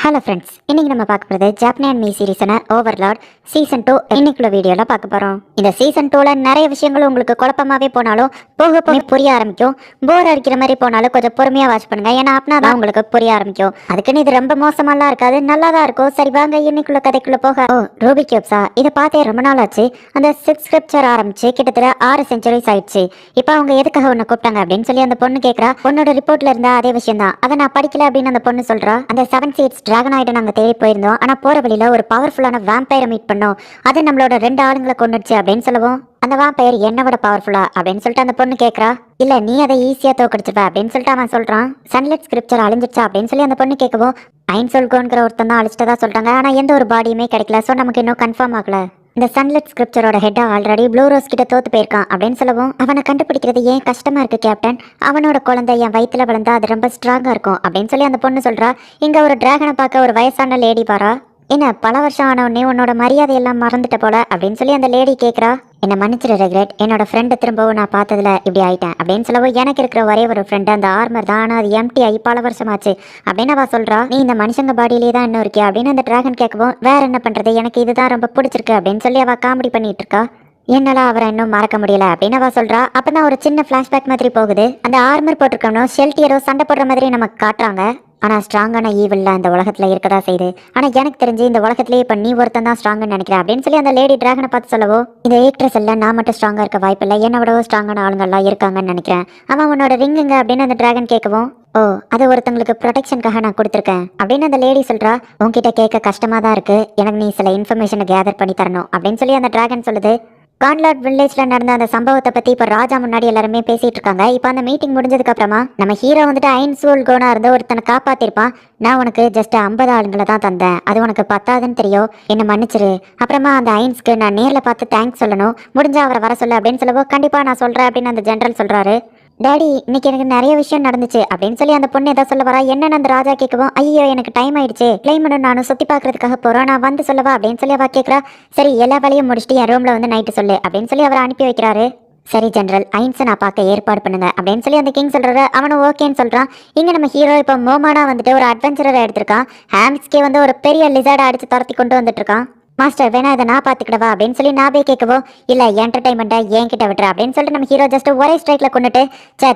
Hello friends, இன்னைக்கு நம்ம பார்க்க போகிறது ஜாப்பனீஸ் மீ சீரீஸான ஓவர்லார்ட் சீசன் 2 இன்னைக்குள்ள வீடியோவில் பார்க்க போகிறோம். இந்த சீசன் 2ல நிறைய விஷயங்கள் உங்களுக்கு குழப்பமாகவே போனாலும் போக போக புரிய ஆரம்பிக்கும். போர் அடிக்கிற மாதிரி போனாலும் கொஞ்சம் பொறுமையாக வாட்ச் பண்ணுங்க, ஏன்னா அப்படின்னா தான் உங்களுக்கு புரிய ஆரம்பிக்கும். அதுக்குன்னு இது ரொம்ப மோசமாலாம் இருக்காது, நல்லா தான் இருக்கும். சரி வாங்க இன்னைக்குள்ள கதைக்குள்ள போக. ரூபி கியூப்ஸா, இதை பார்த்தே ரொம்ப நாள் ஆச்சு. அந்த 6 ஸ்கிரிப்சர் ஆரம்பிச்சு கிட்டத்தட்ட 6 செஞ்சுரிஸ் ஆயிடுச்சு. இப்போ அவங்க எதுக்காக உன்னை கூப்பிட்டாங்க அப்படின்னு சொல்லி அந்த பொண்ணு கேட்குறா. பொண்ணோட ரிப்போர்ட்ல இருந்த அதே விஷயம் தான், அதை நான் படிக்கல அப்படின்னு அந்த பொண்ணு சொல்றா. அந்த 7 சீட்ஸ் டிராகனாய்ட நாங்க தேடி போயிருந்தோம், ஆனா போற வழியில ஒரு பவர்ஃபுல்லான வேம்பயரை மீட் பண்ணோம். அது நம்மளோட 2 ஆளுங்களை கொண்டுடுச்சு அப்படின்னு சொல்லுவோம். அந்த வேம்பயர் என்ன விட பவர்ஃபுல்லா அப்படின்னு சொல்லிட்டு அந்த பொண்ணு கேட்கறா. இல்ல நீ அதை ஈஸியா தோக்கடிச்சிருவ அப்படின்னு சொல்லிட்டு அவன் சொல்றான். சன்லைட் ஸ்கிரிப்சர் அழிஞ்சிருச்சா அப்படின்னு சொல்லி அந்த பொண்ணு கேட்கவும், ஐன்சோல்கோன்கிற ஒருத்தன் தான் அழிச்சிட்டதா சொல்றாங்க, ஆனா எந்த ஒரு பாடியுமே கிடைக்கல. ஸோ நமக்கு இன்னும் கன்ஃபார்ம் ஆகல. இந்த சன்லைட் ஸ்கிரிப்சரோட ஹெட்டா ஆல்ரெடி ப்ளூ ரோஸ் கிட்ட தோத்து போயிருக்கான் அப்படின்னு சொல்லவும், அவனை கண்டுபிடிக்கிறது ஏன் கஷ்டமா இருக்கு கேப்டன், அவனோட குழந்தை என் வயிற்றுல விழுந்தா அது ரொம்ப ஸ்ட்ராங்கா இருக்கும் அப்படின்னு சொல்லி அந்த பொண்ணு சொல்றா. இங்க ஒரு டிராகனை பார்க்க ஒரு வயசான லேடி பாரா. என்ன பல வருஷம் ஆனவுடனே உன்னோட மரியாதையெல்லாம் மறந்துட்ட போல அப்படின்னு சொல்லி அந்த லேடி கேட்குறா. என்ன மன்னிச்சிரு ரெக்ரெட், என்னோட ஃப்ரெண்டை திரும்பவும் நான் பார்த்ததுல இப்படி ஆயிட்டேன் அப்படின்னு சொல்லவும், எனக்கு இருக்கிற ஒரே ஒரு ஃப்ரெண்டு அந்த ஆர்மர் தான், ஆனால் அது எம்டி ஆகி பல வருஷமாச்சு அப்படின்னு அவ சொல்றா. நீ இந்த மனுஷங்க பாடியிலே தான் இன்னும் இருக்கியா அப்படின்னு அந்த டிராகன் கேட்கவும், வேற என்ன பண்றது, எனக்கு இதுதான் ரொம்ப பிடிச்சிருக்கு அப்படின்னு சொல்லி அவ காமெடி பண்ணிட்டு இருக்கா. என்னால அவரை இன்னும் மறக்க முடியல அப்படின்னு அவ சொல்றா. அப்பதான் ஒரு சின்ன பிளாஷ்பேக் மாதிரி போகுது. அந்த ஆர்மர் போட்டிருக்கணும் ஷெல்டியரோ சண்டை போடுற மாதிரி நமக்கு காட்டுறாங்க. ஆனா ஸ்ட்ராங்கான ஈவில்ல இந்த உலகத்துல இருக்கதா செய்யுது. ஆனா எனக்கு தெரிஞ்சு இந்த உலகத்திலேயே இப்ப நீ ஒருத்தன் தான் ஸ்ட்ராங்னு நினைக்கிறேன் அப்படின்னு சொல்லி அந்த லேடி டிராகனை பார்த்து சொல்லவோ, இந்த ஏக்ட்ரஸ் எல்லாம் நான் மட்டும் ஸ்ட்ராங்கா இருக்க வாய்ப்பு இல்லை, என்ன விடவோ ஸ்ட்ராங்கான ஆளுங்கள்லாம் இருக்காங்கன்னு நினைக்கிறேன். அவன் உன்னோட ரிங்குங்க அப்படின்னு அந்த டிராகன் கேட்கவும், ஓ அது ஒருத்தங்களுக்கு ப்ரொடெக்ஷனுக்காக நான் கொடுத்துருக்கேன் அப்படின்னு அந்த லேடி சொல்றா. உன்கிட்ட கேட்க கஷ்டமா தான் இருக்கு, எனக்கு நீ சில இன்ஃபர்மேஷனை கேதர் பண்ணி தரணும் அப்படின்னு சொல்லி அந்த டிராகன் சொல்லுது. கான்லாட் வில்லேஜ்ல நடந்த அந்த சம்பவத்தை பத்தி இப்ப ராஜா முன்னாடி எல்லாருமே பேசிட்டு இருக்காங்க. இப்ப அந்த மீட்டிங் முடிஞ்சதுக்கு அப்புறமா நம்ம ஹீரோ வந்துட்டு ஐன்சோல்கோனா இருந்து ஒருத்தனை காப்பாத்திருப்பான். நான் உனக்கு ஜஸ்ட் 50 ஆளுங்களை தான் தந்தேன், அது உனக்கு பத்தாதுன்னு தெரியும், என்ன மன்னிச்சிரு. அப்புறமா அந்த ஐன்ஸ்க்கு நான் நேர்ல பார்த்து தேங்க்ஸ் சொல்லணும், முடிஞ்சா அவரை வர சொல்லு அப்படின்னு சொல்லவோ, கண்டிப்பா நான் சொல்றேன் அப்படின்னு அந்த ஜெனரல் சொல்றாரு. டாடி இன்னைக்கு எனக்கு நிறைய விஷயம் நடந்துச்சு அப்படின்னு சொல்லி அந்த பொண்ணு ஏதாவது சொல்ல வரா. என்னன்னு அந்த ராஜா கேட்கவும், ஐயோ எனக்கு டைம் ஆயிடுச்சு, கிளைமேட் நானும் சுத்தி பாக்குறதுக்காக போறோம், நான் வந்து சொல்லவா அப்படின்னு சொல்லி அவ கேட்கறா. சரி எல்லா வேலையும் முடிச்சுட்டு என் ரூம்ல வந்து நைட்டு சொல்லு அப்படின்னு சொல்லி அவரை அனுப்பி வைக்கிறாரு. சரி ஜெனரல், ஐன்ஸை நான் பார்க்க ஏற்பாடு பண்ணுங்க அப்படின்னு சொல்லி அந்த கிங் சொல்றாரு. அவனும் ஓகேன்னு சொல்றான். இங்க நம்ம ஹீரோ இப்போ மோமானா வந்துட்டு ஒரு அட்வென்ச்சரரை எடுத்திருக்கான். ஹாம்ஸ்கே வந்து ஒரு பெரிய லிசார்டை அடிச்சு துரத்தி கொண்டு வந்துட்டு இருக்கான். மாஸ்டர் வேணா இதை நான் பார்த்துக்கிடவா அப்படின்னு சொல்லி நாபே கேட்கவோ, இல்லை என்டர்டைன்மெண்ட்டை ஏன் கிட்ட விட்டுற அப்படின்னு சொல்லிட்டு நம்ம ஹீரோ ஜஸ்ட் ஒரே ஸ்ட்ரைக்ல கொண்டுட்டு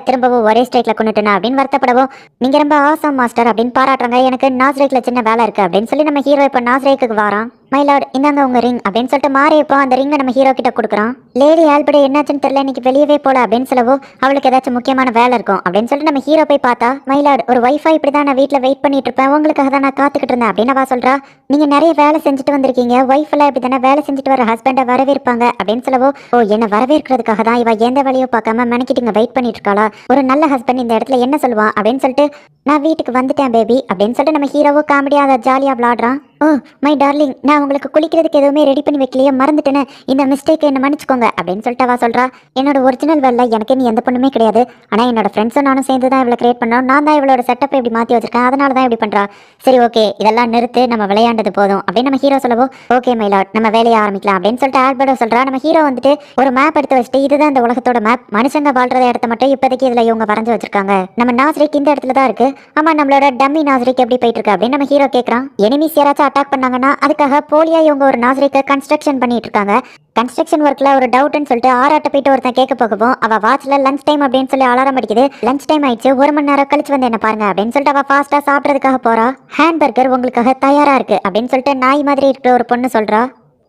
திரும்பவும் ஒரே ஸ்ட்ரைக்ல கொண்டுட்டுனா அப்படின்னு வருத்தப்படவும், நீங்க ரொம்ப ஆசம் மாஸ்டர் அப்படின்னு பாராட்டுறாங்க. எனக்கு நாஸ்ரேக்ல சின்ன வேலை இருக்கு அப்படின்னு சொல்லி நம்ம ஹீரோ இப்போ நாஸ்ரேக்கு வரான். மைலார்ட் இந்தாங்க உங்க ரிங் அப்படின்னு சொல்லிட்டு மாறி இப்போ அந்த ரிங்கை நம்ம ஹீரோ கிட்ட கொடுக்குறான். லேடி ஆல்பர்ட் என்னாச்சுன்னு தெரியல, இன்னைக்கு வெளியவே போல அப்படின்னு சொல்லவோ, அவளுக்கு ஏதாச்சும் முக்கியமான வேலை இருக்கும் அப்படின்னு சொல்லிட்டு நம்ம ஹீரோ போய் பார்த்தா, மைலார்ட் ஒரு வைஃபை இப்படி தான் நான் வீட்டில் வெயிட் பண்ணிட்டு இருப்பேன், உங்களுக்காக தான் நான் காத்துக்கிட்டு இருந்தேன் அப்படின்னு அவ சொல்றா. நீங்க நிறைய வேலை செஞ்சுட்டு வந்திருக்கீங்க, ஒய்ஃப் எல்லாம் இப்படி தானே வேலை செஞ்சுட்டு வர ஹஸ்பண்டை வரவேற்பாங்க அப்படின்னு சொல்லவோ, ஓ என்ன வரவேற்கிறதுக்காக தான் இவ எந்த வேலையோ பார்க்காம மெனக்கிட்டுங்க வெயிட் பண்ணிட்டு இருக்காளா, ஒரு நல்ல ஹஸ்பண்ட் இந்த இடத்துல என்ன சொல்லுவான் அப்படின்னு சொல்லிட்டு, நான் வீட்டுக்கு வந்துட்டேன் பேபி அப்படின்னு சொல்லிட்டு நம்ம ஹீரோவோ காமெடியா அதை ஜாலியா விளாடுறான். ஓ மை டார்லிங், நான் உங்களுக்கு குளிக்கிறதுக்கு எதுவுமே ரெடி பண்ணி வைக்கலையே, மறந்துட்டேன்னு, இந்த மிஸ்டேக் என்ன மன்னிச்சுக்கோங்க அப்படின்னு சொல்லிட்டு அவ சொல்றா. என்னோட ஒரிஜினல் வேலை எனக்கு நீ எந்த பொண்ணுமே கிடையாது, ஆனா என்னோட ஃப்ரெண்ட்ஸும் நானும் சேர்ந்து தான் இவ்வளோ கிரியேட் பண்ணோம், நான் தான் இவளோட செட்டப்பை இப்படி மாற்றி வச்சிருக்கேன், அதனால தான் இப்படி பண்றா. சரி ஓகே இதெல்லாம் நிறுத்து, நம்ம விளையாண்டது போதும் அப்படின்னு நம்ம ஹீரோ சொல்லவோ, ஓகே மைலாட் நம்ம வேலையை ஆரம்பிக்கலாம் அப்படின்னு சொல்லிட்டு ஆல்பர்டோ சொல்றா. நம்ம ஹீரோ வந்துட்டு ஒரு மேப் எடுத்து வச்சுட்டு, இதுதான் இந்த உலகத்தோட மேப், மனுஷங்க வாழ்றத இடத்த மட்டும் இப்போதைக்கு இதுல இவங்க வரைஞ்சு வச்சிருக்காங்க, நம்ம நாஸ்ரிக் இந்த இடத்துல தான் இருக்கு. ஆமா நம்மளோட டம்மி நாஸ்ரிக் எப்படி போயிட்டு இருக்கு அப்படின்னு நம்ம ஹீரோ கேட்கறான். எனிமீஸ் யாராச்சும் அட்டாக் பண்ணாங்கன்னா அதுக்காக போலியா இவங்க ஒரு நாஸ்ரிக்கை கன்ஸ்ட்ரக்ஷன் பண்ணிட்டு இருக்காங்க. கன்ஸ்ட்ரக்ஷன் ஒர்க்ல ஒரு டவுட்னு சொல்லிட்டு ஆராட்ட போயிட்டு ஒருத்தன் கேட்க போகவும், அவ வாட்ச்ல லஞ்ச் டைம் அப்படின்னு சொல்லி அலாரம் அடிக்குது. லஞ்ச் டைம் ஆயிடுச்சு, 1 மணி நேரம் கழிச்சு வந்து என்ன பாருங்க அப்படின்னு சொல்லிட்டு அவ ஃபாஸ்டா சாப்பிட்றதுக்காக போறா. ஹேம்பர்கர் உங்களுக்காக தயாரா இருக்கு அப்படின்னு சொல்லிட்டு நாய் மாதிரி இருக்கிற ஒரு பொண்ணு சொல்றா.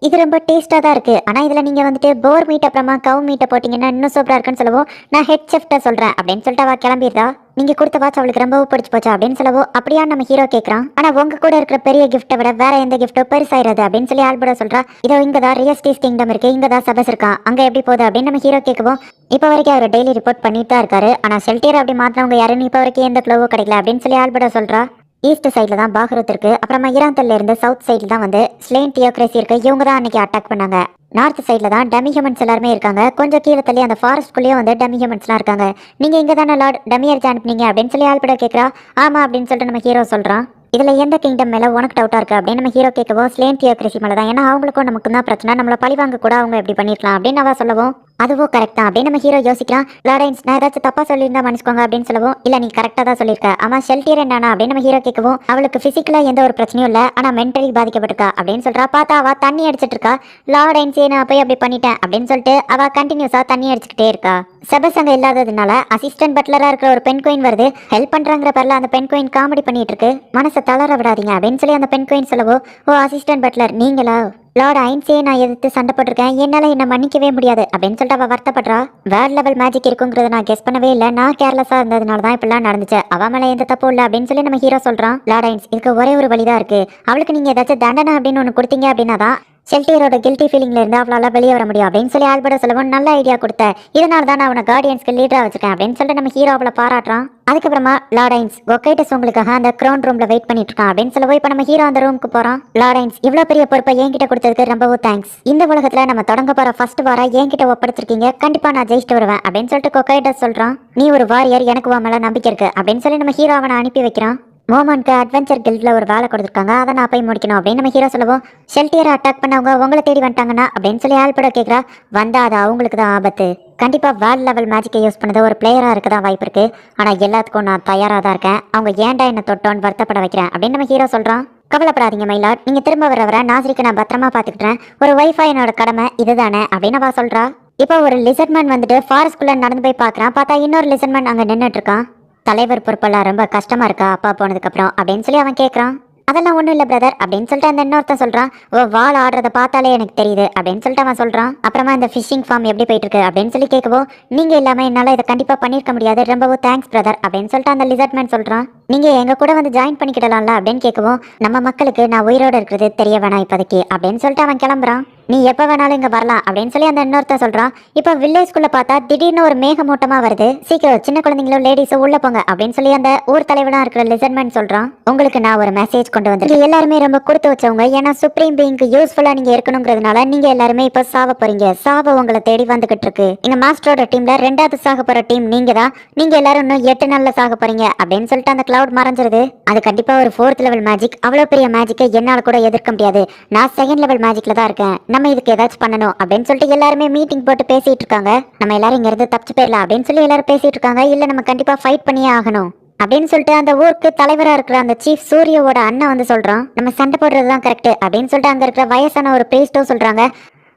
இது ரொம்ப டேஸ்டா தான் இருக்கு, ஆனா இதுல நீங்க வந்துட்டு போர் மீட் அப்புறமா கவு மீட்டை போட்டீங்கன்னா இன்னும் சூப்பரா இருக்குன்னு சொல்லவும், நான் ஹெட் செஃப்ட்ட சொல்றேன் அப்படின்னு சொல்லிட்டு அவ கிளம்பிடுறா. நீங்க கொடுத்த வாட்ச் அவளுக்கு ரொம்பவும் பிடிச்சு போச்சா அப்படின்னு சொல்லவோ, அப்படியா நம்ம ஹீரோ கேட்கறான். ஆனா உங்க கூட இருக்கிற பெரிய கிஃப்ட்டை விட வேற எந்த கிஃப்ட்டோ பெருசாயிராது அப்படின்னு சொல்லி ஆல்பர்டோ சொல்றா. இதோ இங்கதான் ரியஸ்டீஸ் கிங்டம் இருக்கு, இங்கதான் சபஸ் இருக்கான், அங்க எப்படி போகுது அப்படின்னு நம்ம ஹீரோ கேட்கவும், இப்போ வரைக்கும் அவர் டெய்லி ரிப்போர்ட் பண்ணிட்டு தான் இருக்காரு, ஆனா ஷெல்டியர் அப்படி மாத்தினவங்க யாருன்னு இப்போ வரைக்கும் எந்த க்ளோவோ கிடைக்கல அப்படின்னு சொல்லி ஆல்பர்டோ சொல்றா. ஈஸ்ட் சைடில் தான் பாகரத் இருக்கு, அப்புறமா ஈரான்ல இருந்து சவுத் சைடில் தான் வந்து ஸ்லேன் தியோக்ரேசி இருக்கு, இவங்க தான் அன்னைக்கு அட்டாக் பண்ணாங்க. நார்த் சைடில் தான் டமி ஹியூமன்ஸ் எல்லாருமே இருக்காங்க, கொஞ்சம் கீழே தள்ளி அந்த ஃபாரஸ்ட்குள்ளேயும் வந்து டமி ஹியூமன்ஸ்லாம் இருக்காங்க. நீங்கள் இங்கே தானே லார்ட் டமியர் அனுப்புனீங்க அப்படின்னு சொல்லி ஆல்பர்டோ கேட்குறா. ஆமா அப்படின்னு சொல்லிட்டு நம்ம ஹீரோ சொல்கிறான். இதில் எந்த கிங்டம் மேலே உனக்கு டவுட்டாக இருக்குது அப்படின்னு நம்ம ஹீரோ கேட்கவும், ஸ்லேன் தியோக்ரேசி மேலே தான், ஏன்னா அவங்களுக்கும் நமக்கு தான் பிரச்சனை, நம்மளை பழிவாங்க கூட அவங்க எப்படி பண்ணிருக்கலாம் அப்படின்னு அவ சொல்லவும், அதுவோ கரெக்ட் தான் அப்படின்னு நம்ம ஹீரோ யோசிக்கிறான். லாரன்ஸ் நான் ஏதாச்சும் தப்பா சொல்லியிருந்தா மன்னிச்சுக்கோங்க அப்படின்னு சொல்லவும், இல்ல நீ கரெக்டா தான் சொல்லியிருக்க. ஆமா ஷெல்டியர் என்னன்னா அப்படின்னு நம்ம ஹீரோ கேட்கவும், அவளுக்கு பிசிக்கலா எந்த ஒரு பிரச்சனையும் இல்ல, ஆனா மென்டலி பாதிக்கப்பட்டிருக்கா அப்படின்னு சொல்றா. பார்த்தா அவ தண்ணி அடிச்சிட்டு இருக்கா. லாரன்ஸ் நான் போய் அப்படி பண்ணிட்டேன் அப்படின்னு சொல்லிட்டு அவ கண்டினியூஸா தண்ணி அடிச்சுக்கிட்டே இருக்கா. செபஸ் அங்க இல்லாததுனால அசிஸ்டன்ட் பட்லரா இருக்கிற ஒரு பெண் குயின் வருது. ஹெல்ப் பண்றாங்கிற பேர்ல அந்த பெண் குயின் காமெடி பண்ணிட்டு இருக்கு. மனசை தளர விடாதீங்க அப்படின்னு சொல்லி அந்த பெண் குயின் சொல்லவோ, ஓ அசிஸ்டன்ட் பட்லர் நீங்களா? லார்ட் ஐன்ஸே நான் எதிர்த்து சண்டை போட்டிருக்கேன், என்னால என்ன மன்னிக்கவே முடியாது அப்படின்னு சொல்லிட்டு அவ வருத்தப்படுறா. வேர்ல்ட் லெவல் மேஜிக் இருக்குங்கிறத நான் கெஸ் பண்ணவே இல்லை, நான் கேர்லெஸ்ஸா இருந்ததுனால தான் இப்பெல்லாம் நடந்துச்சு, அவ மேல எந்த தப்பும் இல்லை அப்படின்னு சொல்லி நம்ம ஹீரோ சொல்றான். லார்ட் ஐன்ஸ் இதுக்கு ஒரே ஒரு வழிதான் இருக்கு, அவளுக்கு நீங்க ஏதாச்சும் தண்டனை அப்படின்னு ஒன்று கொடுத்தீங்க அப்படின்னா தான் ஷெல்டியரோட கில்ட்டி ஃபீலிங்ல இருந்து அவளால வெளியே வர முடியும் அப்படின்னு சொல்லி ஆல்பர்ட் சொல்லவும், நல்ல ஐடியா கொடுத்த, இதனால தான் நான் அவனை கார்டியன்ஸ்க்கு லீடரா வச்சிருக்கேன் அப்படின்னு சொல்லிட்டு நம்ம ஹீரோ அவளை பாராட்டுறான். அதுக்கப்புறமா லார்டைன்ஸ் ஒக்கைட்டஸ் உங்களுக்காக அந்த க்ரௌன் ரூம்ல வெயிட் பண்ணிட்டு இருக்கான் அப்படின்னு சொல்லவும், இப்போ நம்ம ஹீரோ அந்த ரூமுக்கு போறான். லார்டைன்ஸ் இவ்வளவு பெரிய பொறுப்பை என்கிட்ட கொடுத்ததுக்கு ரொம்பவும் தேங்க்ஸ். இந்த உலகத்துல நம்ம தொடங்க போற ஃபர்ஸ்ட் வாரம் என்கிட்ட ஒப்படைச்சிருக்கீங்க, கண்டிப்பா நான் ஜெயிச்சுட்டு வருவேன் அப்படின்னு சொல்லிட்டு ஒக்கைட்டஸ் சொல்றான். நீ ஒரு வாரியர், எனக்கு உன் மேல நம்பிக்கை இருக்கு அப்படின்னு சொல்லி நம்ம ஹீரோ அவனை அனுப்பி வைக்கிறான். மோமனுக்கு அட்வென்ச்சர் கில்ட்ல ஒரு வேலை கொடுத்துருக்காங்க, அதை நான் போய் முடிக்கணும் அப்படின்னு நம்ம ஹீரோ சொல்லுவோம். ஷெல்டியரை அட்டாக் பண்ணவங்க உங்களை தேடி வந்துட்டாங்கன்னா அப்படின்னு சொல்லி ஆல்பர்ட் கேட்குறா. வந்தா அது அவங்களுக்கு தான் ஆபத்து, கண்டிப்பா வேர்ல்ட் லெவல் மேஜிக்கை யூஸ் பண்ணது ஒரு பிளேயரா இருக்க தான் வாய்ப்பு இருக்கு, ஆனா எல்லாத்துக்கும் நான் தயாரா தான் இருக்கேன், அவங்க ஏன்டா என்ன தொட்டோன்னு வருத்தப்பட வைக்கிறேன் அப்படின்னு நம்ம ஹீரோ சொல்றான். கவலைப்படாதீங்க மயிலாட், நீங்க திரும்ப வர நாசிரிக்கு நான் பத்திரமா பாத்துக்கிட்டேன், ஒரு வைஃபை என்னோட கடமை இதுதானே அப்படின்னு அவ சொல்றா. இப்போ ஒரு லிசர்ட்மேன் வந்துட்டு ஃபாரஸ்ட்குள்ள நடந்து போய் பாக்குறான். பார்த்தா இன்னொரு லிசர்ட்மேன் அங்க நின்றுட்டு இருக்கான். தலைவர் பொறுப்பெல்லாம் ரொம்ப கஷ்டமா இருக்கா அப்பா போனதுக்கு அப்புறம் அப்படின்னு சொல்லி அவன் கேட்கறான். அதெல்லாம் ஒண்ணும் இல்ல பிரதர் அப்படின்னு சொல்லிட்டு அந்த இன்னொருத்தன் சொல்றான். ஓ வால் ஆடுறத பார்த்தாலே எனக்கு தெரியுது அப்படின்னு சொல்லிட்டு அவன் சொல்றான். அப்புறமா இந்த ஃபிஷிங் ஃபார்ம் எப்படி போயிட்டு இருக்கு அப்படின்னு சொல்லி கேட்கவோ, நீங்க இல்லாம என்னால இதை கண்டிப்பா பண்ணிருக்க முடியாது, ரொம்பவும் தேங்க்ஸ் பிரதர் அப்படின்னு சொல்லிட்டு அந்த லிசர்ட்மேன் சொல்றான். நீங்க எங்க கூட வந்து ஜாயின் பண்ணிக்கிடலாம்ல அப்படின்னு கேட்கவும், நம்ம மக்களுக்கு நான் உயிரோட இருக்கிறது தெரிய வேணாம் இப்போதைக்கு அப்படின்னு சொல்லிட்டு அவன் கிளம்புறான். நீ எப்போ வேணாலும் இங்கே வரலாம் அப்படின்னு சொல்லி அந்த இன்னொருத்த சொல்கிறான். இப்போ வில்லேஜ்குள்ளே பார்த்தா திடீர்னு ஒரு மேகமூட்டமாக வருது, சீக்கிரம் சின்ன குழந்தைங்களும் லேடிஸும் உள்ளே போங்க அப்படின்னு சொல்லி அந்த ஊர் தலைவனாக இருக்கிற லிசர்ட்மேன் சொல்கிறான். உங்களுக்கு நான் ஒரு மெசேஜ் கொண்டு வந்திருக்கேன், எல்லாருமே ரொம்ப கொடுத்து வச்சவங்க, ஏன்னா சுப்ரீம் பீயிங்க்கு யூஸ்ஃபுல்லாக நீங்கள் இருக்கணுங்கிறதுனால நீங்கள் எல்லாருமே இப்போ சாவ போறீங்க, சாவ உங்களை தேடி வந்துகிட்டு இருக்கு. எங்கள் மாஸ்டரோட டீமில் 2வது சாக போகிற டீம் நீங்கள் தான், நீங்கள் எல்லாரும் இன்னும் 8 நாள்ல சாக போறீங்க அப்படின்னு சொல்லிட்டு அந்த கிளவுட் மறைஞ்சிருது. அது கண்டிப்பாக ஒரு 4th லெவல் மேஜிக், அவ்வளோ பெரிய மேஜிக்கை என்னால் கூட எதிர்க்க முடியாது, நான் 2nd லெவல் மேஜிக்கில் தான் இருக்கேன், நம்ம இதுக்கு ஏதாச்சும் பண்ணணும் அப்படின்னு சொல்லிட்டு எல்லாருமே மீட்டிங் போட்டு பேசிட்டு இருக்காங்க. நம்ம எல்லாரும் இங்க இருந்து தப்பிச்சு போயிடலாம் அப்படின்னு சொல்லி எல்லாரும் பேசிட்டு இருக்காங்க. இல்ல நம்ம கண்டிப்பா ஃபைட் பண்ணியே ஆகணும் அப்படின்னு சொல்லிட்டு அந்த ஊருக்கு தலைவரா இருக்கிற அந்த சீஃப் சூரியோட அண்ணன் வந்து சொல்றான். நம்ம சண்டை போடுறதுதான் கரெக்ட் அப்படின்னு சொல்லிட்டு அங்க இருக்கிற வயசான ஒரு பிரீஸ்டும் சொல்றாங்க.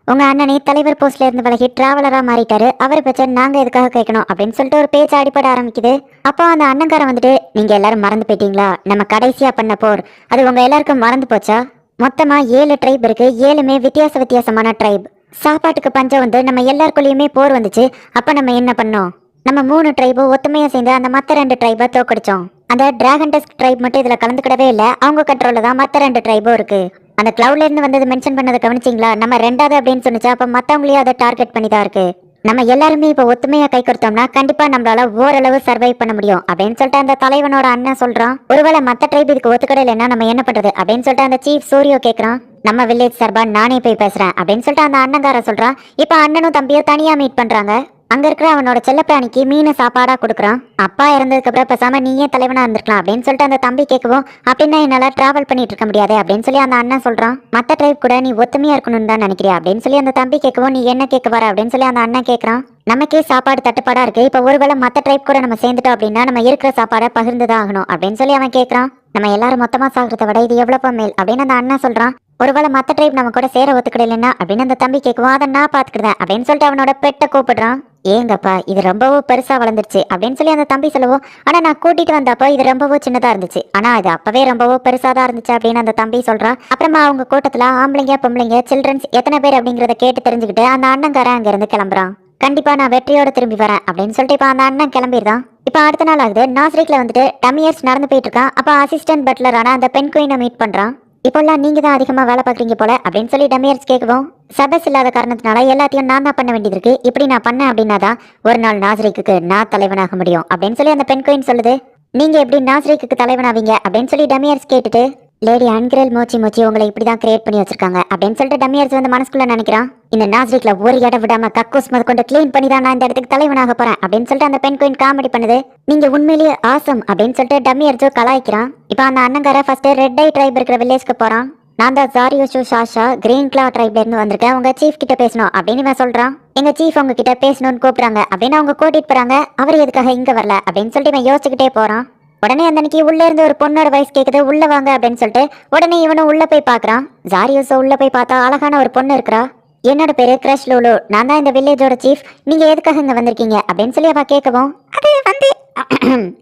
உங்க அண்ணனே தலைவர் போஸ்ட்ல இருந்து விலகி டிராவலரா மாறிட்டாரு, அவர் பேச்ச நாங்க எதுக்காக கேட்கணும் அப்படின்னு சொல்லிட்டு ஒரு பேச்சு அடிப்பட ஆரம்பிக்குது. அப்போ அந்த அண்ணங்காரன் வந்துட்டு, நீங்க எல்லாரும் மறந்து போயிட்டீங்களா, நம்ம கடைசியா பண்ண போர் அது உங்க எல்லாருக்கும் மறந்து போச்சா? மொத்தமா 7 ட்ரைப் இருக்கு, 7மே வித்தியாசமான ட்ரைப். சாப்பாட்டுக்கு பஞ்சம் வந்து நம்ம எல்லாருக்குள்ளயுமே போர் வந்துச்சு. அப்ப நம்ம என்ன பண்ணோம், நம்ம 3 ட்ரைபும் ஒத்துமையா சேர்ந்து அந்த மற்ற 2 ட்ரைபை தோக்கடிச்சோம். அந்த டிராகன் டஸ்க் ட்ரைப் மட்டும் இதுல கலந்துக்கிடவே இல்லை, அவங்க கண்ட்ரோல்ல தான் மற்ற 2 ட்ரைபும் இருக்கு. அந்த கிளவுட்ல இருந்து வந்தது மென்ஷன் பண்ணதை கவனிச்சிங்களா, நம்ம 2வது அப்படின்னு சொன்னிச்சா, அப்ப மத்தவங்களையும் அதை டார்கெட் பண்ணி தான் இருக்கு. நம்ம எல்லாருமே இப்போ ஒத்துமையா கை கொடுத்தோம்னா கண்டிப்பா நம்மளால ஓரளவு சர்வை பண்ண முடியும் அப்படின்னு சொல்லிட்டு அந்த தலைவனோட அண்ணன் சொல்றான். ஒருவேளை மத்த ட்ரைப் இதுக்கு ஒத்துக்கடை இல்லைன்னா நம்ம என்ன பண்றது அப்படின்னு சொல்லிட்டு அந்த சீஃப் சூரியோ கேட்கறான். நம்ம வில்லேஜ் சார்பா நானே போய் பேசுறேன் அப்படின்னு சொல்லிட்டு அந்த அண்ணங்கார சொல்றான். இப்ப அண்ணனும் தம்பியும் தனியா மீட் பண்றாங்க. அங்க இருக்கிற அவனோட செல்லப்பிராணிக்கு மீனை சாப்பாடா கொடுக்குறான். அப்பா இறந்ததுக்கு அப்புறம் பேசாம நீயே தலைவனா இருந்திருக்கலாம் அப்படின்னு சொல்லிட்டு அந்த தம்பி கேட்கவும், அப்படின்னா என்னால டிராவல் பண்ணிட்டு இருக்க முடியாது அப்படின்னு சொல்லி அந்த அண்ணன் சொல்றான். மத்த ட்ரைப் கூட நீ ஒத்துமையா இருக்கணும்னு தான் நினைக்கிறியா அப்படின்னு சொல்லி அந்த தம்பி கேட்கவும், நீ என்ன கேட்க வர அப்படின்னு சொல்லி அந்த அண்ணன் கேட்கறான். நமக்கே சாப்பாடு தட்டுப்பாடா இருக்கு, இப்ப ஒருவேளை மத்த ட்ரைப் கூட நம்ம சேர்ந்துட்டோம் அப்படின்னா நம்ம இருக்கிற சாப்பாடை பகிர்ந்துதான் ஆகணும் அப்படின்னு சொல்லி அவன் கேட்கறான். நம்ம எல்லாரும் மொத்தமா சாகிறத விட இது எவ்வளவு மேல் அப்படின்னு அந்த அண்ணன் சொல்றான். ஒருவேளை மத்த ட்ரைப் நம்ம கூட சேர ஒத்துக்கிடலைன்னா அப்படின்னு அந்த தம்பி கேட்குவோம், அதை நான் பாத்துக்கிட்டேன் அப்படின்னு சொல்லிட்டு அவனோட பெட்டை கூப்பிடுறான். ஏங்கப்பா இது ரொம்பவும் பெருசா வளர்ந்துருச்சு அப்படின்னு சொல்லி அந்த தம்பி சொல்லுவோம். ஆனா நான் கூட்டிட்டு வந்தப்போ இது ரொம்பவும் சின்னதா இருந்துச்சு, ஆனா இது அப்பவே ரொம்பவும் பெருசாதான் இருந்துச்சு அப்படின்னு அந்த தம்பி சொல்றான். அப்புறமா அவங்க கூட்டத்துல ஆம்பளைங்க பொம்பளைங்க சில்ட்ரன்ஸ் எத்தனை பேர் அப்படிங்கறத கேட்டு தெரிஞ்சுக்கிட்டு அந்த அண்ணங்காரன் அங்க இருந்து கிளம்புறான். கண்டிப்பா நான் வெற்றியோட திரும்பி வரேன் அப்படின்னு சொல்லிட்டு இப்ப அந்த அண்ணன் கிளம்பிடுறான். இப்ப அடுத்த நாள் ஆகுது, நாஸ்ரிக்ல வந்துட்டு டமியர்ஸ் நடந்து போயிட்டு இருக்கான். அப்ப அசிஸ்டன்ட் பட்லரான அந்த பெண் குயினை மீட் பண்றான். இப்போல்லாம் நீங்க தான் அதிகமா வேலை பாக்குறீங்க போல அப்படின்னு சொல்லி டமியர்ஸ் கேட்கவும், சபஸ் இல்லாத காரணத்தினால எல்லாத்தையும் நான் தான் பண்ண வேண்டியது இருக்கு, இப்படி நான் பண்ணேன் அப்படின்னா தான் ஒரு நாள் நாஸ்ரிக்கு நான் தலைவனாக முடியும் அப்படின்னு சொல்லி அந்த பெண் குயின் சொல்லுது. நீங்க எப்படி நாஸ்ரிக்கு தலைவனாவீங்க அப்படின்னு சொல்லி டமியர்ஸ் கேட்டுட்டு, லேடி அன்கிரல் மோச்சி உங்களை இப்படிதான் கிரியேட் பண்ணி வச்சிருக்காங்க அப்படின்னு சொல்லிட்டு டமியர்ஸ் வந்து மனசுக்குள்ள நினைக்கிறான். இந்த நாஸ்ரிக்ல ஒரு இடம் விடாம கக்கூஸ் முத கொண்டு கிளீன் பண்ணி தான் நான் இந்த இடத்துக்கு தலைவனாக போறேன் அப்படின்னு சொல்லிட்டு அந்த பெண் குயின் காமெடி பண்ணுது. நீங்க உண்மையிலேயே ஆசம் அப்படின்னு சொல்லிட்டு டமியர்ஸோ கலாய்க்கிறான். இப்ப அந்த அண்ணங்கார ஃபர்ஸ்ட் ரெட் ஐ ட்ரைப் இருக்கிற வில்லேஜ்க்கு போறான். நான் தான் ஜாரியோஷோ ஷாஷா கிரீன் கிளா ட்ரைப்ல இருந்து வந்திருக்கேன், உங்க சீஃப் கிட்ட பேசணும் அப்படின்னு இவன் சொல்றான். எங்க சீஃப் உங்க கிட்ட பேசணும்னு கூப்பிடுறாங்க அப்படின்னு அவங்க கூட்டிட்டு போறாங்க. அவர் எதுக்காக இங்க வரல அப்படின்னு சொல்லிட்டு இவன் யோசிச்சுக்கிட்டே போறான். உடனே அந்த அன்னைக்கு உள்ள இருந்து ஒரு பொண்ணோட வயசு கேக்குது, உள்ள வாங்க அப்படின்னு சொல்லிட்டு உடனே இவனும் உள்ள போய் பாக்குறான். ஜாரியோஸோ உள்ள போய் பார்த்தா அழகான ஒரு பொண்ணு இருக்கிறா. என்னோட பேரு கிரஷ் லூலு, நான் தான் இந்த வில்லேஜோட சீஃப், நீங்க எதுக்காக இங்க வந்திருக்கீங்க அப்படின்னு சொல்லி அவ கேட்கவும், அது வந்து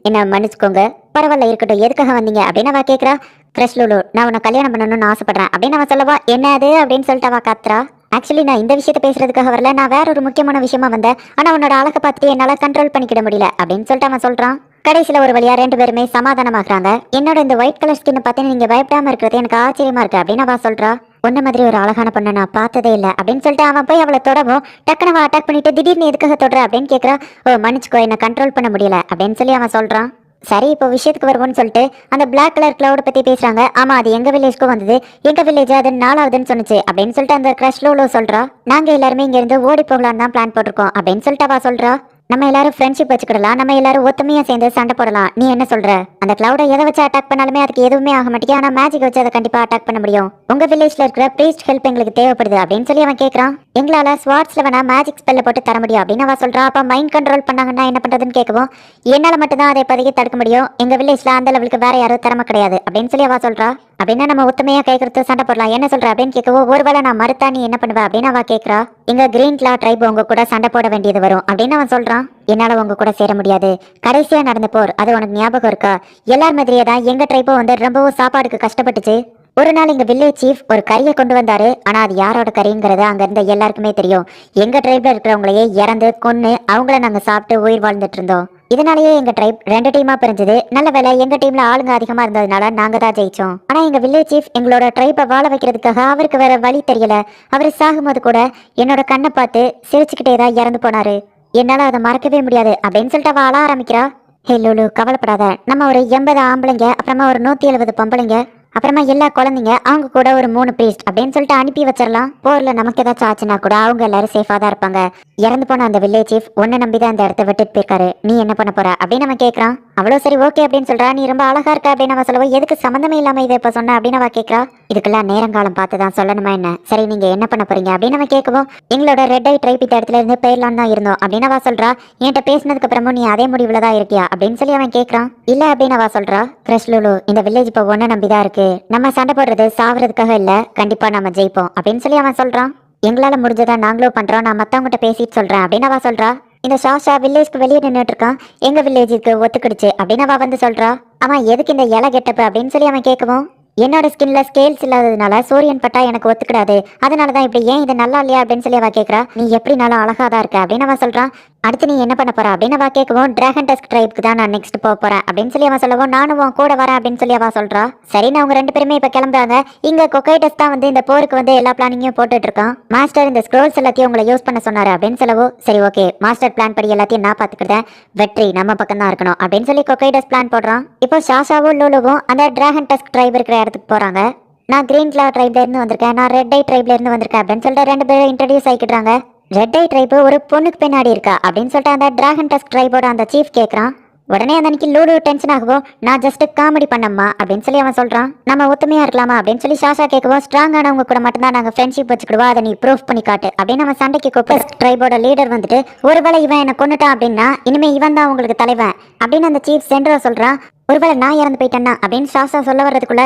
என்ன மன்னிச்சுக்கோங்க, பரவாயில்ல இருக்கட்டும், எதுக்காக வந்தீங்க அப்படின்னு அவ கேட்கறா. கிரஷ் லூலு, நான் உன்னை கல்யாணம் பண்ணணும்னு ஆசைப்படுறேன் அப்படின்னு அவன் சொல்லவா, என்ன அது அப்படின்னு சொல்லிட்டு அவ காத்துறா. ஆக்சுவலி நான் இந்த விஷயத்த பேசுறதுக்காக வரல, நான் வேற ஒரு முக்கியமான விஷயமா வந்தேன், ஆனா உன்னோட அழகை பார்த்துட்டு என்னால கண்ட்ரோல் பண்ணிக்கிட முடியல அப்படின்னு சொல்லிட்டு அவன் சொல்றான். கடைசியில ஒரு வழியா ரெண்டு பேருமே சமாதானமாகறாங்க. என்னோட இந்த ஒயிட் கலர் ஸ்கின் பார்த்தீங்கன்னா நீங்க பயப்படாம இருக்கிறது எனக்கு ஆச்சரியமா இருக்கு அப்படின்னு அவ சொல்றா. உன்ன மாதிரி ஒரு அழகான பொண்ணை நான் பார்த்ததே இல்லை அப்படின்னு சொல்லிட்டு அவன் போய் அவளை தொடவும், டக்குனு அவன் அட்டாக் பண்ணிட்டு திடீர்னு எதுக்காக தொடர அப்படின்னு கேட்கறா. ஓ மன்னிச்சுக்கோ, என்ன கண்ட்ரோல் பண்ண முடியல அப்படின்னு சொல்லி அவன் சொல்றான். சரி இப்போ விஷயத்துக்கு வருவோம்னு சொல்லிட்டு அந்த பிளாக் கலர் கிளவுட் பத்தி பேசுறாங்க. ஆமா அது எங்க வில்லேஜ்க்கும் வந்தது, எங்க வில்லேஜ் அது 4ஆவதுன்னு சொன்னுச்சு அப்படின்னு சொல்லிட்டு அந்த கிரஷ் லூலு சொல்றா. நாங்க எல்லாருமே இங்க இருந்து ஓடி போகலான்னு தான் பிளான் போட்டிருக்கோம் அப்படின்னு சொல்லிட்டு அவ சொல்றா. நம்ம எல்லாரும் ஃப்ரெண்ட்ஷிப் வச்சுக்கிடலாம், நம்ம எல்லாரும் ஒத்துமையா சேர்ந்து சண்டை போடலாம், நீ என்ன சொல்ற? அந்த கிளவுடை எதை வச்சு அட்டாக் பண்ணாலுமே அதுக்கு எதுவுமே ஆக மாட்டேங்குது, ஆனா மேஜிக் வச்சு அதை கண்டிப்பா அட்டாக் பண்ண முடியும். உங்க வில்லேஜ்ல இருக்கிற ப்ரீஸ்ட் ஹெல்ப் எங்களுக்கு தேவைப்படுது அப்படின்னு சொல்லி அவன் கேட்கறான். எங்களால ஸ்வாட்ஸ்ல வேணா மேஜிக் ஸ்பெல்ல போட்டு தர முடியும் அப்படின்னு அவ சொல்றா. அப்ப மைண்ட் கண்ட்ரோல் பண்ணாங்கன்னா என்ன பண்றதுன்னு கேட்கவும், என்னால மட்டும் தான் அதை இப்போதைக்கு தடுக்க முடியும், எங்க வில்லேஜ்ல அந்த லெவலுக்கு வேற யாரும் திறமை கிடையாது அப்படின்னு சொல்லி அவ சொல்றா. அப்படின்னா நம்ம ஒத்துமையா கை கொடுத்து சண்டை போடலாம், என்ன சொல்ற அப்படின்னு கேட்கவும், ஒருவேளை நான் மறுத்தா நீ என்ன பண்ணுவ அப்படின்னு அவ கேட்கறா. எங்க கிரீன் கிளா ட்ரைப் உங்க கூட சண்டை போட வேண்டியது வரும் அப்படின்னு அவன் சொல்றான். என்னால உங்க கூட சேர முடியாது, கடைசியா நடந்த போர் அது உனக்கு ஞாபகம் இருக்கா? எல்லார் மாதிரியே தான் எங்க ட்ரைப்பும் வந்து ரொம்பவும் சாப்பாடுக்கு கஷ்டப்பட்டுச்சு. ஒரு நாள் எங்க வில்லேஜ் சீஃப் ஒரு கறியை கொண்டு வந்தாரு, ஆனா அது யாரோட கறிங்கிறது அங்க இருந்த எல்லாருக்குமே தெரியும். எங்க ட்ரைப்ல இருக்கிறவங்களையே இறந்து கொன்னு அவங்கள நாங்க சாப்பிட்டு உயிர் வாழ்ந்துட்டு இருந்தோம். இதனாலேயே எங்க ட்ரைப் 2 டீமா பிரிஞ்சது. நல்ல வேலை எங்க டீம்ல ஆளுங்க அதிகமா இருந்ததுனால நாங்க தான் ஜெயிச்சோம். ஆனா எங்க வில்லேஜ் சீஃப் எங்களோட ட்ரைப்பை வாழ வைக்கிறதுக்காக அவருக்கு வேற வழி தெரியல. அவர் சாகும்போது கூட என்னோட கண்ணை பார்த்து சிரிச்சுக்கிட்டே தான் இறந்து போனாரு. என்னால அதை மறக்கவே முடியாது அப்படின்னு சொல்லிட்டு அவ அழ ஆரம்பிக்கிறா. ஹே லூலு, கவலைப்படாத, நம்ம ஒரு 80 ஆம்பளைங்க, அப்புறமா ஒரு 170 பொம்பளைங்க, அப்புறமா எல்லா குழந்தைங்க, அவங்க கூட ஒரு 3 பிரீஸ்ட் அப்படின்னு சொல்லிட்டு அனுப்பி வச்சிடலாம். போர்ல நமக்கு ஏதாச்சும் ஆச்சுன்னா கூட அவங்க எல்லாரும் சேஃபா தான் இருப்பாங்க. இறந்து போன அந்த வில்லேஜ் சீஃப் உன்னை நம்பிதான் அந்த இடத்த விட்டுட்டு போயிருக்காரு, நீ என்ன பண்ண போற அப்படின்னு அவன் கேட்கறான். அவ்வளோ சரி ஓகே அப்படின்னு சொல்றா. நீ ரொம்ப அழகா இருக்க அப்படின்னு அவ சொல்லவோ, எதுக்கு சம்மந்தமே இல்லாம இதை இப்ப சொன்ன அப்படின்னு அவ கேட்கறா. இதுக்கெல்லாம் நேரங்காலம் பார்த்து தான் சொல்லணுமா என்ன? சரி நீங்க என்ன பண்ண போறீங்க அப்படின்னு அவன் கேட்கவும், எங்களோட ரெட் ஐ ட்ரைப் இந்த இடத்துல இருந்து போயிடலான்னு தான் இருந்தோம் அப்படின்னு அவ சொல்றா. என்கிட்ட பேசினதுக்கு அப்புறமும் நீ அதே முடிவுல தான் இருக்கியா அப்படின்னு சொல்லி அவன் கேட்கறான். இல்ல அப்படின்னு அவ சொல்றா. கிரஷ் லூலு, இந்த வில்லேஜ் இப்போ ஒன்ன நம்பிதான் இருக்கு, நம்ம சண்டை போடுறது சாவறதுக்காக இல்ல, கண்டிப்பா நம்ம ஜெயிப்போம் அப்படின்னு சொல்லி அவன் சொல்றான். எங்களால முடிஞ்சதா நாங்களும் பண்றோம், நான் மத்தவங்கிட்ட பேசிட்டு சொல்றேன் அப்படின்னு அவ சொல்றா. இந்த ஷாஷா வில்லேஜ்க்கு வெளியே நின்றுட்டு இருக்கான், எங்க வில்லேஜுக்கு ஒத்துக்கிடுச்சு அப்படின்னு அவ வந்து சொல்றா. அவன் எதுக்கு இந்த இலை கெட்டப்பு அப்படின்னு சொல்லி அவன் கேட்கவும், என்னோட ஸ்கின்ல ஸ்கேல்ஸ் இல்லாததுனால சூரியன் பட்டா எனக்கு ஒத்துக்கிடாது, அதனாலதான் இப்படி, ஏன் இது நல்லா இல்லையா அப்படின்னு சொல்லி அவ கேட்கறா. நீ எப்படினாலும் அழகாதான் இருக்க அப்படின்னு அவன் சொல்றான். அடுத்து நீ என்ன பண்ண போற அப்படின்னு அவ கேட்கவும், டிராகன் டஸ்க் ட்ரைப்க்கு தான் நான் நெக்ஸ்ட் போக போறேன் அப்படின்னு சொல்லி அவன் சொல்லவும், நானும் உன் கூட வரேன் அப்படின்னு சொல்லி அவ சொல்றா. சரி நான் அவங்க 2 பேருமே இப்ப கிளம்புறாங்க. இங்க கொக்கைடஸ் தான் வந்து இந்த போருக்கு வந்து எல்லா பிளானிங்கும் போட்டுட்டு இருக்கான். மாஸ்டர் இந்த ஸ்க்ரோல்ஸ் எல்லாத்தையும் உங்களை யூஸ் பண்ண சொன்னாரு அப்படின்னு சொல்லவும், சரி ஓகே மாஸ்டர் பிளான் படி எல்லாத்தையும் நான் பாத்துக்கிட்டேன், வெற்றி நம்ம பக்கம் தான் இருக்கணும் அப்படின்னு சொல்லி கொக்கைடஸ் பிளான் போடுறான். இப்போ ஷாஷாவும் லூலுவும் அந்த டிராகன் டஸ்க் ட்ரைப் இருக்கிற இடத்துக்கு போறாங்க. நான் கிரீன் கிளா ட்ரைப்ல இருந்து வந்திருக்கேன், நான் ரெட் ஐ ட்ரைப்ல இருந்து வந்திருக்கேன் அப்படின்னு சொல்லிட்டு 2 பேரும் இன்ட்ரடியூஸ் ஆகிக்கிறாங்க. ரெட் ஐ ட்ரைப் ஒரு பொண்ணுக்கு பின்னாடி இருக்கா அப்படின்னு சொல்லிட்டு அந்த டிராகன் டஸ்க் ட்ரைபோட அந்த சீஃப் கேட்கறான். உடனே அந்த அன்னைக்கு லூலு டென்ஷன் ஆகும். நான் ஜஸ்ட் காமெடி பண்ணம்மா அப்படின்னு சொல்லி அவன் சொல்றான். நம்ம ஒத்துமையா இருக்கலாமா அப்படின்னு சொல்லி ஷாஷா கேட்கவும், ஸ்ட்ராங்கானவங்க கூட மட்டும்தான் நாங்க ஃப்ரெண்ட்ஷிப் வச்சுக்கிடுவோம், அதை நீ ப்ரூஃப் பண்ணி காட்டு அப்படின்னு அவன் சண்டைக்கு கூப்பிட்டு ட்ரைபோட லீடர் வந்துட்டு, ஒருவேளை இவன் என்ன கொண்டுட்டான் அப்படின்னா இனிமே இவன் தான் உங்களுக்கு தலைவன் அப்படின்னு அந்த சீஃப் சென்ட்ரோ சொல்றான். ஒருவேளை நான் இறந்து போயிட்டேன்னா அப்படின்னு ஷாஷா சொல்ல வர்றதுக்குள்ள,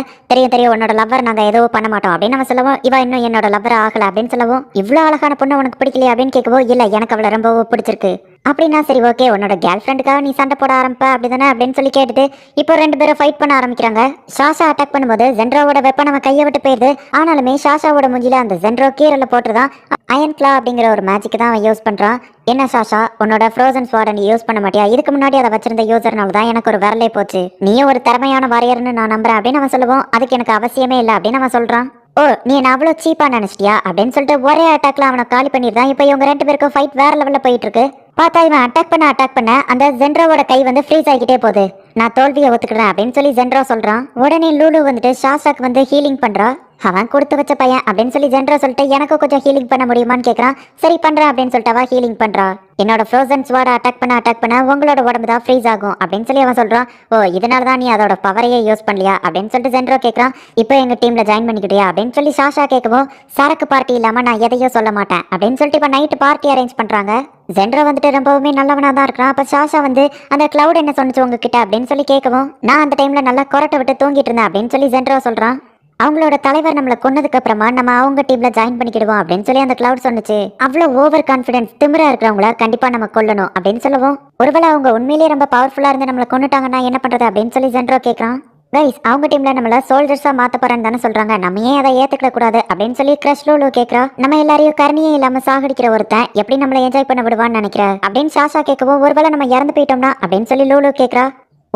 தெரியும் உன்னோட லவ்வர் நாங்க ஏதோ பண்ண மாட்டோம் அப்படின்னு அவன் சொல்லவும், இவ இன்னும் என்னோட லவ்வர் ஆகல அப்படின்னு சொல்லவும், இவ்வளவு அழகான பொண்ணு உனக்கு பிடிக்கலையா அப்படின்னு கேட்கவும், இல்ல எனக்கு அவளை ரொம்ப பிடிச்சிருக்கு அப்படின்னா சரி ஓகே உன்னோட கேர்ள் ஃப்ரெண்டுக்காக நீ சண்டை போட ஆரம்பிப்ப அப்படிதானே அப்படின்னு சொல்லி கேட்டுட்டு இப்போ 2 பேரும் ஃபைட் பண்ண ஆரம்பிக்கிறாங்க. ஷாஷா அட்டாக் பண்ணும்போது ஜென்ட்ரோவோட வெப்பன் நம்ம கையை விட்டு போயிருது. ஆனாலுமே ஷாஷாவோட மூஞ்சில அந்த ஜென்ட்ரோ கீரல போட்டுதான் அயன் கிளா அப்படிங்கிற ஒரு மேஜிக் தான் அவன் யூஸ் பண்றான். என்ன ஷாஷா உன்னோட ஃப்ரோசன் ஸ்வார்ட நீ யூஸ் பண்ண மாட்டியா? இதுக்கு முன்னாடி அதை வச்சிருந்த யூசர்னால தான் எனக்கு ஒரு விரலே போச்சு, நீயும் ஒரு திறமையான வாரியர்னு நான் நம்புறேன் அப்படின்னு அவன் சொல்லுவோம். அதுக்கு எனக்கு அவசியமே இல்லை அப்படின்னு அவன் சொல்றான். ஓ நீ என்ன அவ்வளோ சீப்பா நினைச்சிட்டியா அப்படின்னு சொல்லிட்டு ஒரே அட்டாக்ல அவனை காலி பண்ணிருந்தான். இப்போ இவங்க 2 பேருக்கும் ஃபைட் வேற லெவல்ல போயிட்டு இருக்கு. பார்த்தா இவன் அட்டாக் பண்ண அந்த ஜென்ட்ரோவோட கை வந்து ஃப்ரீஸ் ஆகிக்கிட்டே போகுது. நான் தோல்வியை ஒத்துக்கிறேன் அப்படின்னு சொல்லி ஜென்ட்ரோ சொல்றான். உடனே லூலு வந்துட்டு ஷாஷாக்கு வந்து ஹீலிங் பண்றா. அவன் கொடுத்து வச்ச பையன் அப்படின்னு சொல்லி ஜென்ரோ சொல்லிட்டு எனக்கு கொஞ்சம் ஹீலிங் பண்ண முடியுமான்னு கேட்கறான். சரி பண்றேன் அப்படின்னு சொல்லிட்டு அவ ஹீலிங் பண்றா. என்னோட ஃப்ரோசன் ஸ்வார்ட் அட்டாக் பண்ண உங்களோட உடம்பு தான் ஃப்ரீஸ் ஆகும் அப்படின்னு சொல்லி அவன் சொல்றான். ஓ இதனால தான் நீ அதோட பவரையே யூஸ் பண்ணலையா அப்படின்னு சொல்லிட்டு ஜென்ரோ கேட்கறான். இப்போ எங்க டீம்ல ஜாயின் பண்ணிக்கிட்டியா அப்படின்னு சொல்லி சாஷா கேட்கவும், சரக்கு பார்ட்டி இல்லாம நான் எதையும் சொல்ல மாட்டேன் அப்படின்னு சொல்லிட்டு இப்போ நைட்டு பார்ட்டி அரேஞ்ச் பண்றாங்க. ஜென்ரோ வந்துட்டு ரொம்பவுமே நல்லவனா தான் இருக்கிறான். அப்ப சாஷா வந்து அந்த கிளவுட் என்ன சொன்னிச்சு உங்ககிட்ட அப்படின்னு சொல்லி கேட்கவும், நான் அந்த டைம்ல நல்லா கொரட்டை விட்டு தூங்கிட்டு இருந்தேன் அப்படின்னு சொல்லி ஜென்ரோ சொல்றான். அவங்களோட தலைவர் நம்மளை கொன்னதுக்கு அப்புறமா நம்ம அவங்க டீம்ல ஜாயின் பண்ணிக்கிடுவோம் அப்படின்னு சொல்லி அந்த கிளவுட் சொன்னுச்சு. அவ்வளவு ஓவர் கான்பிடன்ஸ் திமிரா இருக்கிறவங்கள கண்டிப்பா நம்ம கொல்லணும் அப்படின்னு சொல்லவும், ஒருவேளை அவங்க உண்மையிலேயே ரொம்ப பவர்ஃபுல்லா இருந்து நம்மளை கொண்டுட்டாங்கன்னா என்ன பண்றது அப்படின்னு சொல்லி ஜென்ரோ கேட்கறான். கைஸ் அவங்க டீம்ல நம்மள சோல்ஜர்ஸா மாத்த போறேன்னு தானே சொல்றாங்க, நம்ம ஏன் அதை ஏத்துக்க கூடாது அப்படின்னு சொல்லி கிரஷ் லூலு கேட்கறா. நம்ம எல்லாரையும் கருணியே இல்லாம சாகடிக்கிற ஒருத்தன் எப்படி நம்மள என்ஜாய் பண்ண விடுவான்னு நினைக்கிற அப்படின்னு சாஷா கேட்கவும், ஒருவேளை நம்ம இறந்து போயிட்டோம்னா அப்படின்னு சொல்லி லூலு கேட்கறா.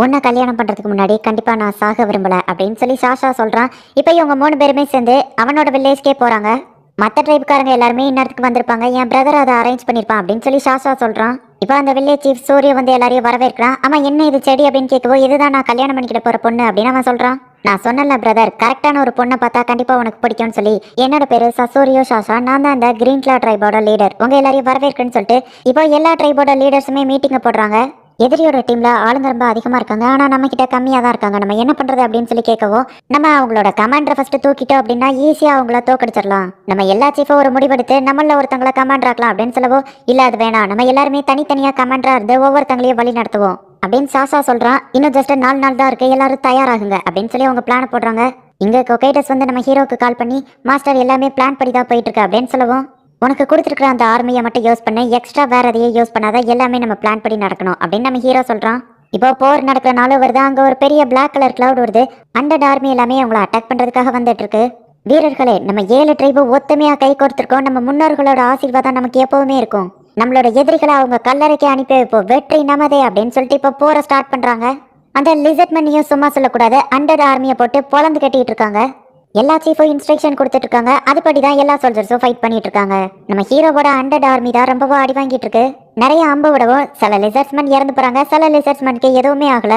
உன்னை கல்யாணம் பண்றதுக்கு முன்னாடி கண்டிப்பா நான் சாக விரும்பல அப்படின்னு சொல்லி சாஷா சொல்றான். இப்போ இவங்க 3 பேருமே சேர்ந்து அவனோட வில்லேஜ்க்கே போறாங்க. மற்ற ட்ரைபுக்காரங்க எல்லாருமே இந்நேரத்துக்கு வந்திருப்பாங்க, என் பிரதர் அதை அரேஞ்ச் பண்ணிருப்பான் அப்படின்னு சொல்லி சாஷா சொல்றான். இப்போ அந்த வில்லேஜ் சீஃப் சூரிய வந்து எல்லாரையும் வரவேற்கிறான். அவன் என்ன இது செடி அப்படின்னு கேட்கவோ, இதுதான் நான் கல்யாணம் பண்ணிக்கிட்ட போற பொண்ணு அப்படின்னு அவன் சொல்றான். நான் சொன்னல பிரதர், கரெக்டான ஒரு பொண்ணை பார்த்தா கண்டிப்பா உனக்கு பிடிக்கும்னு சொல்லி. என்னோட பேரு சசோரியோ சாஷா, நான் தான் அந்த கிரீன் கிளா ட்ரைபோட லீடர், உங்க எல்லாரையும் வரவேற்கிறேன்னு சொல்லிட்டு இப்போ எல்லா ட்ரைபோட லீடர்ஸுமே மீட்டிங்க போடுறாங்க. எதிரியோட டீம்ல ஆளுங்க ரொம்ப அதிகமா இருக்காங்க, ஆனா நம்ம கிட்ட கம்மியா தான் இருக்காங்க, நம்ம என்ன பண்றது அப்படின்னு சொல்லி கேட்கவோ, நம்ம அவங்களோட கமாண்டரை ஃபர்ஸ்ட் தூக்கிட்டோம் அப்படின்னா ஈஸியா அவங்கள தோக்கடிச்சிடலாம். நம்ம எல்லா சீஃபும் ஒரு முடிவெடுத்து நம்மள ஒருத்தங்களை கமாண்டர் ஆக்கலாம் அப்படின்னு சொல்லவோ, இல்ல அது வேணாம், நம்ம எல்லாருமே தனித்தனியா கமாண்டரா இருந்து ஒவ்வொருத்தங்களையும் வழி நடத்துவோம் அப்படின்னு சாஷா சொல்றான். இன்னும் ஜஸ்ட் 4 நாள் தான் இருக்கு, எல்லாரும் தயாராகுங்க அப்படின்னு சொல்லி அவங்க பிளான் போடுறாங்க. இங்க கொகைடஸ் வந்து நம்ம ஹீரோக்கு கால் பண்ணி, மாஸ்டர் எல்லாமே பிளான் படி தான் போயிட்டு இருக்கு அப்படின்னு சொல்லவும், உனக்கு கொடுத்துருக்குற அந்த ஆர்மியை மட்டும் யூஸ் பண்ண, எக்ஸ்ட்ரா வேற எதையும் யூஸ் பண்ணாத, எல்லாமே நம்ம பிளான் படி நடக்கணும் அப்படின்னு நம்ம ஹீரோ சொல்றான். இப்போ போர் நடக்கிற நாளும் வருது, அங்க ஒரு பெரிய பிளாக் கலர் கிளவுட் வருது. அந்த ஆர்மி எல்லாமே அவங்கள அட்டாக் பண்றதுக்காக வந்துட்டு இருக்கு. வீரர்களே, நம்ம 7 ட்ரைபு ஒத்துமையா கை கொடுத்துருக்கோம், நம்ம முன்னோர்களோட ஆசீர்வாதம் நமக்கு எப்பவுமே இருக்கும், நம்மளோட எதிரிகளை அவங்க கல்லறைக்கு அனுப்பி வைப்போம், வெற்றி நமதே அப்படின்னு சொல்லிட்டு இப்போ போரை ஸ்டார்ட் பண்றாங்க. அந்த லிசர்ட் மணியும் சும்மா சொல்லக்கூடாது, அந்த ஆர்மியை போட்டு பொழந்து கட்டிட்டு இருக்காங்க. எல்லா சீஃபும் இன்ஸ்ட்ரக்ஷன் கொடுத்துட்டு இருக்காங்க, அதுபடி தான் எல்லா சோல்ஜர்ஸும் ஃபைட் பண்ணிட்டு இருக்காங்க. நம்ம ஹீரோவோட 100 ஆர்மி தான் ரொம்பவும் அடி வாங்கிட்டு இருக்கு. நிறைய அம்பு விடவும் சில லிசர்ட்ஸ்மேன் இறந்து போறாங்க, சில லிசர்ட்ஸ்மேனுக்கு எதுவுமே ஆகல.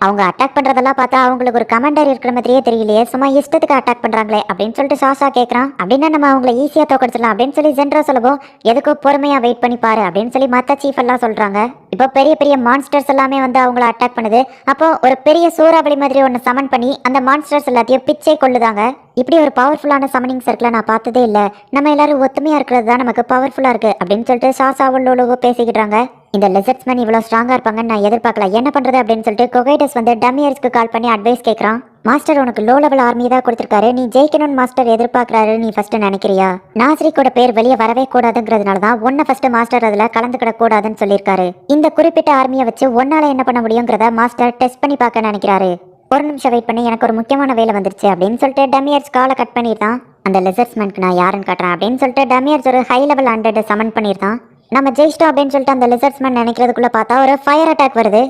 அவங்க அட்டாக் பண்றதெல்லாம் பார்த்தா அவங்களுக்கு ஒரு கமாண்டர் இருக்கிற மாதிரியே தெரியலையே, சும்மா இஷ்டத்துக்கு அட்டாக் பண்றாங்களே அப்படின்னு சொல்லிட்டு சாஷா கேட்கறான். அப்படின்னா நம்ம அவங்கள ஈஸியா தோக்கடிச்சிடலாம் அப்படின்னு சொல்லி ஜென்ரோ சொல்லவும், எதுக்கும் பொறுமையா வெயிட் பண்ணி பாரு அப்படின்னு சொல்லி மற்ற சீஃப் எல்லாம் சொல்றாங்க. இப்போ பெரிய பெரிய மான்ஸ்டர்ஸ் எல்லாமே வந்து அவங்கள அட்டாக் பண்ணுது. அப்போ ஒரு பெரிய சூறாவளி மாதிரி ஒன்று சமன் பண்ணி அந்த மான்ஸ்டர்ஸ் எல்லாத்தையும் பிச்சை கொள்ளுதாங்க. இப்படி ஒரு பவர்ஃபுல்லான சமனிங் சர்க்கிளை நான் பார்த்ததே இல்லை, நம்ம எல்லாரும் ஒத்துமையா இருக்கிறது தான் நமக்கு பவர்ஃபுல்லா இருக்கு அப்படின்னு சொல்லிட்டு சாஷாவும் லோலோவோ பேசிக்கிட்டாங்க. இந்த லிசர்ட்ஸ்மேன் இவ்வளோ ஸ்ட்ராங்கா இருப்பாங்கன்னு நான் எதிர்பார்க்கல, என்ன பண்றது அப்படின்னு சொல்லிட்டு கொகைடஸ் வந்து டமியர்ஸ்க்கு கால் பண்ணி அட்வைஸ் கேட்கறான். மாஸ்டர் உனக்கு லோ லெவல் ஆர்மி தான் கொடுத்துருக்காரு, நீ ஜெயிக்கணும்னு மாஸ்டர் எதிர்பார்க்கறாரு, நீ ஃபர்ஸ்ட் நினைக்கிறியா? நாஸ்ரிக்கோட பேர் வெளியே வரவே கூடாதுங்கிறதுனால தான் ஒன்ன ஃபர்ஸ்ட் மாஸ்டர் அதுல கலந்துக்கிட கூடாதுன்னு சொல்லியிருக்காரு. இந்த குறிப்பிட்ட ஆர்மியை வச்சு ஒன்னால என்ன பண்ண முடியுங்கிறத மாஸ்டர் டெஸ்ட் பண்ணி பார்க்க நினைக்கிறாரு. ஒரு நிமிஷம் வெயிட் பண்ணி, எனக்கு ஒரு முக்கியமான வேலை வந்துருச்சு அப்படின்னு சொல்லிட்டு டமியர்ஸ் காலை கட் பண்ணிருந்தான். அந்த லிசர்ட்ஸ்மேனுக்கு நான் யாருன்னு காட்டுறேன் அப்படின்னு சொல்லிட்டு டமியர்ஸ் ஒரு ஹை லெவல் 100 சமன் பண்ணிருந்தான். நம்ம ஜெயிச்சிட்டோம் அப்படின்னு சொல்லிட்டு அந்த லிசர்ட்ஸ்மேன் நினைக்கிறதுக்குள்ள பார்த்தா ஒரு ஃபயர் அட்டாக் வருது.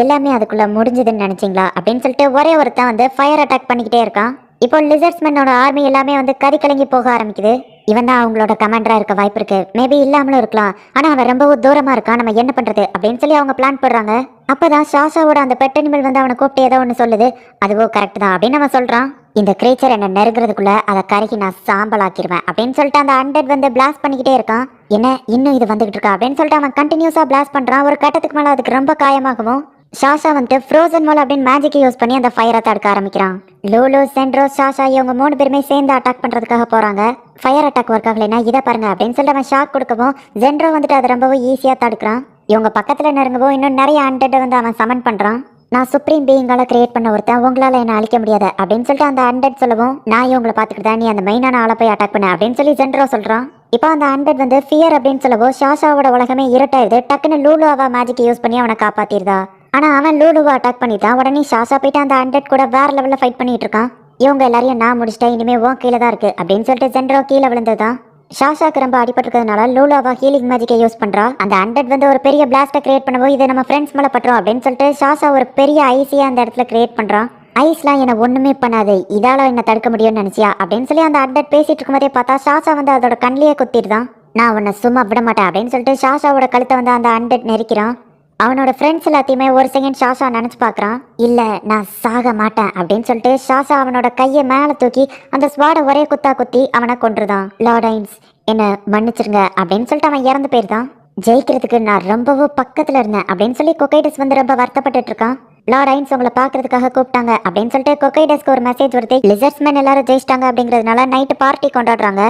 எல்லாமே அதுக்குள்ள முடிஞ்சதுன்னு நினைச்சிங்களா அப்படின்னு சொல்லிட்டு ஒரே ஒருத்தன் வந்து ஃபயர் அட்டாக் பண்ணிக்கிட்டே இருக்கான். இப்போ லிசர்ட்ஸ்மேனோட ஆர்மி எல்லாமே வந்து கறி கலங்கி போக ஆரம்பிக்குது. இவன் தான் அவங்களோட கமாண்டரா இருக்க வாய்ப்பு இருக்கு, மேபி இல்லாமலும் இருக்கலாம், ஆனா அவன் ரொம்பவும் தூரமா இருக்கான், நம்ம என்ன பண்றது அப்படின்னு சொல்லி அவங்க பிளான் போடுறாங்க. அப்பதான் ஷாஷாவோட அந்த பெட் அனிமல் வந்து அவனை கூப்பிட்டு ஏதோ ஒன்று சொல்லுது. அதுவோ கரெக்ட் தான் அப்படின்னு அவன் சொல்றான். இந்த கிரேச்சர் என்ன நெருங்குறதுக்குள்ள அதை கருகி நான் சாம்பல் ஆக்கிடுவேன் அப்படின்னு சொல்லிட்டு அந்த 100 வந்து பிளாஸ்ட் பண்ணிக்கிட்டே இருக்கான். என்ன இன்னும் இது வந்துகிட்டு இருக்கா அப்படின்னு சொல்லிட்டு அவன் கண்டினியூஸா பிளாஸ்ட் பண்றான். ஒரு கட்டத்துக்கு மேல அதுக்கு ரொம்ப காயமாகவும் ஷாஷா வந்துட்டு ஃப்ரோசன் வால் அப்படின்னு மேஜிக் யூஸ் பண்ணி அந்த ஃபயரை தடுக்க ஆரம்பிக்கிறான். லோலோ, சென்ட்ரோ, ஷாஷா இவங்க 3 பேருமே சேர்ந்து அட்டாக் பண்றதுக்காக போறாங்க. ஃபயர் அட்டாக் ஒர்க் ஆகலைன்னா இதை பாருங்க அப்படின்னு சொல்லிட்டு அவன் ஷாக் கொடுக்கவும் ஜென்ட்ரோ வந்துட்டு அதை ரொம்பவும் ஈஸியா தடுக்கிறான். இவங்க பக்கத்துல நெருங்கவும் இன்னும் நிறைய 100 வந்து அவன் சமன் பண்றான். நான் சுப்ரீம் பீயிங்கால கிரியேட் பண்ண ஒருத்தன், உங்களால என்ன அழிக்க முடியாது அப்படின்னு சொல்லிட்டு அந்த 100 சொல்லவும், நான் இவங்களை பார்த்துக்கிட்டா நீ அந்த மெயினான ஆளை போய் அட்டாக் பண்ண அப்படின்னு சொல்லி ஜென்ட்ரோ சொல்றான். இப்போ அந்த 100 வந்து ஃபியர் அப்படின்னு சொல்லவும் ஷாஷாவோட உலகமே இருட்டாயிருது. டக்குன்னு லூலுவா மேஜிக் யூஸ் பண்ணி அவனை காப்பாத்திருதா. ஆனா அவன் லூலுவை அட்டாக் பண்ணிட்டான். உடனே ஷாஷா போயிட்டு அந்த 100 கூட வேற லெவல்ல ஃபைட் பண்ணிட்டு இருக்கான். இவங்க எல்லாரையும் நான் முடிச்சிட்டேன், இனிமே உன் கீழே தான் இருக்கு அப்படின்னு சொல்லிட்டு ஜென்ட்ரோ கீழே விழுந்ததுதான். ஷாஷாக்கு ரொம்ப அடிபட்டிருக்கிறதுனால லூலுவா ஹீலிங் மேஜிக்கை யூஸ் பண்றா. அந்த 100 வந்து ஒரு பெரிய பிளாஸ்டை கிரியேட் பண்ணவும் இதை நம்ம ஃப்ரெண்ட்ஸ் மேல பட்டுரும் அப்படின்னு சொல்லிட்டு ஷாஷா ஒரு பெரிய ஐஸியா அந்த இடத்துல கிரியேட் பண்றான். ஐஸ்லாம் என்ன ஒண்ணுமே பண்ணாது, இதால என்ன தடுக்க முடியும்னு நினைச்சியா அப்படின்னு சொல்லி அந்த 100 பேசிட்டு இருக்கும்போதே பார்த்தா ஷாஷா வந்து அதோட கண்ணிலேயே குத்திடுதான். நான் உன்னை சும்மா விட மாட்டேன் அப்படின்னு சொல்லிட்டு ஷாஷாவோட கழுத்தை வந்து அந்த 100 நெரிக்கிறான். அவனோட ஃப்ரெண்ட்ஸ் எல்லாத்தையுமே ஒரு செகண்ட் ஷாஷா நினைச்சு பார்க்கறான். இல்ல நான் சாக மாட்டேன் அப்படின்னு சொல்லிட்டு ஷாஷா அவனோட கையை மேலே தூக்கி அந்த ஸ்வாடை ஒரே குத்தா குத்தி அவனை கொன்றுதான். லார்ட் ஐன்ஸ் என்ன மன்னிச்சிருங்க அப்படின்னு சொல்லிட்டு அவன் இறந்து போயிருந்தான். ஜெயிக்கிறதுக்கு நான் ரொம்பவும் பக்கத்துல இருந்தேன் அப்படின்னு சொல்லி கொக்கைடஸ் வந்து ரொம்ப வருத்தப்பட்டு இருக்கான். லார்ட் ஐன்ஸ் உங்களை பாக்குறதுக்காக கூப்பிட்டாங்க அப்படின்னு சொல்லிட்டு கொக்கைடஸ்க்கு ஒரு மெசேஜ் வருது. லிசர்ட்ஸ்மேன் எல்லாரும் ஜெயிச்சிட்டாங்க அப்படிங்கிறதுனால நைட்டு பார்ட்டி கொண்டாடுறாங்க.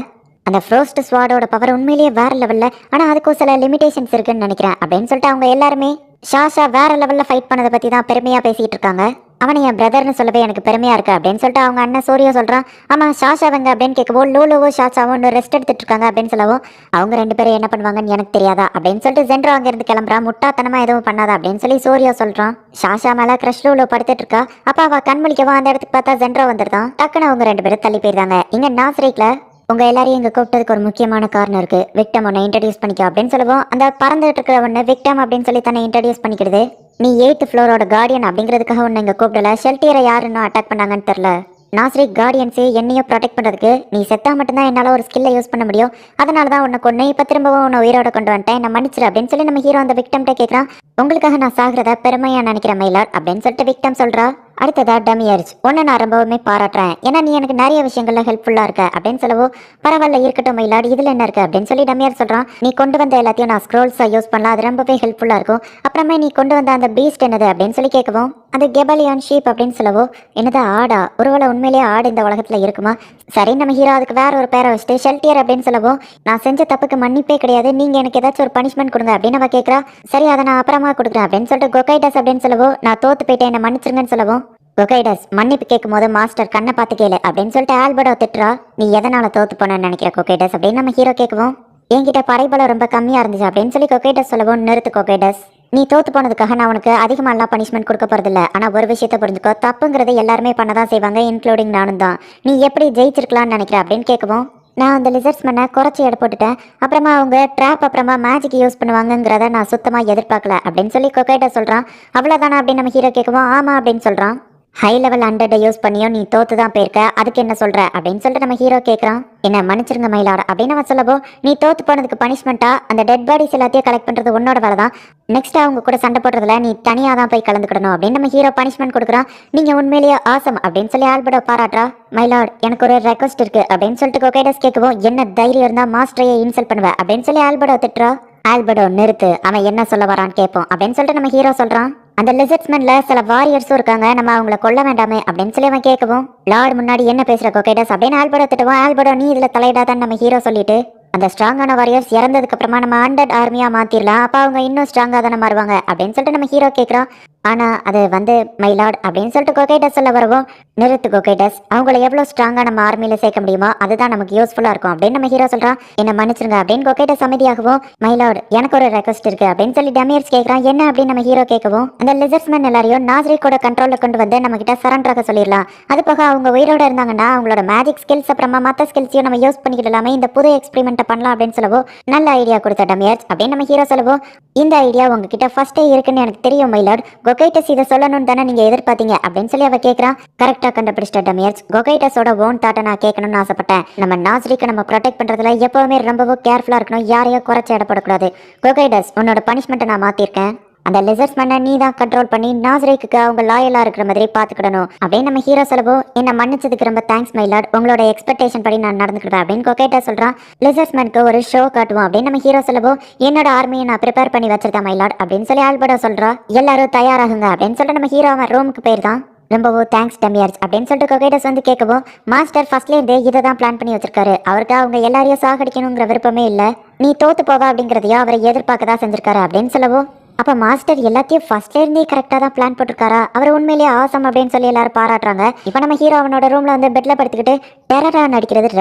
அந்த ஃப்ரோஸ்ட் ஸ்வாடோட பவர் உண்மையிலேயே வேற லெவல்ல, ஆனா அதுக்கும் சில லிமிடேஷன்ஸ் இருக்குன்னு நினைக்கிறேன் அப்படின்னு சொல்லிட்டு அவங்க எல்லாருமே ஷாஷா வேற லெவல்ல ஃபைட் பண்ணதை பத்தி தான் பெருமையா பேசிட்டு இருக்காங்க. அவனை என் பிரதர்னு சொல்லவே எனக்கு பெருமையா இருக்கு அப்படின்னு சொல்லிட்டு அவங்க அண்ணன் சூர்யா சொல்றான். ஆமா ஷாஷா வெங்க அப்படின்னு கேட்கவோ லோலோவோ ஷாஷாவோ இன்னும் ரெஸ்ட் எடுத்துட்டு இருக்காங்க அப்படின்னு சொல்லவோ அவங்க ரெண்டு பேரும் என்ன பண்ணுவாங்கன்னு எனக்கு தெரியாதா அப்படின்னு சொல்லிட்டு ஜென்ரோ அங்க இருந்து கிளம்புறான். முட்டாத்தனமா எதுவும் பண்ணாதா அப்படின்னு சொல்லி சூர்யா சொல்றான். ஷாஷா மேல கிரஷ் லோலோ படுத்துட்டு இருக்கா. அப்ப அவ கண்மொழிக்கவா அந்த இடத்துக்கு பார்த்தா ஜென்ரோ வந்துருதான். டக்குன்னு அவங்க ரெண்டு பேரும் தள்ளி போயிருந்தாங்க. இங்க நாசரேக்ல உங்க எல்லாரையும் இங்க கூப்பிட்டதுக்கு ஒரு முக்கியமான காரணம் இருக்கு. விக்டம் உன்னை இன்ட்ரடியூஸ் பண்ணிக்க அப்படின்னு சொல்லுவோம். அந்த பறந்துட்டு இருக்கிற ஒன்று விக்டம் அப்படின்னு சொல்லி தன்னை இன்ட்ரடியூஸ் பண்ணிக்கிறது. நீ 8th ஃப்ளோரோட கார்டியன் அப்படிங்கிறதுக்காக உன்னை இங்க கூப்பிடல. ஷெல்டியரை யார் இன்னும் அட்டாக் பண்ணாங்கன்னு தெரியல. நாசரிக் கார்டியன்ஸு என்னையும் ப்ரொடெக்ட் பண்ணுறதுக்கு நீ செத்தா மட்டும்தான் என்னால் ஒரு ஸ்கில்லை யூஸ் பண்ண முடியும். அதனால தான் உன்னை கொண்டு இப்போ திரும்பவும் உன்னை உயிரோட கொண்டு வந்துட்டேன். என்ன மன்னிச்சிரு அப்படின்னு சொல்லி நம்ம ஹீரோ அந்த விக்டம்கிட்ட கேட்குறான். உங்களுக்காக நான் சாகிறத பெருமையாக நினைக்கிறேன் மயிலாட் அப்படின்னு சொல்லிட்டு விக்டம் சொல்கிறா. அடுத்ததா டமியர்ஸ் உன்னை நான் ரொம்பவுமே பாராட்டுறேன். ஏன்னா நீ எனக்கு நிறைய விஷயங்கள்ல ஹெல்ப்ஃபுல்லாக இருக்க அப்படின்னு சொல்லவோ பரவாயில்ல இருக்கட்டும் மயிலாட் இதில் என்ன இருக்குது அப்படின்னு சொல்லி டமியர் சொல்கிறான். நீ கொண்டு வந்த எல்லாத்தையும் நான் ஸ்க்ரோல்ஸை யூஸ் பண்ணலாம். அது ரொம்பவே ஹெல்ப்ஃபுல்லாக இருக்கும். அப்புறமே நீ கொண்டு வந்த அந்த பீஸ்ட் என்னது அப்படின்னு சொல்லி கேட்கவும் அது கெபலியான் ஷீப் அப்படின்னு சொல்லவோ என்னது ஆடா ஒருவேளை உண்மையிலேயே ஆடு இந்த உலகத்தில் இருக்குமா? சரி நம்ம ஹீரோ அதுக்கு வேற ஒரு பேரை வச்சுட்டு ஷெல்டியர் அப்படின்னு சொல்லவும் நான் செஞ்ச தப்புக்கு மன்னிப்பே கிடையாது. நீங்கள் எனக்கு ஏதாச்சும் ஒரு பனிஷ்மெண்ட் கொடுங்க அப்படின்னு அவ கேட்குறா. சரி அதை நான் அப்புறமா கொடுக்குறேன் அப்படின்னு சொல்லிட்டு கொக்கைடஸ் அப்படின்னு சொல்லவோ நான் தோத்து போயிட்டேன் என்ன மன்னிச்சிருங்கன்னு சொல்லவும் கொக்கைடஸ் மன்னிப்பு கேட்கும் போது மாஸ்டர் கண்ணை பார்த்து கேளு அப்படின்னு சொல்லிட்டு ஆல்பர்டோ திட்டுறா. நீ எதனால தோத்து போனேன்னு நினைக்கிற கொக்கைடஸ் அப்படின்னு நம்ம ஹீரோ கேட்கவும் என்கிட்ட படைபலம் ரொம்ப கம்மியாக இருந்துச்சு அப்படின்னு சொல்லி கொக்கைடஸ் சொல்லவும் நிறுத்து கொக்கைடஸ் நீ தோத்து போனதுக்காக நான் உனக்கு அதிகமாகலாம் பனிஷ்மெண்ட் கொடுக்க போகிறதில்ல. ஆனால் ஒரு விஷயத்தை புரிஞ்சுக்கோ தப்புங்கிறது எல்லாருமே பண்ண தான் செய்வாங்க இன்க்ளூடிங் நானும் தான். நீ எப்படி ஜெயிச்சிருக்கலான்னு நினைக்கிற அப்படின்னு கேட்கவும் நான் அந்த லிசர்ட்ஸ்மேனை குறைச்சி எடை போட்டுட்டேன். அப்புறமா அவங்க ட்ராப் அப்புறமா மேஜிக் யூஸ் பண்ணுவாங்கங்கிறத நான் சுத்தமாக எதிர்பார்க்கல அப்படின்னு சொல்லி கொக்கைடஸ் சொல்கிறான். அவ்வளோதானா அப்படின்னு நம்ம ஹீரோ கேட்கவும் ஆமாம் அப்படின்னு சொல்கிறான். ஹை லெவல் 100 யூஸ் பண்ணியும் நீ தோத்து தான் போயிருக்க அதுக்கு என்ன சொல்ற அப்படின்னு சொல்லிட்டு நம்ம ஹீரோ கேட்குறான். என்ன மன்னிச்சிருங்க மயிலாட அப்படின்னு அவன் சொல்லவோ நீ தோத்து போனதுக்கு பனிஷ்மெண்ட்டா அந்த டெட் பாடிஸ் எல்லாத்தையும் கலெக்ட் பண்ணுறது உன்னோட வேலை தான். நெக்ஸ்ட் அவங்க கூட சண்டை போடுறதுல நீ தனியாக தான் போய் கலந்துக்கிடணும் அப்படின்னு நம்ம ஹீரோ பனிஷ்மெண்ட் கொடுக்குறான். நீங்கள் உண்மையிலேயே ஆசம் அப்படின்னு சொல்லி ஆல்பர்டோ பாராட்டுறா. மயிலாட் எனக்கு ஒரு ரெக்வஸ்ட் இருக்கு அப்படின்னு சொல்லிட்டு கொக்கைடஸ் கேட்கவும் என்ன தைரியம் இருந்தால் மாஸ்டரையே இன்சல்ட் பண்ணுவேன் அப்படின்னு சொல்லி ஆல்பர்டோ திட்டுறா. ஆல்பர்டோ நிறுத்து அவன் என்ன சொல்ல வரான்னு கேட்போம் அப்படின்னு சொல்லிட்டு நம்ம ஹீரோ சொல்கிறான். அந்த லிசர்ட்ஸ்மேன்ல சில வாரியர்ஸும் இருக்காங்க நம்ம அவங்கள கொல்ல வேண்டாமே அப்படின்னு சொல்லி அவன் கேட்கவும் லார்டு முன்னாடி என்ன பேசுற கொக்கைடஸ் அப்படின்னு ஆல்பர்டோ திட்டுவோம். ஆல்பர்டோ நீ இதில் தலையிடாதான் நம்ம ஹீரோ சொல்லிட்டு அந்த ஸ்ட்ராங்கான வாரியர்ஸ் இறந்ததுக்கு அப்புறமா நம்ம 100 ஆர்மியா மாத்திரலாம். அப்போ அவங்க இன்னும் ஸ்ட்ராங்காக தானே மாறுவாங்க அப்படின்னு சொல்லிட்டு நம்ம ஹீரோ கேட்குறோம். ஆனால் அது வந்து மைலாட் அப்படின்னு சொல்லிட்டு கொக்கைடஸ் சொல்ல வரவும் நிறுத்து கொக்கைடஸ் அவங்கள எவ்வளோ ஸ்ட்ராங்காக நம்ம ஆர்மியில் சேர்க்க முடியுமோ அதுதான் நமக்கு யூஸ்ஃபுல்லாக இருக்கும் அப்படின்னு நம்ம ஹீரோ சொல்கிறான். என்ன மன்னிச்சிருங்க அப்படின்னு கொக்கைடஸ் அமைதியாகவும் மைலாட் எனக்கு ஒரு ரெக்வஸ்ட் இருக்கு அப்படின்னு சொல்லி டமியர்ஸ் கேட்குறான். என்ன அப்படின்னு நம்ம ஹீரோ கேட்கவும் அந்த லிசர்ட்ஸ்மேன் எல்லாரையும் நாசரிக்கோட கண்ட்ரோலில் கொண்டு வந்து நம்ம கிட்ட சரண்டராக சொல்லிடலாம். அது போக அவங்க உயிரோட இருந்தாங்கன்னா அவங்களோட மேஜிக் ஸ்கில்ஸ் அப்புறமா மற்ற ஸ்கில்ஸையும் நம்ம யூஸ் பண்ணிக்கிடலாமே இந்த புது எக்ஸ்பெரிமெண்ட்டை பண்ணலாம் அப்படின்னு சொல்லவோ நல்ல ஐடியா கொடுத்த டமியர்ஸ் அப்படின்னு நம்ம ஹீரோ சொல்லவோ இந்த ஐடியா உங்ககிட்ட ஃபர்ஸ்டே இருக்குன்னு எனக்கு தெரியும் மைலாட் கொக்கைடஸ் இதை சொல்லணும்னு தானே நீங்க எதிர்பார்த்தீங்க அப்படின்னு சொல்லி அவ கேட்கறான். கரெக்டா கண்டுபிடிச்சிட்ட டமியர்ஸ் கொக்கைடஸோட ஓன் தாட்டை நான் கேட்கணும்னு ஆசைப்பட்டேன். நம்ம நாசரிக்கை நம்ம ப்ரொடெக்ட் பண்றதுல எப்பவுமே ரொம்பவும் கேர்ஃபுல்லா இருக்கணும். யாரையும் குறைச்சி இடப்படக்கூடாது. கொக்கைடஸ் உன்னோட பனிஷ்மெண்ட்டை நான் மாத்திருக்கேன். அந்த லிசர்ட்ஸ்மேனை நீ தான் கண்ட்ரோல் பண்ணி நாசரேக்கு அவங்க லாயலா இருக்கிற மாதிரி பாத்துக்கிடணும் அப்படின்னு நம்ம ஹீரோ சொல்லவோ என்ன மன்னிச்சதுக்கு ரொம்ப தேங்க்ஸ் மைலாட் உங்களோட எக்ஸ்பெக்டேஷன் படி நான் நடந்துக்கிடுவேன் அப்படின்னு கொக்கைட்டா சொல்றான். லிசர்ட்ஸ்மேனுக்கு ஒரு ஷோ காட்டுவோம் அப்படின்னு நம்ம ஹீரோ சொல்லவோ என்னோட ஆர்மியை நான் ப்ரிப்பேர் பண்ணி வச்சிருக்கேன் மைலாட் அப்படின்னு சொல்லி ஆல்பர்டோ சொல்றா. எல்லாரும் தயாராகுங்க அப்படின்னு சொல்லிட்டு நம்ம ஹீரோ அவன் ரூமுக்கு போயிருந்தான். ரொம்பவும் தேங்க்ஸ் டமியர்ஸ் அப்படின்னு சொல்லிட்டு கொக்கைடஸ் வந்து கேட்கவும் மாஸ்டர் ஃபர்ஸ்ட்லேருந்தே இதை தான் பிளான் பண்ணி வச்சிருக்காரு. அவருக்கு அவங்க எல்லாரையும் சாகடிக்கணுங்கிற விருப்பமே இல்லை. நீ தோத்து போவா அப்படிங்கிறதையோ அவரை எதிர்பார்க்க தான் செஞ்சிருக்காரு அப்படின்னு சொல்லவும் அப்போ மாஸ்டர் எல்லாத்தையும் ஃபர்ஸ்ட்லேருந்தே கரெக்டாக தான் பிளான் போட்டிருக்காரா? அவர் உண்மையிலேயே ஆசம் அப்படின்னு சொல்லி எல்லாரும் பாராட்டுறாங்க. இப்போ நம்ம ஹீரோ அவனோட ரூமில் வந்து பெட்டில் படுத்துக்கிட்டு டெரரா நடிக்கிறது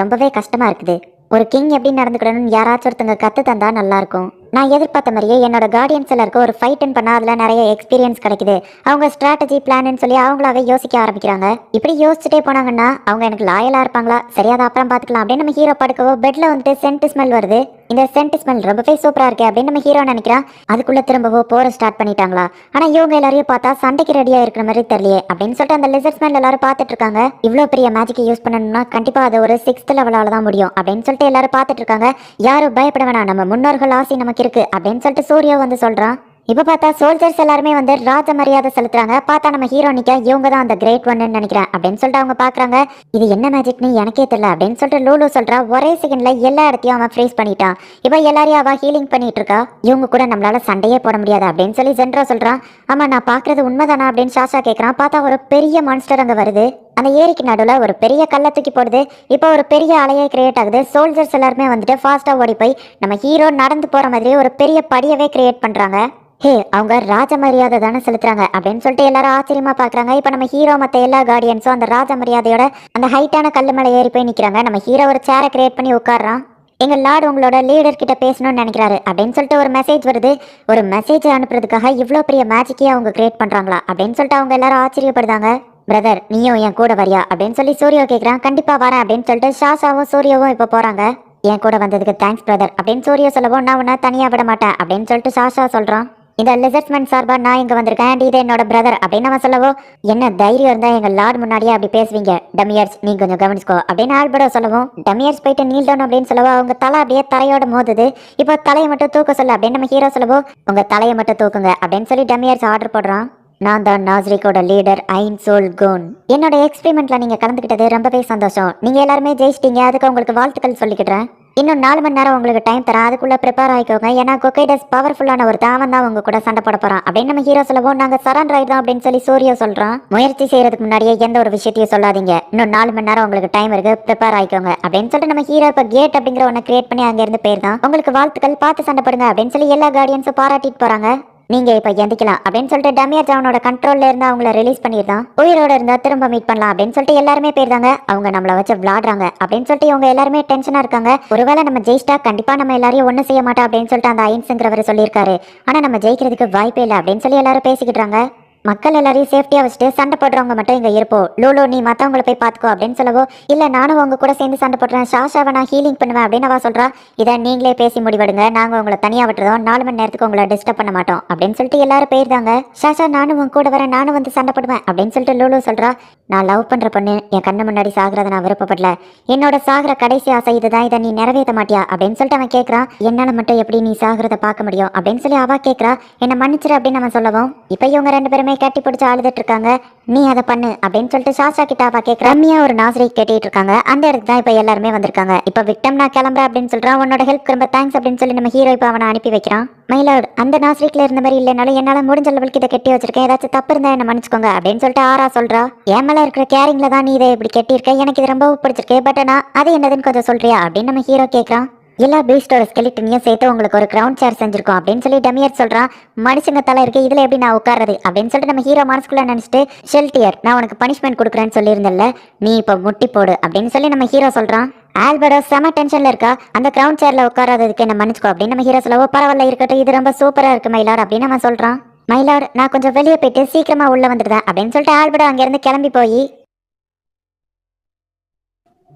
ரொம்பவே கஷ்டமாக இருக்குது. ஒரு கிங் எப்படி நடந்துக்கிடணும்னு யாராச்சும் ஒருத்தங்க கற்று தந்தா நல்லாயிருக்கும். நான் எதிர்பார்த்த மாதிரியே என்னோட கார்டியன்ஸ் எல்லாருக்கும் ஒரு ஃபைட்டுன்னு பண்ணால் அதில் நிறைய எக்ஸ்பீரியன்ஸ் கிடைக்குது. அவங்க ஸ்ட்ராட்டஜி பிளான்னு சொல்லி அவங்களாவே யோசிக்க ஆரம்பிக்கிறாங்க. இப்படி யோசிச்சுட்டே போனாங்கன்னா அவங்க எனக்கு லாயலாக இருப்பாங்களா? சரியா அதை அப்புறம் பார்த்துக்கலாம் அப்படின்னு நம்ம ஹீரோ படுக்கவோ பெட்டில் வந்துட்டு சென்ட் ஸ்மெல் வருது. இந்த சென்ட் ஸ்மெல் ரொம்பவே சூப்பராக இருக்கே அப்படின்னு நம்ம ஹீரோ நினைக்கிறான். அதுக்குள்ளே திரும்பவோ போற ஸ்டார்ட் பண்ணிட்டாங்களா? ஆனால் இவங்க எல்லாரையும் பார்த்தா சண்டைக்கு ரெடியாக இருக்கிற மாதிரி தெரியலையே அப்படின்னு சொல்லிட்டு அந்த லிசர்ட் ஸ்மெல் எல்லாரும் பார்த்துட்டு இருக்காங்க. இவ்வளோ பெரிய மேஜிக்கை யூஸ் பண்ணணும்னா கண்டிப்பாக அது ஒரு 6th லெவலால் தான் முடியும் அப்படின்னு சொல்லிட்டு எல்லாரும் பார்த்துட்டு இருக்காங்க. யாரும் பயப்பட வேணாம், நம்ம முன்னோர்கள் ஆசை நமக்கு இருக்கு அப்படின்னு சொல்லிட்டு சூர்யா வந்து சொல்றான். இப்ப பார்த்தா சோல்ஜர்ஸ் எல்லாருமே வந்து ராஜ மரியாதை செலுத்துறாங்க. பார்த்தா நம்ம ஹீரோனிக்கா இவங்க தான் அந்த கிரேட் ஒன்னு நினைக்கிறேன் அப்படின்னு சொல்லிட்டு அவங்க பாக்குறாங்க. இது என்ன மேஜிக்னு எனக்கே தெரியல அப்படின்னு சொல்லிட்டு லூலு சொல்றா. ஒரே செகண்ட்ல எல்லா இடத்தையும் அவன் ஃப்ரீஸ் பண்ணிட்டான். இப்ப எல்லாரையும் அவ ஹீலிங் பண்ணிட்டு இருக்கா. இவங்க கூட நம்மளால சண்டையே போட முடியாது அப்படின்னு சொல்லி ஜென்ரா சொல்றான். ஆமா நான் பாக்குறது உண்மைதானா அப்படின்னு சாஷா கேட்கறான். பார்த்தா ஒரு பெரிய மான்ஸ்டர் அங்க வருது. அந்த ஏரிக்கு நடுவில் ஒரு பெரிய கல்லை தூக்கி போடுது. இப்போ ஒரு பெரிய அலையை கிரியேட் ஆகுது. சோல்ஜர்ஸ் எல்லாருமே வந்துட்டு ஃபாஸ்டா ஓடி போய் நம்ம ஹீரோ நடந்து போற மாதிரி ஒரு பெரிய படியவே கிரியேட் பண்றாங்க. ஹே அவங்க ராஜ மரியாதை தானே செலுத்துறாங்க அப்படின்னு சொல்லிட்டு எல்லாரும் ஆச்சரியமா பாக்குறாங்க. இப்ப நம்ம ஹீரோ மத்த எல்லா கார்டியன்ஸும் அந்த ராஜ மரியாதையோட அந்த ஹைட்டான கல்லு மேலே ஏறி போய் நிக்கிறாங்க. நம்ம ஹீரோ ஒரு சேரை கிரியேட் பண்ணி உட்காடுறான். எங்க லார்டு உங்களோட லீடர் கிட்ட பேசணும்னு நினைக்கிறாரு அப்படின்னு சொல்லிட்டு ஒரு மெசேஜ் வருது. ஒரு மெசேஜ் அனுப்புறதுக்காக இவ்வளோ பெரிய மேஜிக்கே அவங்க கிரியேட் பண்றாங்களா அப்படின்னு சொல்லிட்டு அவங்க எல்லாரும் ஆச்சரியப்படுதாங்க. பிரதர் நீயும் என் கூட வரியா அப்படின்னு சொல்லி சூர்யா கேட்குறான். கண்டிப்பா வரேன் அப்படின்னு சொல்லிட்டு ஷாஷாவும் சூர்யாவும் இப்போ போறாங்க. என் கூட வந்ததுக்கு தேங்க்ஸ் பிரதர் அப்படின்னு சூர்யா சொல்லவும் நான் உன்னை தனியா விட மாட்டேன் அப்படின்னு சொல்லிட்டு ஷாஷா சொல்றான். இந்த லிசர்ட்மெண்ட் சார்பா நான் இங்க வந்திருக்கேன் அண்ட் இது என்னோட பிரதர் அப்படின்னு அவன் சொல்லவோ என்ன தைரியம் இருந்தா எங்க லார்ட் முன்னாடியே அப்படி பேசுவீங்க டமியர்ஸ் நீங்க கொஞ்சம் கவனிச்சுக்கோ அப்படின்னு ஆல்பர்டோ சொல்லவும் டமியர்ஸ் போயிட்டு நீல் டவுன் அப்படின்னு சொல்லவோ அவங்க தலை அப்படியே தரையோட மோதுது. இப்போ தலையை மட்டும் தூக்க சொல்ல அப்படின்னு நம்ம ஹீரோ சொல்லவோ உங்க தலையை மட்டும் தூக்குங்க அப்படின்னு சொல்லி டமியர்ஸ் ஆர்டர் போடுறான். நான் தான் நாஸ்ரிக்கோட லீடர் ஐன் சோல் கோன். என்னோட எக்ஸ்பெரிமெண்ட்ல நீங்க கலந்துக்கிட்டது ரொம்பவே சந்தோஷம். நீங்க எல்லாருமே ஜெயிச்சிட்டீங்க. அதுக்கு உங்களுக்கு வாழ்த்துக்கள் சொல்லிக்கிட்டேன். இன்னும் 4 மணி நேரம் உங்களுக்கு டைம் தரேன். அதுக்குள்ள ப்ரிப்பேர் ஆகிக்கோங்க. ஏன்னா கொக்கைடஸ் பவர்ஃபுல்லான ஒரு தாவன் தான் உங்க கூட சண்டை போட போறான் அப்படின்னு நம்ம ஹீரோ சொல்லவும் நாங்க சரண்டர் ஆயிடுறோம் அப்படின்னு சொல்லி சூர்யா சொல்றான். முயற்சி செய்யறதுக்கு முன்னாடியே எந்த ஒரு விஷயத்தையும் சொல்லாதீங்க. இன்னும் 4 மணி நேரம் உங்களுக்கு டைம் இருக்கு. ப்ரிப்பேர் ஆகிக்கோங்க அப்படின்னு சொல்லிட்டு நம்ம ஹீரோ இப்ப கேட் அப்படிங்கிற ஒன்னு கிரியேட் பண்ணி அங்க இருந்து போயிருந்தான். உங்களுக்கு வாழ்த்துக்கள் பார்த்து சண்டை போடுங்க அப்படின்னு சொல்லி எல்லா கார்டியன்ஸும் பாராட்டிட்டு போறாங்க. நீங்க இப்ப எந்திக்கலாம் அப்படின்னு சொல்லிட்டு டமியர் அவனோட கண்ட்ரோல்ல இருந்து அவங்கள ரிலீஸ் பண்ணிருந்தான். உயிரோட இருந்தா திரும்ப மீட் பண்ணலாம் அப்படின்னு சொல்லிட்டு எல்லாருமே போயிருந்தாங்க. அவங்க நம்மள வச்சு விளையாடுறாங்க அப்படின்னு சொல்லிட்டு இவங்க எல்லாருமே டென்ஷனா இருக்காங்க. ஒருவேளை நம்ம ஜெயிச்சிட்டா கண்டிப்பா நம்ம எல்லாரையும் ஒண்ணு செய்ய மாட்டோம் அப்படின்னு சொல்லிட்டு அந்த ஐன்ஸ்ங்கிறவர் சொல்லியிருக்காரு. ஆனா நம்ம ஜெயிக்கிறதுக்கு வாய்ப்பே இல்லை அப்படின்னு சொல்லி எல்லாரும் பேசிக்கிட்டாங்க. மக்கள் எல்லாரையும் சேஃப்டியா வச்சுட்டு சண்டை போடுறவங்க மட்டும் இங்க இருப்போம். லூலோ நீ மத்தவங்களை போய் பாத்துக்கோ அப்படின்னு சொல்லவோ இல்ல நானும் உங்க கூட சேர்ந்து சண்டை போடுறேன். ஷாஷாவை நான் ஹீலிங் பண்ணுவேன் அப்படின்னு அவ சொல்றா. இதை நீங்களே பேசி முடிவெடுங்க. நாங்க உங்களை தனியா விட்டுறோம். 4 மணி நேரத்துக்கு உங்களை டிஸ்டர்ப் பண்ண மாட்டோம் அப்படின்னு சொல்லிட்டு எல்லாரும் போயிருந்தாங்க. ஷாஷா நானும் உங்க கூட வரேன். நானும் வந்து சண்டை போடுவேன் அப்படின்னு சொல்லிட்டு லூலோ சொல்றா. நான் லவ் பண்ற பொண்ணு என் கண்ணு முன்னாடி சாகிறத நான் விருப்பப்படல. என்னோட சாகிற கடைசி ஆசை இதுதான். இதை நீ நிறைவேற்ற மாட்டியா அப்படின்னு சொல்லிட்டு அவன் கேட்கறான். என்னால மட்டும் எப்படி நீ சாகிறத பார்க்க முடியும் அப்படின்னு சொல்லி அவ கேட்கறா. என்ன மன்னிச்சிரு அப்படின்னு அவன் சொல்லவும் இப்ப இவங்க 2 பேருமே கட்டி பிடிச்சு அழுதுட்டு இருக்காங்க. நீ அதை பண்ணு அப்படின்னு சொல்லிட்டு ஷாஷா கிட்ட அவ கேட்கறா. ரம்யா ஒரு நாசரை கேட்டிட்டு இருக்காங்க. அந்த இடத்துக்கு தான் இப்ப எல்லாருமே வந்திருக்காங்க. இப்ப விக்டம் நான் கிளம்புறேன் அப்படின்னு சொல்றான். உன்னோட ஹெல்ப் ரொம்ப தேங்க்ஸ் அப்படின்னு சொல்லி நம்ம ஹீரோ இப்ப அவனை அனுப்பி வைக்கிறான். மயிலாட் அந்த நாசரிக்ல இருந்த மாதிரி இல்லைனாலும் என்னால முடிஞ்ச லெவலுக்கு இதை கட்டி வச்சிருக்கேன். ஏதாச்சும் தப்பு இருந்தா என்ன மன்னிச்சுக்கோங்க அப்படின்னு சொல்லிட்டு ஆரா சொல்றா. என் மேல இருக்கிற கேரிங்ல தான் நீ இதை இப்படி கட்டியிருக்க. எனக்கு இது ரொம்ப பிடிச்சிருக்கு. பட் நான் அது என்னதுன்னு கொஞ்சம் சொல்றியா அப்படின்னு நம்ம ஹீரோ கேட்கறான். எல்லா பீஸ்டோட ஸ்கெலிட்டனையும் சேர்த்து உங்களுக்கு ஒரு கிரவுண்ட் சேர் செஞ்சிருக்கோம் அப்படின்னு சொல்லி டமியர் சொல்றான். மனுஷங்க தலை இருக்கு இதுல எப்படி நான் உட்கார்றது அப்படின்னு சொல்லிட்டு நம்ம ஹீரோ மனசுக்குள்ள நினைச்சிட்டு ஷெல்டியர் நான் உனக்கு பனிஷ்மெண்ட் கொடுக்குறேன்னு சொல்லியிருந்தேன்ல நீ இப்போ முட்டி போடு அப்படின்னு சொல்லி நம்ம ஹீரோ சொல்றான். ஆல்பர்டோ செம டென்ஷன்ல இருக்கா. அந்த கிரவுண்ட் சேர்ல உட்காராததுக்கு என்ன மன்னிச்சுக்கோ அப்படின்னு நம்ம ஹீரோ சொல்லவோ பரவாயில்ல இருக்கட்டும் இது ரொம்ப சூப்பரா இருக்கு மயிலாட் அப்படின்னு அவன் சொல்றான். மயிலாட் நான் கொஞ்சம் வெளியே போயிட்டு சீக்கிரமா உள்ள வந்துடுறேன் அப்படின்னு சொல்லிட்டு ஆல்பர்டோ அங்கிருந்து கிளம்பி போய்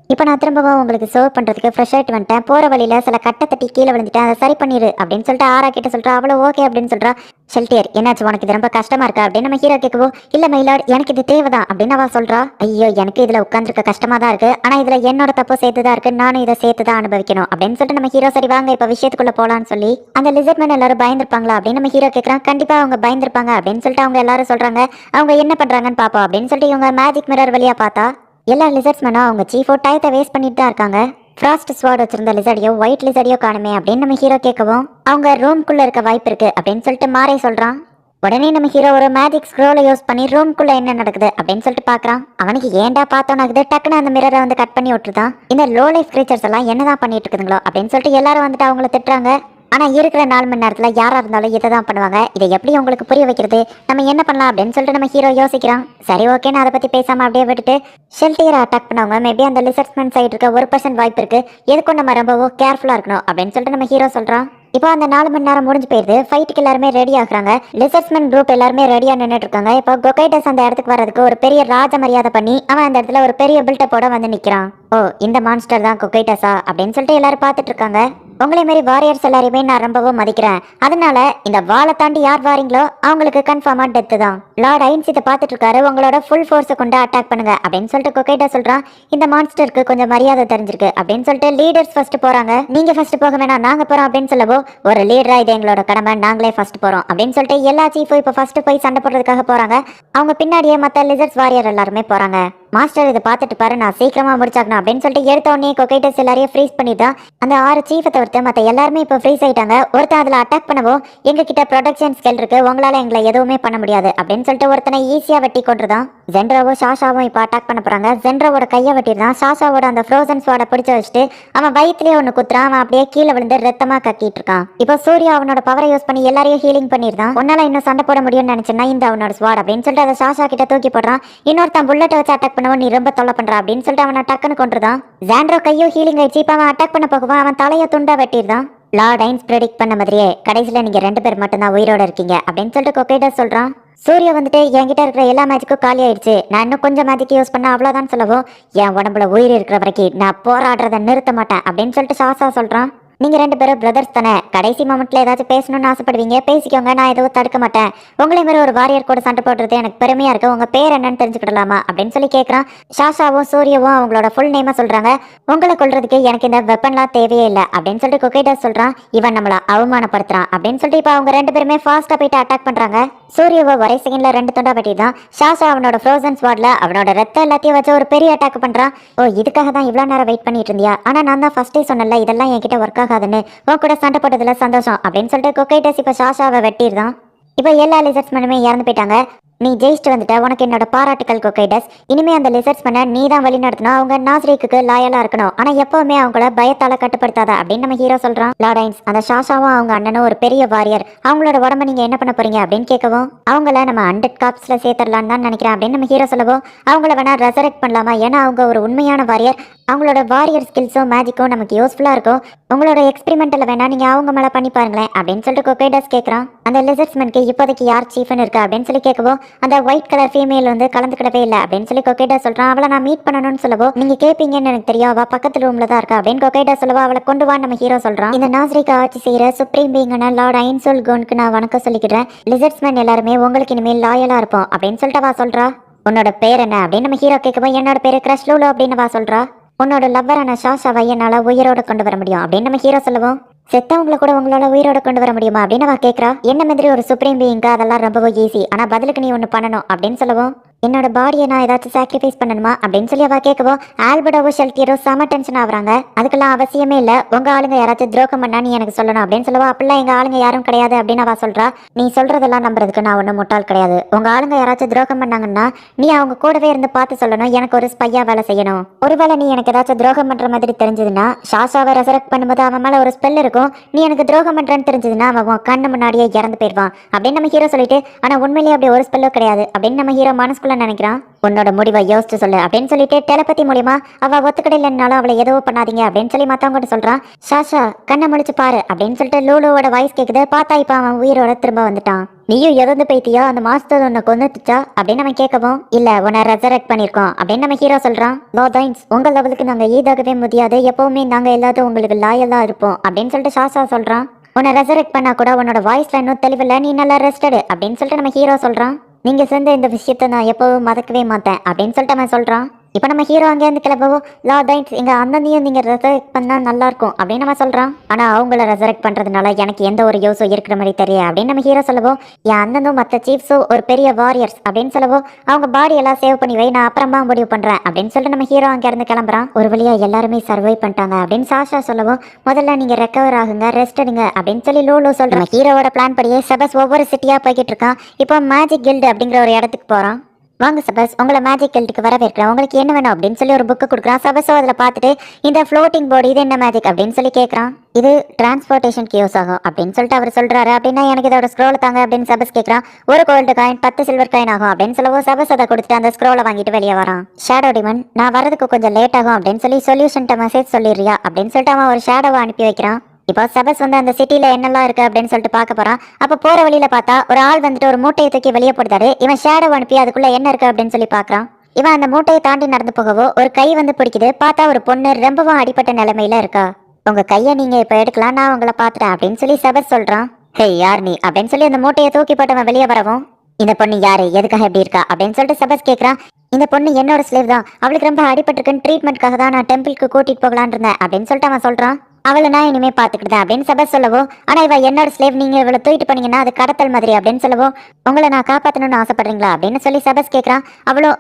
இப்போ நான் திரும்பவும் உங்களுக்கு சர்வ் பண்ணுறதுக்கு ஃப்ரெஷ் ஆகிட்டு வந்துட்டேன். போகிற வழியில் சில கட்டை தட்டி கீழே விழுந்துட்டேன். அதை சரி பண்ணிடு அப்படின்னு சொல்லிட்டு ஆரா கிட்ட சொல்கிறா. அவ்வளோ ஓகே அப்படின்னு சொல்கிறா. ஷெல்டியர் என்னாச்சு உனக்கு இது ரொம்ப கஷ்டமா இருக்கா அப்படின்னு நம்ம ஹீரோ கேட்கவோ இல்லை மயிலாட் எனக்கு இது தேவைதான் அப்படின்னு அவள் சொல்கிறா. ஐயோ எனக்கு இதில் உட்காந்துருக்க கஷ்டமாக தான் இருக்குது. ஆனால் இதில் என்னோட தப்பு சேர்த்து தான் இருக்குது. நானும் இதை சேர்த்து தான் அனுபவிக்கணும் அப்படின்னு சொல்லிட்டு நம்ம ஹீரோ சரி வாங்க இப்போ விஷயத்துக்குள்ளே போகலான்னு சொல்லி அந்த லிசர்ட்மேன் எல்லாரும் பயந்துருப்பாங்களா அப்படின்னு நம்ம ஹீரோ கேட்குறான். கண்டிப்பாக அவங்க பயந்துருப்பாங்க அப்படின்னு சொல்லிட்டு அவங்க எல்லாரும் சொல்கிறாங்க. அவங்க என்ன பண்ணுறாங்கன்னு பார்ப்போம் அப்படின்னு சொல்லிட்டு இவங்க மேஜிக் மிரர் வழியாக பார்த்தா எல்லா லிசர்ட்ஸ்மேனும் அவங்க சீஃபோ டயத்தை வேஸ்ட் பண்ணிட்டு தான் இருக்காங்க. ஃப்ராஸ்ட் ஸ்வாட் வச்சிருந்த லிசர்டியோ ஒயிட் லிசர்டியோ காணுமே அப்படின்னு நம்ம ஹீரோ கேட்கவும் அவங்க ரூம்குள்ள இருக்க வாய்ப்பு இருக்கு அப்படின்னு சொல்லிட்டு மாறே சொல்றான். உடனே நம்ம ஹீரோ ஒரு மேஜிக் ஸ்க்ரோலை யூஸ் பண்ணி ரூம்குள்ள என்ன நடக்குது அப்படின்னு சொல்லிட்டு பாக்குறான். அவனுக்கு ஏன்டா பார்த்தோன்னாக்குது டக்குன்னு அந்த மிரரை வந்து கட் பண்ணி விட்டுருதான். இந்த லோ லைஃப் கிரீச்சர்ஸ் எல்லாம் என்னதான் பண்ணிட்டு இருக்குதுங்களோ அப்படின்னு சொல்லிட்டு எல்லாரும் வந்துட்டு அவங்கள திட்டுறாங்க. ஆனா இருக்கிற 4 மணி நேரத்துல யாரா இருந்தாலும் இதை தான் பண்ணுவாங்க. இதை எப்படி உங்களுக்கு புரிய வைக்கிறது நம்ம என்ன பண்ணலாம் அப்படின்னு சொல்லிட்டு நம்ம ஹீரோ யோசிக்கிறான். சரி ஓகே நான் அதை பத்தி பேசாம அப்படியே விட்டுட்டு ஷெல்டியரை அட்டாக் பண்ணவங்க மேபி அந்த லிசர்ட்மேன் சைடு இருக்க 1% வாய்ப்பு இருக்கு. எதுக்கும் நம்ம ரொம்பவோ கேர்ஃபுல்லா இருக்கணும் அப்படின்னு சொல்லிட்டு நம்ம ஹீரோ சொல்றான். இப்போ அந்த 4 மணி நேரம் முடிஞ்சு போயிருது. ஃபைட்டுக்கு எல்லாருமே ரெடி ஆகுறாங்க. லிசர்ட்மேன் குரூப் எல்லாருமே ரெடியா நின்றுட்டு இருக்காங்க. இப்போ கொக்கைடஸ் அந்த இடத்துக்கு வர்றதுக்கு ஒரு பெரிய ராஜ மரியாதை பண்ணி அவன் அந்த இடத்துல ஒரு பெரிய பில்டப்போட வந்து நிக்கிறான். ஓ இந்த மான்ஸ்டர் தான் கொக்கைடஸா அப்படின்னு சொல்லிட்டு எல்லாரும் பார்த்துட்டு இருக்காங்க. உங்களை மாதிரி வாரியர்ஸ் எல்லாரையுமே நான் ரொம்பவும் மதிக்கிறேன். அதனால இந்த வாளை தாண்டி யார் வாரீங்களோ அவங்களுக்கு கன்ஃபார்மா டெத் தான். லார்ட் ஐன்ஸ் இதை பார்த்துட்டு இருக்காரு. உங்களோட ஃபுல் ஃபோர்ஸை கொண்டு அட்டாக் பண்ணுங்க அப்படின்னு சொல்லிட்டு கொக்கைட்டா சொல்றான். இந்த மான்ஸ்டருக்கு கொஞ்சம் மரியாதை தெரிஞ்சிருக்கு அப்படின்னு சொல்லிட்டு லீடர்ஸ் ஃபர்ஸ்ட் போறாங்க. நீங்க ஃபர்ஸ்ட் போக வேணாம், நாங்க போறோம் அப்படின்னு சொல்லவோ, ஒரு லீடரா இது எங்களோட கடமை, நாங்களே ஃபர்ஸ்ட் போறோம் அப்படின்னு சொல்லிட்டு எல்லா சீஃபும் இப்ப ஃபர்ஸ்ட் போய் சண்டை போடுறதுக்காக போறாங்க. அவங்க பின்னாடியே மத்த லிசர்ட்ஸ் வாரியர் எல்லாருமே போறாங்க. மாஸ்டர் இதை பார்த்துட்டு பாரு, நான் சீக்கிரமா முடிச்சாக்கணும் அப்படின்னு சொல்லிட்டு எடுத்த உடனே கொக்கைட்டஸ் எல்லாரையும் ஃப்ரீஸ் பண்ணிட்டான். அந்த 6 சீஃபை தவிர்த்து மற்ற எல்லாருமே இப்போ ஃப்ரீஸ் ஆயிட்டாங்க. ஒருத்தன் அதில் அட்டாக் பண்ணவோ, எங்க கிட்ட ப்ரொடக்ஷன் ஸ்கில் இருக்கு, உங்களால எங்களை எதுவுமே பண்ண முடியாது அப்படின்னு சொல்லிட்டு ஒருத்தனை ஈஸியா வெட்டி கொண்டுதான். ஜென்ராவும் ஷாஷாவும் இப்போ அட்டாக் பண்ண போறாங்க. ஜென்ராவோட கையை வெட்டிடுறான். ஷாஷாவோட அந்த ஃப்ரோசன் ஸ்வாடை பிடிச்சு வச்சுட்டு அவன் வயிற்றுலேயே ஒன்று குத்துறான். அவன் அப்படியே கீழே விழுந்து ரத்தமா கக்கிட்டு இருக்கான். இப்போ சூர்யா அவனோட பவரை யூஸ் பண்ணி எல்லாரையும் ஹீலிங் பண்ணிருந்தான். உன்னால இன்னும் சண்டை போட முடியும்னு நினைச்சேன்னா இந்த அவனோட ஸ்வாட் அப்படின்னு சொல்லிட்டு அதை ஷாஷா கிட்ட தூக்கி போடுறான். இன்னொருத்தன் புல்லட்டை வச்சு அட்டாக் பண்ணவோ, நீ ரொம்ப தொல்லை பண்ற அப்படின்னு சொல்லிட்டு அவனை டக்குன்னு கொண்டுதான். ஜாண்ட்ரோ கையோ ஹீலிங் ஆயிடுச்சு. இப்போ அவன் அட்டாக் பண்ண போகுவான். அவன் தலையை துண்டா வெட்டிடுறான். லார்ட் ஐன்ஸ் ப்ரெடிக்ட் பண்ண மாதிரியே கடைசியில் நீங்க 2 பேர் மட்டும்தான் உயிரோட இருக்கீங்க அப்படின்னு சொல்லிட்டு கொக்கைட்டஸ் சொல்றான். சூர்யா வந்துட்டு என்கிட்ட இருக்கிற எல்லா மேஜிக்கும் காலி ஆயிடுச்சு, நான் இன்னும் கொஞ்சம் மேஜிக் யூஸ் பண்ண அவ்வளோதான் சொல்லவும், என் உடம்புல உயிர் இருக்கிற வரைக்கும் நான் போராடுறதை நிறுத்த மாட்டேன் அப்படின்னு சொல்லிட்டு ஷாஷா சொல்றான். நீங்க 2 பேரும் பிரதர்ஸ் தானே, கடைசி மொமெண்ட்ல ஏதாச்சும் பேசணும்னு ஆசைப்படுவீங்க, பேசிக்கோங்க, நான் எதுவும் தடுக்க மாட்டேன். உங்களை மாதிரி ஒரு வாரியர் கூட சண்டை போடுறது எனக்கு பெருமையா இருக்கு, உங்க பேர் என்னன்னு தெரிஞ்சுக்கிடலாமா அப்படின்னு சொல்லி கேட்கறான். ஷாஷாவும் சூர்யாவும் அவங்களோட ஃபுல் நேமா சொல்றாங்க. உங்களை கொல்றதுக்கு எனக்கு இந்த வெப்பன்லாம் தேவையே இல்லை அப்படின்னு சொல்லிட்டு கொக்கைட்டஸ் சொல்றான். இவன் நம்மள அவமானப்படுத்துறான் அப்படின்னு சொல்லிட்டு இப்போ அவங்க 2 பேருமே ஃபாஸ்டா போயிட்டு அட்டாக் பண்றாங்க. சூர்யாவை ஒரே செகண்ட்ல 2 துண்டா வெட்டிதான். ஷாஷா அவனோட ஃப்ரோசன் ஸ்வாட்ல அவனோட ரத்த எல்லாத்தையும் வச்சு ஒரு பெரிய அட்டாக் பண்றான். ஓ, இதுக்காக தான் இவ்வளவு நேரம் வெயிட் பண்ணிட்டு இருந்தியா? ஆனா நான் தான் ஃபர்ஸ்டே சொன்னல, இதெல்லாம் என்கிட்ட ஒர்க் ஆகாதுன்னு. உன் கூட சண்டை போட்டதுல சந்தோஷம் அப்படின்னு சொல்லிட்டு கொக்கைட்டஸ் இப்ப ஷாஷாவை வெட்டிடுதான். இப்போ எல்லா லிசர்ட்ஸ்மேனுமே இறந்து போயிட்டாங்க. நீ ஜெயிச்சுட்டு வந்துட்ட, உனக்கு என்னோட பாராட்டுக்கள் கொக்கைட்டஸ். இனிமே அந்த லிசர்ட்ஸ்மேனை நீ தான் வழி நடத்தணும். அவங்க நாஸ்ரீக்கு லாயலா இருக்கணும், ஆனா எப்பவுமே அவங்கள பயத்தால கட்டுப்படுத்தாத அப்படின்னு நம்ம ஹீரோ சொல்றான். லார்ட் ஐன்ஸ், அந்த ஷாஷாவும் அவங்க அண்ணனும் ஒரு பெரிய வாரியர், அவங்களோட உடம்ப நீங்க என்ன பண்ண போறீங்க அப்படின்னு கேட்கவும், அவங்கள நம்ம 100 காப்ஸ்ல சேர்த்துடலான்னு தான் நினைக்கிறேன் அப்படின்னு நம்ம ஹீரோ சொல்லவும், அவங்கள வேணா ரெசரெக்ட் பண்ணலாமா, ஏன்னா அவங்க ஒரு உண்மையான வாரியர், அவங்களோட வாரியர் ஸ்கில்ஸும் மேஜிக்கும் நமக்கு யூஸ்ஃபுல்லா இருக்கும். உங்களோட எக்ஸ்பெரிமெண்ட்ல வேணா நீங்க அவங்க மேல பண்ணி பாருங்களேன் அப்படின்னு சொல்லிட்டு கொக்கைட்டஸ் கேட்கறான். அந்த லிசர்ட்ஸ்மேனுக்கு இப்போதைக்கு யார் சீஃப்னு இருக்கா அப்படின்னு சொல்லி கேட்கவும், அந்த ஒயிட் கலர் ஃபீமேல் வந்து கலந்துக்கிடவே இல்லை அப்படின்னு சொல்லி கொக்கைட்டா சொல்றான். அவளை நான் மீட் பண்ணணும்னு சொல்லவோ, நீங்க கேட்பீங்கன்னு எனக்கு தெரியும், அவ பக்கத்து ரூம்ல தான் இருக்கா அப்படின்னு கொக்கைட்டா சொல்லவோ, அவளை கொண்டு வா நம்ம ஹீரோ சொல்றான். இந்த நாஸ்ரீக்கு ஆட்சி செய்யற சுப்ரீம் பீங்கான லார்ட் ஐன்சோல் கோனுக்கு நான் வணக்கம் சொல்லிக்கிறேன். லிசர்ட்ஸ்மேன் எல்லாருமே உங்களுக்கு இனிமேல் லாயலா இருப்போம் அப்படின்னு சொல்லிட்டு வா சொல்றா. உன்னோட பேர் என்ன அப்படின்னு நம்ம ஹீரோ கேட்கவும், என்னோட பேரு கிரஷ் லூலோ அப்படின்னு வா சொல்றா. உன்னோட லவ்வரான ஷாஷாவை என்னால உயிரோட கொண்டு வர முடியும் அப்படின்னு நம்ம ஹீரோ சொல்லுவோம். செத்தவங்களை கூட உங்களோட உயிரோட கொண்டு வர முடியுமா அப்படின்னு அவ கேட்கறா. என்ன மாதிரி ஒரு சுப்ரீம் பீயிங்கா அதெல்லாம் ரொம்பவே ஈஸி, ஆனா பதிலுக்கு நீ ஒன்று பண்ணணும் அப்படின்னு சொல்லவும், என்னோட பாடியை நான் ஏதாச்சும் சாக்ரிஃபைஸ் பண்ணணுமா அப்படின்னு சொல்லி அவ கேட்கவும், ஆல்பர்டோவோ ஷெல்டியரோ செம டென்ஷன் ஆகுறாங்க. அதுக்கெல்லாம் அவசியமே இல்லை, உங்க ஆளுங்க யாராச்சும் துரோகம் பண்ணா நீ எனக்கு சொல்லணும் அப்படின்னு சொல்லவா. அப்படிலாம் எங்க ஆளுங்க யாரும் கிடையாது அப்படின்னு அவ சொல்றா. நீ சொல்றதெல்லாம் நம்புறதுக்கு நான் ஒன்றும் முட்டாள் கிடையாது. உங்க ஆளுங்க யாராச்சும் துரோகம் பண்ணாங்கன்னா நீ அவங்க கூடவே இருந்து பார்த்து சொல்லணும், எனக்கு ஒரு ஸ்பையா வேலை செய்யணும். ஒருவேளை நீ எனக்கு ஏதாச்சும் துரோகம் பண்ற மாதிரி தெரிஞ்சதுன்னா, ஷாஷாவை ரெசரெக்ட் பண்ணும்போது அவன் மேல ஒரு ஸ்பெல் இருக்கும், நீ எனக்கு துரோகம் பண்றேன்னு தெரிஞ்சதுன்னா அவன் கண்ணு முன்னாடியே இறந்து போயிடுவான் அப்படின்னு நம்ம ஹீரோ சொல்லிட்டு, ஆனா உண்மையிலேயே அப்படி ஒரு ஸ்பெல்லோ கிடையாது அப்படின்னு நம்ம ஹீரோ மனசுக்குள்ள நினைக்கிறான். உன்னோட முடிவை யோசிச்சு சொல்லு அப்படின்னு சொல்லிட்டு டெலபதி மூலியமா அவ ஒத்துக்கடையிலனாலும் அவளை எதுவும் பண்ணாதீங்க அப்படின்னு சொல்லி மத்தவங்க சொல்றான். ஷாஷா கண்ணை முழிச்சு பாரு அப்படின்னு சொல்லிட்டு லூலோவோட வாய்ஸ் கேக்குது. பார்த்தா இப்ப அவன் உயிரோட திரும்ப வந்துட்டான். நீயும் எதந்து போய்த்தியா, அந்த மாஸ்டர் உன்னை கொண்டுச்சா அப்படின்னு நம்ம கேட்கவும், இல்ல உன்னை ரெசரெக்ட் பண்ணிருக்கோம் அப்படின்னு நம்ம ஹீரோ சொல்றான். லார்ட் ஐன்ஸ், உங்க லெவலுக்கு நாங்க ஈதாகவே முடியாது, எப்பவுமே நாங்க எல்லாரும் உங்களுக்கு லாயலா இருப்போம் அப்படின்னு சொல்லிட்டு ஷாஷா சொல்றான். உன்னை ரெசரெக்ட் பண்ணா கூட உன்னோட வாய்ஸ்ல இன்னும் தெளிவில்லை, நீ நல்லா ரெஸ்டடு அப்படின்னு சொல்லிட்டு நம்ம ஹீரோ சொல்றான். நீங்க சேர்ந்த இந்த விஷயத்த நான் எப்பவும் மறக்கவே மாட்டேன் அப்படின்னு சொல்லிட்டு அவன் சொல்றான். இப்போ நம்ம ஹீரோ அங்கேருந்து கிளம்பவும், லார்ட் ஐன்ஸ் எங்க அண்ணனையும் நீங்க ரெசரெக்ட் பண்ணா நல்லா இருக்கும் அப்படின்னு நம்ம சொல்றான். ஆனா அவங்கள ரெசரெக்ட் பண்றதுனால எனக்கு எந்த ஒரு யூஸும் இருக்கிற மாதிரி தெரியும் அப்படின்னு நம்ம ஹீரோ சொல்லவும், என் அண்ணனும் மற்ற சீஃப்ஸும் ஒரு பெரிய வாரியர்ஸ் அப்படின்னு சொல்லவும், அவங்க பாடி எல்லாம் சேவ் பண்ணி வை, நான் அப்புறமா முடிவு பண்றேன் அப்படின்னு சொல்லிட்டு நம்ம ஹீரோ அங்க இருந்து கிளம்புறான். ஒரு வழியா எல்லாருமே சர்வை பண்ணிட்டாங்க அப்படின்னு ஷாஷா சொல்லவும், முதல்ல நீங்க ரெக்கவர் ஆகுங்க, ரெஸ்ட் எடுங்க அப்படின்னு சொல்லி லூலு சொல்றான். ஹீரோவோட பிளான் படியே செபஸ் ஒவ்வொரு சிட்டியா போய்கிட்டு இருக்கான். இப்போ மேஜிக் கில்டு அப்படிங்கிற ஒரு இடத்துக்கு போறான். வாங்க சபஸ், உங்களை மேஜிக் கில்டுக்கு வரவேற்கிறேன், உங்களுக்கு என்ன வேணும் அப்படின்னு சொல்லி ஒரு புக்கு கொடுக்குறான். சபஸோ அதில் பார்த்துட்டு, இந்த ஃப்ளோட்டிங் போர்டு இது என்ன மேஜிக் அப்படின்னு சொல்லி கேட்குறான். இது டிரான்ஸ்போர்ட்டேஷனுக்கு யூஸ் ஆகும் அப்படின்னு சொல்லிட்டு அவர் சொல்றாரு. அப்படின்னா எனக்கு இதோட ஸ்க்ரோலை தாங்க அப்படின்னு சபஸ் கேட்குறான். ஒரு கோல்டு காயின் 10 சில்வர் காயின் ஆகும் அப்படின்னு சொல்லவோ, சபஸ் அதை கொடுத்துட்டு அந்த ஸ்க்ரோலை வாங்கிட்டு வெளியே வரான். ஷேடோ டிமன், நான் வரதுக்கு கொஞ்சம் லேட் ஆகும் அப்படின்னு சொல்லி சொல்யூஷன்ட்ட மெசேஜ் சொல்லிடுறியா அப்படின்னு சொல்லிட்டு அவன் ஒரு ஷேடோவை அனுப்பி வைக்கிறான். இப்போ சபஸ் வந்து அந்த சிட்டில என்னெல்லாம் இருக்கு அப்படின்னு சொல்லிட்டு பார்க்க போறான். அப்போ போற வழியில பார்த்தா ஒரு ஆள் வந்துட்டு ஒரு மூட்டையை தூக்கி வெளியே போடுறாரு. இவன் ஷேடோ அனுப்பி அதுக்குள்ள என்ன இருக்கு அப்படின்னு சொல்லி பார்க்கறான். இவன் அந்த மூட்டையை தாண்டி நடந்து போகவோ ஒரு கை வந்து பிடிக்குது. பார்த்தா ஒரு பொண்ணு ரொம்பவும் அடிப்பட்ட நிலைமையில இருக்கா. உங்க கையை நீங்க இப்ப எடுக்கலாம், நான் உங்களை பாத்துறேன் அப்படின்னு சொல்லி சபஸ் சொல்றான். ஹே யார் நீ அப்படின்னு சொல்லி அந்த மூட்டையை தூக்கி போட்டவன் வெளியே வரவும், இந்த பொண்ணு யாரு, எதுக்காக எப்படி இருக்கா அப்படின்னு சொல்லிட்டு சபஸ் கேட்கறான். இந்த பொண்ணு என்னோட ஸ்லேவ் தான், அவளுக்கு ரொம்ப அடிபட்டிருக்குன்னு ட்ரீட்மெண்ட்காக தான் நான் டெம்பிளுக்கு கூட்டிட்டு போகலான்னு இருந்தேன் அப்படின்னு சொல்லிட்டு அவன் சொல்றான். அவளை நான் இனிமே பாத்துக்கிட்டேன் அப்படின்னு சபஸ் சொல்லவோ, ஆனா இவ என்னோட ஸ்லேவ், நீங்க இவளை தூக்கிட்டு போனீங்கன்னா அது கடத்தல் மாதிரி அப்படின்னு சொல்லவோ, உங்களை நான் காப்பாத்தணும்னு ஆசைப்படுறீங்களா அப்படின்னு சொல்லி சபஸ் கேட்கறான். அவளோ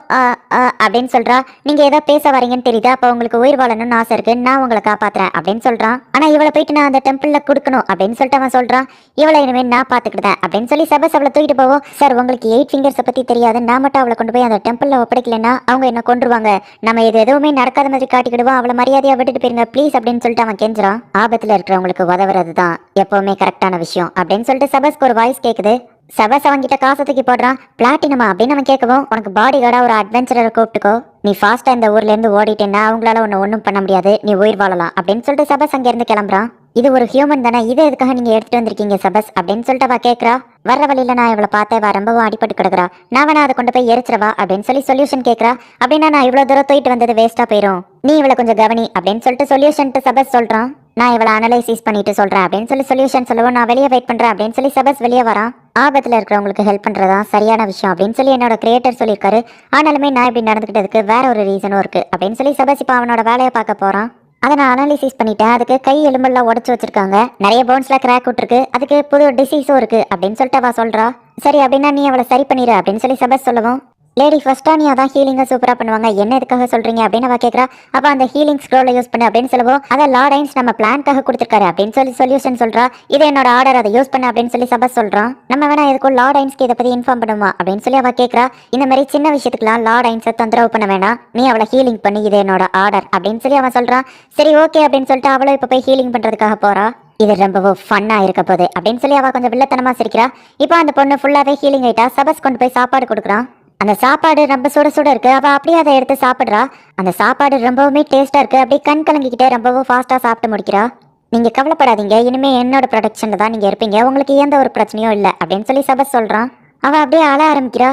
அப்படின்னு சொல்றா. நீங்க ஏதோ பேச வரீங்கன்னு தெரியுது, அப்ப உங்களுக்கு உயிர் வாழணும்னு ஆசை இருக்கு, நான் உங்களை காப்பாத்துறேன் அப்படின்னு சொல்றான். ஆனா இவளை போயிட்டு நான் அந்த டெம்பிள்ல கொடுக்கணும் அப்படின்னு சொல்லிட்டு அவன் சொல்றான். இவளை இனிமே நான் பாத்துக்கிட்டேன் அப்படின்னு சொல்லி சபஸ் அவளை தூக்கிட்டு போவோம். சார் உங்களுக்கு 8 ஃபிங்கர்ஸை பத்தி தெரியாது, நான் மட்டும் அவளை கொண்டு போய் அந்த டெம்பிள்ல ஒப்படைக்கலன்னா அவங்க என்ன கொன்றுவாங்க, நம்ம இது எதுவுமே நடக்காத மாதிரி காட்டிக்கிடுவோம், அவளை மரியாதையா விட்டுட்டு போயிருங்க ப்ளீஸ் அப்படின்னு சொல்லிட்டு அவன் கெஞ்சுறான். ஆபத்துல இருக்கிறவங்களுக்கு உதவுறது தான் எப்பவுமே கரெக்டான விஷயம் அப்படின்னு சொல்லிட்டு சபஸ்க்கு ஒரு வாய்ஸ் கேக்குது. சபஸ் அவன்கிட்ட காசை தூக்கி போடுறான். பிளாட்டினமா அப்படின்னு அவன் கேட்கவும், உனக்கு பாடி கார்டா ஒரு அட்வென்ச்சரரை கூப்பிட்டுக்கோ, நீ ஃபாஸ்டா இந்த ஊர்ல இருந்து ஓடிட்டேன்னா அவங்களால உன்னை ஒன்றும் பண்ண முடியாது, நீ உயிர் வாழலாம் அப்படின்னு சொல்லிட்டு சபஸ் அங்க இருந்து கிளம்புறான். இது ஒரு ஹியூமன் தானே, இது எதுக்காக நீங்க எடுத்துட்டு வந்திருக்கீங்க சபஸ் அப்படின்னு சொல்லிட்டு அவ கேட்கறா. வர்ற வழியில நான் இவளை பார்த்தேன், வா ரொம்பவும் அடிபட்டு கிடக்குறா, நான் வேணா அதை கொண்டு போய் எரிச்சிடவா அப்படின்னு சொல்லி சொல்யூஷன் கேட்கறா. அப்படின்னா நான் இவ்வளவு தூரம் தூக்கிட்டு வந்தது வேஸ்டா போயிடும், நீ இவளை கொஞ்சம் கவனி அப்படின்னு சொல்லிட்டு சொல்யூஷன் சபஸ் சொல்றான். நான் இவளை அனலைசிஸ் பண்ணிட்டு சொல்றேன் அப்படின்னு சொல்லி சொல்யூஷன் சொல்லவும், நான் வெளியே வெயிட் பண்றேன் அப்படின்னு சொல்லி சபஸ் வெளியே வரான். ஆபத்துல இருக்கிறவங்களுக்கு ஹெல்ப் பண்றதா சரியான விஷயம் அப்படின்னு சொல்லி என்னோட கிரியேட்டர் சொல்லியிருக்காரு. ஆனாலுமே நான் இப்படி நடந்துக்கிட்டதுக்கு வேற ஒரு ரீசனும் இருக்கு அப்படின்னு சொல்லி சபஸ் இப்ப அவனோட வேலையை பார்க்க போறான். அதை நான் அனாலிசிஸ் பண்ணிட்டேன், அதுக்கு கை எலும்பெல்லாம் உடச்சு வச்சிருக்காங்க, நிறைய போன்ஸ்ல கிராக் விட்டுருக்கு, அதுக்கு புது டிசீஸும் இருக்கு அப்படின்னு சொல்லிட்டு அவ சொல்றா. சரி அப்படின்னா நீ அவளை சரி பண்ணிடு அப்படின்னு சொல்லி சபஸ் சொல்லவும், லேடி ஃபர்ஸ்டா நீ அதான் ஹீலிங்கை சூப்பரா பண்ணுவாங்க, என்ன எதுக்காக சொல்றீங்க அப்படின்னு அவ கேட்கறா. அப்ப அந்த ஹீலிங் ஸ்க்ரோலை யூஸ் பண்ணு அப்படின்னு சொல்லவும், அதை லார்ட் ஐன்ஸ் நம்ம பிளான்காக கொடுத்துருக்காரு அப்படின்னு சொல்லி சொல்யூஷன் சொல்றா. இது என்னோட ஆர்டர், அதை யூஸ் பண்ணு அப்படின்னு சொல்லி சபஸ் சொல்றான். நம்ம வேணா எதுக்கும் லார்ட் ஐன்ஸ்க்கு இதை பத்தி இன்ஃபார்ம் பண்ணுமா அப்படின்னு சொல்லி அவ கேட்கறா. இந்த மாதிரி சின்ன விஷயத்துக்குலாம் லார்ட் ஐன்ஸை தொந்தரவு பண்ண வேணாம், நீ அவளை ஹீலிங் பண்ணி, இது என்னோட ஆர்டர் அப்படின்னு சொல்லி அவன் சொல்றான். சரி ஓகே அப்படின்னு சொல்லிட்டு அவளும் இப்ப போய் ஹீலிங் பண்றதுக்காக போறா. இது ரொம்பவும் ஃபன்னா இருக்க போகுது அப்படின்னு சொல்லி அவ கொஞ்சம் வில்லத்தனமா சிரிக்கிறா. இப்போ அந்த பொண்ணு ஃபுல்லாவே ஹீலிங் ஆயிட்டா. சபஸ் கொண்டு போய் சாப்பாடு கொடுக்குறான். அந்த சாப்பாடு ரொம்ப சுட சுட இருக்கு, அவ அப்படியே அதை எடுத்து சாப்பிடுறா. அந்த சாப்பாடு ரொம்பவுமே டேஸ்டா இருக்கு, அப்படியே கண் கலங்கிக்கிட்டே ரொம்பவும் ஃபாஸ்டா சாப்பிட்டு முடிக்கிறா. நீங்க கவலைப்படாதீங்க, இனிமே என்னோட ப்ரொடக்ஷன்ல தான் நீங்க இருப்பீங்க, உங்களுக்கு எந்த ஒரு பிரச்சனையும் இல்லை அப்படின்னு சொல்லி சபஸ் சொல்றான். அவ அப்படியே அழ ஆரம்பிக்கிறா.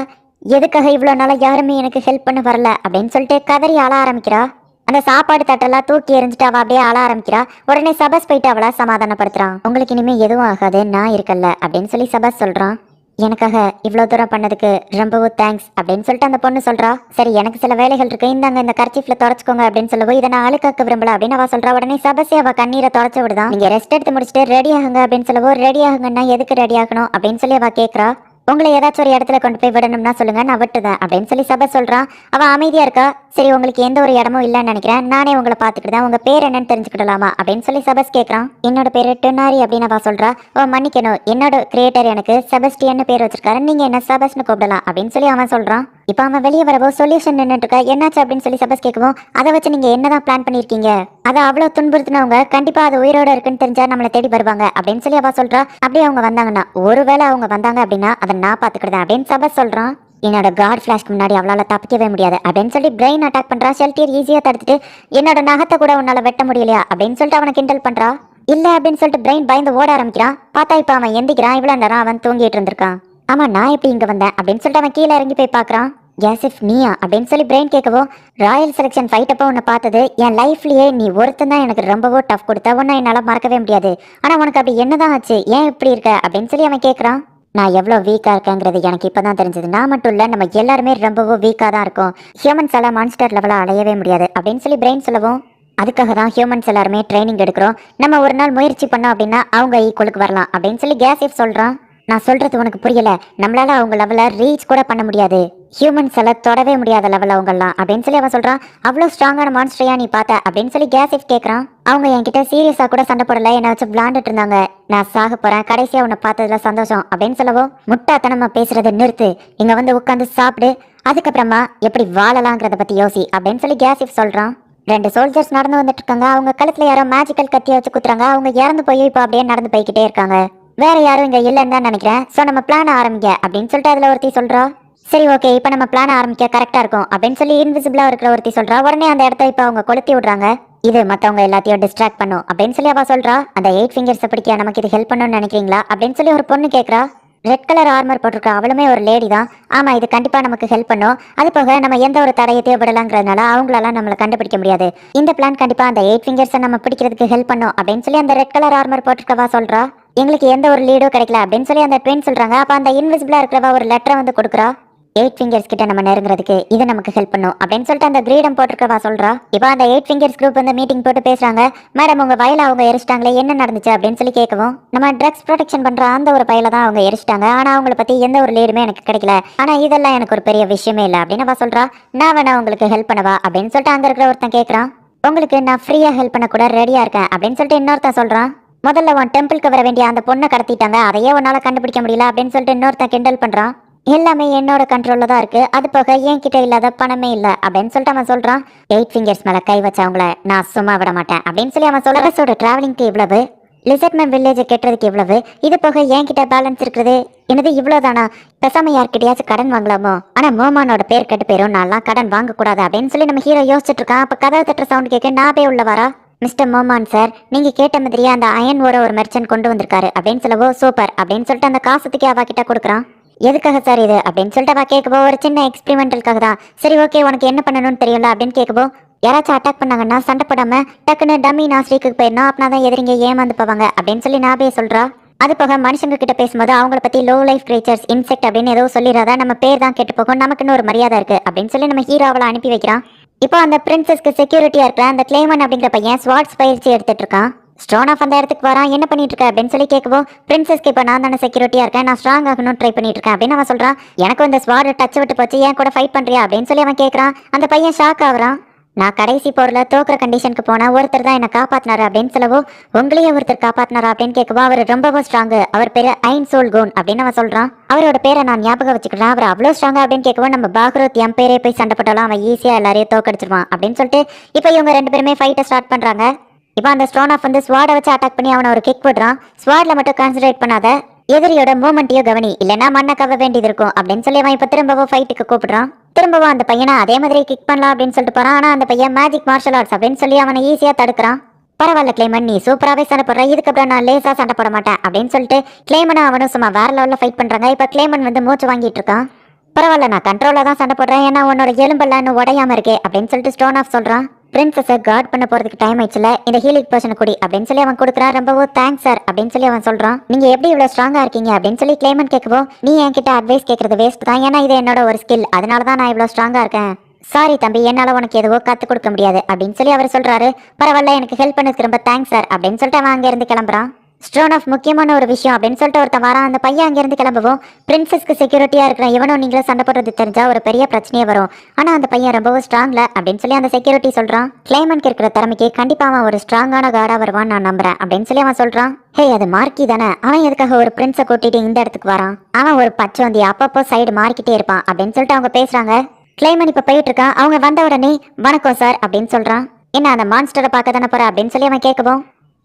எதுக்காக இவ்வளவு நாளா யாருமே எனக்கு ஹெல்ப் பண்ண வரல அப்படின்னு சொல்லிட்டு கதறி அழ ஆரம்பிக்கிறா. அந்த சாப்பாடு தட்டெல்லாம் தூக்கி எறிஞ்சிட்டு அவ அப்படியே அழ ஆரம்பிக்கிறா. உடனே சபஸ் போயிட்டு அவளை சமாதானப்படுத்துறான். உங்களுக்கு இனிமே எதுவும் ஆகாது, நான் இருக்கல அப்படின்னு சொல்லி சபஸ் சொல்றான். எனக்காக இவ்வளோ தூரம் பண்ணதுக்கு ரொம்பவும் தேங்க்ஸ் அப்படின்னு சொல்லிட்டு அந்த பொண்ணு சொல்றா. சரி எனக்கு சில வேலைகள் இருக்கு, இந்தாங்க இந்த கர்ச்சீஃப்ல தொடச்சுக்கோங்க அப்படின்னு சொல்லவும், இதை நான் அழுக்காக்க விரும்பல அப்படின்னு அவ சொல்றா. உடனே சபசி அவ கண்ணீரை தொடச்சு விடுதான். நீங்க ரெஸ்ட் எடுத்து முடிச்சுட்டு ரெடி ஆகுங்க அப்படின்னு சொல்லவும், ரெடி ஆகுங்கன்னா எதுக்கு ரெடி ஆகணும் அப்படின்னு சொல்லி அவ கேட்கறா. உங்களை ஏதாச்சும் ஒரு இடத்துல கொண்டு போய் விடணும்னா சொல்லுங்க, நான் விட்டுதேன் அப்படின்னு சொல்லி சபஸ் சொல்றான். அவ அமைதியா இருக்கா. சரி உங்களுக்கு எந்த ஒரு இடமும் இல்லைன்னு நினைக்கிறேன், நானே உங்களை பாத்துக்கிட்டேன், உங்க பேர் என்னன்னு தெரிஞ்சுக்கிடலாமா அப்படின்னு சொல்லி சபஸ் கேட்கறான். என்னோட பேரு டெனாரி அப்படின்னு அவ சொல்றா. அவ மன்னிக்கணும், என்னோட கிரியேட்டர் எனக்கு செபஸ்டியன் பேர் வச்சிருக்காரு, நீங்க என்ன சபஸ்னு கூப்பிடலாம் அப்படின்னு சொல்லி அவன் சொல்றான். இப்ப அவன் வெளியே வரவோ சொல்யூஷன் நின்றுட்டு இருக்கா. என்னாச்சு அப்படின்னு சொல்லி சபஸ் கேட்கவும், அதை வச்சு நீங்க என்னதான் பிளான் பண்ணிருக்கீங்க, அதை அவ்வளவு துன்புறுத்தினவங்க கண்டிப்பா அது உயிரோட இருக்குன்னு தெரிஞ்சா நம்மளை தேடி வருவாங்க அப்படின்னு சொல்லி அவ சொல்றா. அப்படியே அவங்க வந்தாங்கன்னா, ஒருவேளை அவங்க வந்தாங்க அப்படின்னா அதை நான் பாத்துக்கிட்டேன் அப்படின்னு சபஸ் சொல்றான். என்னோட காட் ஃபிளாஷ்க்கு முன்னாடி அவளால தப்பிக்கவே முடியாது அப்படின்னு சொல்லி பிரெயின் அட்டாக் பண்றா. ஷெல்டியர் ஈஸியா தடுத்துட்டு, என்னோட நகத்தை கூட உன்னால வெட்ட முடியலையா அப்படின்னு சொல்லிட்டு அவனை கிண்டல் பண்றா. இல்ல அப்படின்னு சொல்லிட்டு பிரெயின் பயந்து ஓட ஆரம்பிக்கிறான். பார்த்தா இப்ப அவன் எந்திக்கிறான். இவ்வளவு நேரம் அவன் தூங்கிட்டு இருந்திருக்கான். ஆமா நான் எப்படி இங்க வந்தேன் அப்படின்னு சொல்லிட்டு அவன் கீழே இறங்கி போய் பாக்குறான். யாசிஃப் நீயா அப்படின்னு சொல்லி பிரெயின் கேட்கவோ, ராயல் செலக்ஷன் ஃபைட் அப்போ உன்னை பார்த்தது என் லைஃப்லயே நீ ஒருத்தன் தான் எனக்கு ரொம்பவோ டஃப் கொடுத்த, உன்னை என்னால மறக்கவே முடியாது, ஆனா உனக்கு அப்படி என்னதான் ஆச்சு, ஏன் இப்படி இருக்க அப்படின்னு சொல்லி அவன் கேட்கறான். நான் எவ்வளோ வீக்காக இருக்கேங்கிறது எனக்கு இப்போ தான் தெரிஞ்சது, நான் மட்டும் இல்லை நம்ம எல்லாருமே ரொம்பவும் வீக்காக தான் இருக்கோம், ஹியூமன்ஸ் எல்லாம் மான்ஸ்டர் லெவலில் அடையவே முடியாது அப்படின்னு சொல்லி பிரெயின் சொல்லவும், அதுக்காக தான் ஹியூமன்ஸ் எல்லாருமே ட்ரைனிங் எடுக்கிறோம், நம்ம ஒரு நாள் முயற்சி பண்ணோம் அப்படின்னா அவங்க ஈக்குவலுக்கு வரலாம் அப்படின்னு சொல்லி கேசிஃப் சொல்கிறான். நான் சொல்றது உனக்கு புரியல, நம்மளால அவங்க லெவலை ரீச் கூட பண்ண முடியாது, ஹியூமன்ஸ் எல்லாம் தொடவே முடியாத லெவல் அவங்கலாம் அப்படின்னு சொல்லி அவன் சொல்றான். அவ்வளோ ஸ்ட்ராங்கான மான்ஸ்டரையா நீ பார்த்த அப்படின்னு சொல்லி கேசிஃப் கேட்கறான். அவங்க என்கிட்ட சீரியஸா கூட சண்டை போடல, என்னை வச்சு விளாண்டுட்டு இருந்தாங்க, நான் சாக போறேன், கடைசியா உன்னை பார்த்ததுல சந்தோஷம் அப்படின்னு சொல்லவும், முட்டாத்தனமா பேசுறதை நிறுத்து, இங்க வந்து உட்காந்து சாப்பிடு, அதுக்கப்புறமா எப்படி வாழலாங்கிறத பத்தி யோசி அப்படின்னு சொல்லி கேசிஃப் சொல்றான். 2 சோல்ஜர்ஸ் நடந்து வந்துட்டு இருக்காங்க. அவங்க கழுத்துல யாரோ மேஜிக்கல் கத்தியை வச்சு குத்துறாங்க. அவங்க இறந்து போய் இப்போ அப்படியே நடந்து போய்கிட்டே இருக்காங்க. வேற யாரும் இங்க இல்லைன்னு தான் நினைக்கிறேன். ஸோ நம்ம பிளான் ஆரம்பிக்க அப்படின்னு சொல்லிட்டு அதுல ஒருத்தி சொல்றா. சரி ஓகே, இப்போ நம்ம பிளான் ஆரம்பிக்க கரெக்டா இருக்கும் அப்படின்னு சொல்லி இன்விசிபிளா இருக்கிற ஒருத்தி சொல்றா. உடனே அந்த இடத்த இப்போ அவங்க கொளுத்தி விடுறாங்க. இது மற்றவங்க எல்லாத்தையும் டிஸ்ட்ராக்ட் பண்ணும் அப்படின்னு சொல்லி அவ சொல்றா. அந்த 8 ஃபிங்கர்ஸை பிடிக்க நமக்கு இது ஹெல்ப் பண்ணணும்னு நினைக்கிறீங்களா அப்படின்னு சொல்லி ஒரு பொண்ணு கேட்கறா. ரெட் கலர் ஆர்மர் போட்டிருக்க அவளுமே ஒரு லேடி தான். ஆமா, இது கண்டிப்பா நமக்கு ஹெல்ப் பண்ணும். அது போக நம்ம எந்த ஒரு தடயத்தையோ விடலாங்கிறதுனால அவங்களால நம்மளை கண்டுபிடிக்க முடியாது. இந்த பிளான் கண்டிப்பா அந்த 8 ஃபிங்கர்ஸை நம்ம பிடிக்கிறதுக்கு ஹெல்ப் பண்ணும் அப்படின்னு சொல்லி அந்த ரெட் கலர் ஆர்மர் போட்டிருக்கவா சொல்றா. எங்களுக்கு எந்த ஒரு லீடோ கிடைக்கல அப்படின்னு சொல்லி அந்த ட்வின் சொல்றாங்க. அப்ப அந்த இன்விசிபிளா இருக்கிறவா ஒரு லெட்டரை வந்து கொடுக்குறா. 8 ஃபிங்கர்ஸ் கிட்ட நம்ம நெருங்குறதுக்கு இது நமக்கு ஹெல்ப் பண்ணும் அப்படின்னு சொல்லிட்டு அந்த கிரீடம் போட்டிருக்கவா சொல்றா. இப்போ அந்த 8 ஃபிங்கர்ஸ் குரூப் வந்து மீட்டிங் போட்டு பேசுறாங்க. மேடம், உங்க வயல அவங்க எரிச்சிட்டாங்களே, என்ன நடந்துச்சு அப்படின்னு சொல்லி கேட்கவும், நம்ம ட்ரக்ஸ் ப்ரொடெக்ஷன் பண்ற அந்த ஒரு பையில தான் அவங்க எரிச்சிட்டாங்க. ஆனா அவங்கள பத்தி எந்த ஒரு லீடுமே எனக்கு கிடைக்கல. ஆனா இதெல்லாம் எனக்கு ஒரு பெரிய விஷயமே இல்லை அப்படின்னு அவ சொல்றா. நான் வேணா உங்களுக்கு ஹெல்ப் பண்ணவா அப்படின்னு சொல்லிட்டு அங்க இருக்கிற ஒருத்தன் கேட்கறான். உங்களுக்கு நான் ஃப்ரீயா ஹெல்ப் பண்ண கூட ரெடியா இருக்கேன் அப்படின்னு சொல்லிட்டு இன்னொருத்தன் சொல்றான். முதல்ல உன் டெம்பிளுக்கு வர வேண்டிய அந்த பொண்ணை கடத்திட்டாங்க, அதையே உன்னால கண்டுபிடிக்க முடியல அப்படின்னு சொல்லிட்டு இன்னொருத்தன் கிண்டல் பண்றான். எல்லாமே என்னோட கண்ட்ரோல்ல தான் இருக்கு, அது போக என் கிட்ட இல்லாத பணமே இல்ல அப்படின்னு சொல்லிட்டு அவன் சொல்றான். 8 ஃபிங்கர்ஸ் மேல கை வச்சவங்கள நான் சும்மா விட மாட்டேன் அப்படின்னு சொல்லி அவன் சொல்றதோட டிராவலிங்க்கு இவ்வளவு, லிசர்ட்மேன் வில்லேஜ் கெட்டுறதுக்கு இவ்வளவு, இது போக என் கிட்ட பேலன்ஸ் இருக்குது. என்னது இவ்வளவுதானா? பேசாம யார்கிட்டயாச்சும் கடன் வாங்கலாமோ? ஆனா மோமானோட பேர் கெட்டு போயிரும், நான்லாம் கடன் வாங்க கூடாது அப்படின்னு சொல்லி நம்ம ஹீரோ யோசிச்சுட்டு இருக்கான். அப்ப கதவை தட்டுற சவுண்ட் கேட்க நாபே உள்ள வரா. மிஸ்டர் மோமான் சார், நீங்க கேட்ட மாதிரியே அந்த அயன் ஓர ஒரு மெர்ச்சன்ட் கொண்டு வந்திருக்காரு அப்படின்னு சொல்லவோ, சூப்பர் அப்படின்னு சொல்லிட்டு அந்த காசுத்துக்கே அவ கிட்ட கொடுக்குறான். எதுக்காக சார் இது அப்படின்னு சொல்லிட்டு அவ கேட்கவோ, ஒரு சின்ன எக்ஸ்பெரிமெண்டலுக்காக தான். சரி ஓகே, உனக்கு என்ன பண்ணணும்னு தெரியல அப்படின்னு கேட்கவோ, யாராச்சும் அட்டாக் பண்ணாங்கன்னா சண்டை போடாம டக்குன்னு டம்மி நாஸ்ரீக்கு போயிடணும், அப்படின்னா தான் எதிரிங்க ஏமாந்து போவாங்க அப்படின்னு சொல்லி நாபே சொல்றா. அது போக மனுஷங்க கிட்ட பேசும்போது அவங்கள பத்தி லோ லைஃப் கிரியேச்சர்ஸ், இன்செக்ட் அப்படின்னு ஏதோ சொல்லிடாத, நம்ம பேர் தான் கெட்டு போகும், நமக்குன்னு ஒரு மரியாதை இருக்கு அப்படின்னு சொல்லி நம்ம ஹீரோ அவளை அனுப்பி வைக்கிறான். இப்போ அந்த பிரின்சஸ்க்கு செக்யூரிட்டியா இருக்கிற அந்த கிளேமன் அப்படிங்கிற பையன் ஸ்வாட்ஸ் பயிற்சி எடுத்துட்டு இருக்கான். ஸ்டோன் ஆஃப் அந்த இடத்துக்கு வரான். என்ன பண்ணிட்டு இருக்க அப்படின்னு சொல்லி கேட்கவோ, பிரின்சஸ்க்கு இப்போ நான் தானே செக்யூரிட்டியா இருக்கேன், நான் ஸ்ட்ராங் ஆகணும் ட்ரை பண்ணிட்டு இருக்கேன் அப்படின்னு அவன் சொல்றான். எனக்கு இந்த ஸ்வாட் டச் விட்டு போச்சு, ஏன் கூட ஃபைட் பண்றியா அப்படின்னு சொல்லி அவன் கேட்கறான். அந்த பையன் ஷாக் ஆகுறான். நான் கடைசி போர்ல தோக்குற கண்டிஷனுக்கு போனா ஒருத்தர் தான் என்ன காப்பாத்தினாரு அப்படின்னு சொல்லவோ, உங்களையே ஒருத்தர் காப்பாத்தினாரா அப்படின்னு கேட்கவோ, அவர் ரொம்பவும் ஸ்ட்ராங், அவர் பேரு ஐன் சோல் கோன் அப்படின்னு அவன் சொல்றான். அவரோட பேரை நான் ஞாபகம் வச்சுக்கிறேன், அவர் அவ்வளோ ஸ்ட்ராங்கா அப்படின்னு கேட்கவோ, நம்ம பாக்ரோத் என் பேரே போய் சண்டை போட்டாலும் அவன் ஈஸியா எல்லாரையும் தோக்கடிச்சிருவான் அப்படின்னு சொல்லிட்டு இப்போ இவங்க ரெண்டு பேருமே ஃபைட்டை ஸ்டார்ட் பண்றாங்க. இப்போ அந்த ஸ்டோன் ஆஃப் வந்து ஸ்வாடை வச்சு அட்டாக் பண்ணி அவனை ஒரு கிக் போடுறான். ஸ்வாட்ல மட்டும் கான்சன்ட்ரேட் பண்ணாத, எதிரியோட மூமெண்ட்டையும் கவனி, இல்லைன்னா மண்ணை கவ வேண்டியது இருக்கும் அப்படின்னு சொல்லி அவன் இப்போ திரும்பவும் ஃபைட்டுக்கு கூப்பிடுறான். திரும்பவும் அந்த பையனை அதே மாதிரி கிக் பண்ணலாம் அப்படின்னு சொல்லிட்டு போறான். ஆனா அந்த பையன் மேஜிக் மார்ஷல் ஆர்ட்ஸ் அப்படின்னு சொல்லி அவனை ஈஸியா தடுக்கிறான். பரவாயில்ல கிளைமன், நீ சூப்பராகவே சண்டை போடுற, இதுக்கப்புறம் நான் லேசா சண்டை போட மாட்டேன் அப்படின்னு சொல்லிட்டு கிளைமனும் அவனும் சும்மா வேற லெவலில் ஃபைட் பண்றாங்க. இப்போ கிளைமன் வந்து மூச்சு வாங்கிட்டு இருக்கான். பரவாயில்ல, நான் கண்ட்ரோலாக தான் சண்டை போடுறேன், ஏன்னா உன்னோட எலும்பெல்லாம் இன்னும் உடையாம இருக்கே அப்படின்னு சொல்லிட்டு ஸ்டோன் ஆஃப் சொல்றான். பிரின்சஸை கார்ட் பண்ண போறதுக்கு டைம் ஆயிடுச்சுல, இந்த ஹீலிங் பர்சனை குடி அப்படின்னு சொல்லி அவன் கொடுக்குறான். ரொம்பவும் தேங்க்ஸ் சார் அப்படின்னு சொல்லி அவன் சொல்றான். நீங்க எப்படி இவ்வளவு ஸ்ட்ராங்கா இருக்கீங்க அப்படின்னு சொல்லி கிளைமன் கேட்கவோ, நீ என்கிட்ட அட்வைஸ் கேட்கறது வேஸ்ட் தான், ஏன்னா இது என்னோட ஒரு ஸ்கில், அதனால தான் நான் இவ்வளவு ஸ்ட்ராங்கா இருக்கேன். சாரி தம்பி, என்னால உனக்கு எதுவோ கத்து கொடுக்க முடியாது அப்படின்னு சொல்லி அவர் சொல்றாரு. பரவாயில்ல, எனக்கு ஹெல்ப் பண்ணதுக்கு ரொம்ப தேங்க்ஸ் சார் அப்படின்னு சொல்லிட்டு அவன் அங்க இருந்து கிளம்புறான். ஸ்டோன் ஆஃப் முக்கியமான ஒரு விஷயம் அப்படின்னு சொல்லிட்டு ஒருத்தன் வரான். அந்த பையன் அங்கிருந்து கிளம்புவோம். பிரின்சஸ்க்கு செக்யூரிட்டியா இருக்கிற இவனும் நீங்களும் சண்டை போடுறது தெரிஞ்சா ஒரு பெரிய பிரச்சனையே வரும், ஆனா அந்த பையன் ரொம்பவும் ஸ்ட்ராங்ல அப்படின்னு சொல்லி அந்த செக்யூரிட்டி சொல்றான். கிளைமனுக்கு இருக்கிற திறமைக்கு கண்டிப்பா அவன் ஒரு ஸ்ட்ராங்கான கார்டா வருவான் நான் நம்புறேன் அப்படின்னு சொல்லி அவன் சொல்றான். ஹே, அது மார்க்கி தானே, அவன் எதுக்காக ஒரு பிரின்ஸை கூட்டிட்டு இந்த இடத்துக்கு வரான்? அவன் ஒரு பச்சோந்தி, அப்பப்போ சைடு மாறிக்கிட்டே இருப்பான் அப்படின்னு சொல்லிட்டு அவங்க பேசுறாங்க. கிளைமன் இப்ப போயிட்டு இருக்கான். அவங்க வந்த உடனே வணக்கம் சார் அப்படின்னு சொல்றான். என்ன, அந்த மான்ஸ்டரை பார்க்க தானே போற அப்படின்னு சொல்லி அவன் கேட்கவும்,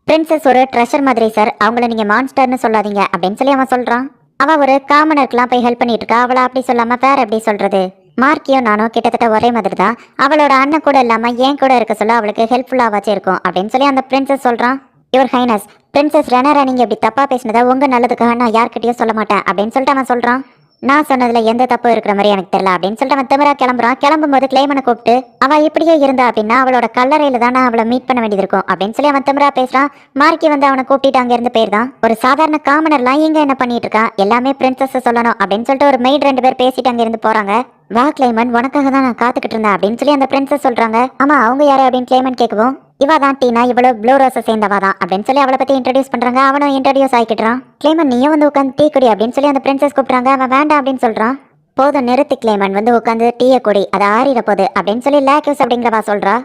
பிரின்சஸ் ஒரு ட்ரெஷர் மாதிரி சார், அவங்கள நீங்க மான்ஸ்டர்னு சொல்லாதீங்க அப்படின்னு சொல்லி அவன் சொல்றான். அவ ஒரு காமனருக்குலாம் போய் ஹெல்ப் பண்ணிட்டு இருக்கா, அவளை அப்படி சொல்லாம வேற எப்படி சொல்றது? மார்க்கியும் நானும் கிட்டத்தட்ட ஒரே மாதிரி தான், அவளோட அண்ணன் கூட இல்லாம என் கூட இருக்க சொல்ல அவளுக்கு ஹெல்ப்ஃபுல்லாவாச்சும் இருக்கும் அப்படின்னு சொல்லி அந்த பிரின்சஸ் சொல்றான். யுவர் ஹைனஸ், பிரின்சஸ் ரெனரா நீங்க இப்படி தப்பா பேசினதை உங்க நல்லதுக்காக நான் யார்கிட்டயும் சொல்ல மாட்டேன் அப்படின்னு சொல்லிட்டு அவன் சொல்றான். நான் சொன்னதுல எந்த தப்பு இருக்கிற மாதிரி எனக்கு தெரியல அப்படின்னு சொல்லிட்டு அவன் திமிரா கிளம்புறான். கிளம்பும் போது கிளைமனை கூப்பிட்டு, அவ இப்படியே இருந்தா அப்படின்னா அவளோட கல்லறையில தான் அவளை மீட் பண்ண வேண்டியது இருக்கும் அப்படின்னு சொல்லி அவன் திமிரா பேசுறான். மார்க்கி வந்து அவனை கூப்பிட்டு அங்க இருந்து போயிருந்தான். ஒரு சாதாரண காமனர்லாம் இங்க என்ன பண்ணிட்டு இருக்கான், எல்லாமே பிரின்சஸ் சொல்லணும் அப்படின்னு சொல்லிட்டு ஒரு மெய்ட் 2 பேர் பேசிட்டு அங்க இருந்து போறாங்க. வா கிளைமன், உனக்காக தான் நான் காத்துக்கிட்டு இருந்தேன் அப்படின்னு சொல்லி அந்த பிரின்சஸ் சொல்றாங்க. ஆமா, அவங்க யாரு அப்படின்னு கிளைமன் கேட்கவும், இவா தான் டீனா, இவ்வளவு ப்ளூ ரோஸை சேர்ந்தவா தான் அப்படின்னு சொல்லி அவளை பத்தி இன்ட்ரடியூஸ் பண்றாங்க. அவனும் இன்ட்ரடியூஸ் ஆகிக்கிறான். கிளைமன், நீயும் வந்து உட்காந்து டீ குடி அப்படின்னு சொல்லி அந்த பிரின்சஸ் கூப்பிடுறாங்க. அவன் வேண்டாம் அப்படின்னு சொல்றான். போதும் நிறுத்தி கிளைமன், வந்து உட்காந்து டீயை குடி, அதை ஆறிட போகுது அப்படின்னு சொல்லி லேக்யூஸ் அப்படிங்கிறவா சொல்றா.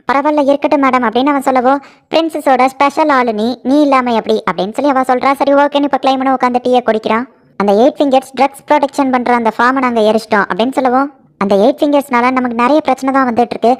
பரவாயில்ல இருக்கட்டும் மேடம் அப்படின்னு அவன் சொல்லவோ, பிரின்சஸோட ஸ்பெஷல் ஆளு நீ இல்லாம எப்படி அப்படின்னு சொல்லி அவ சொல்றா. சரி ஓகேன்னு இப்போ கிளைமனும் உட்காந்து டீயை குடிக்கிறான். அந்த 8 ஃபிங்கர்ஸ் ட்ரக்ஸ் ப்ரொடெக்ஷன் பண்ற அந்த ஃபார்மை நாங்கள் எரிச்சிட்டோம் அப்படின்னு சொல்லவும், அந்த 8 ஃபிங்கர்ஸ்னால நமக்கு நிறைய பிரச்சனை தான் வந்துட்டு இருக்கு.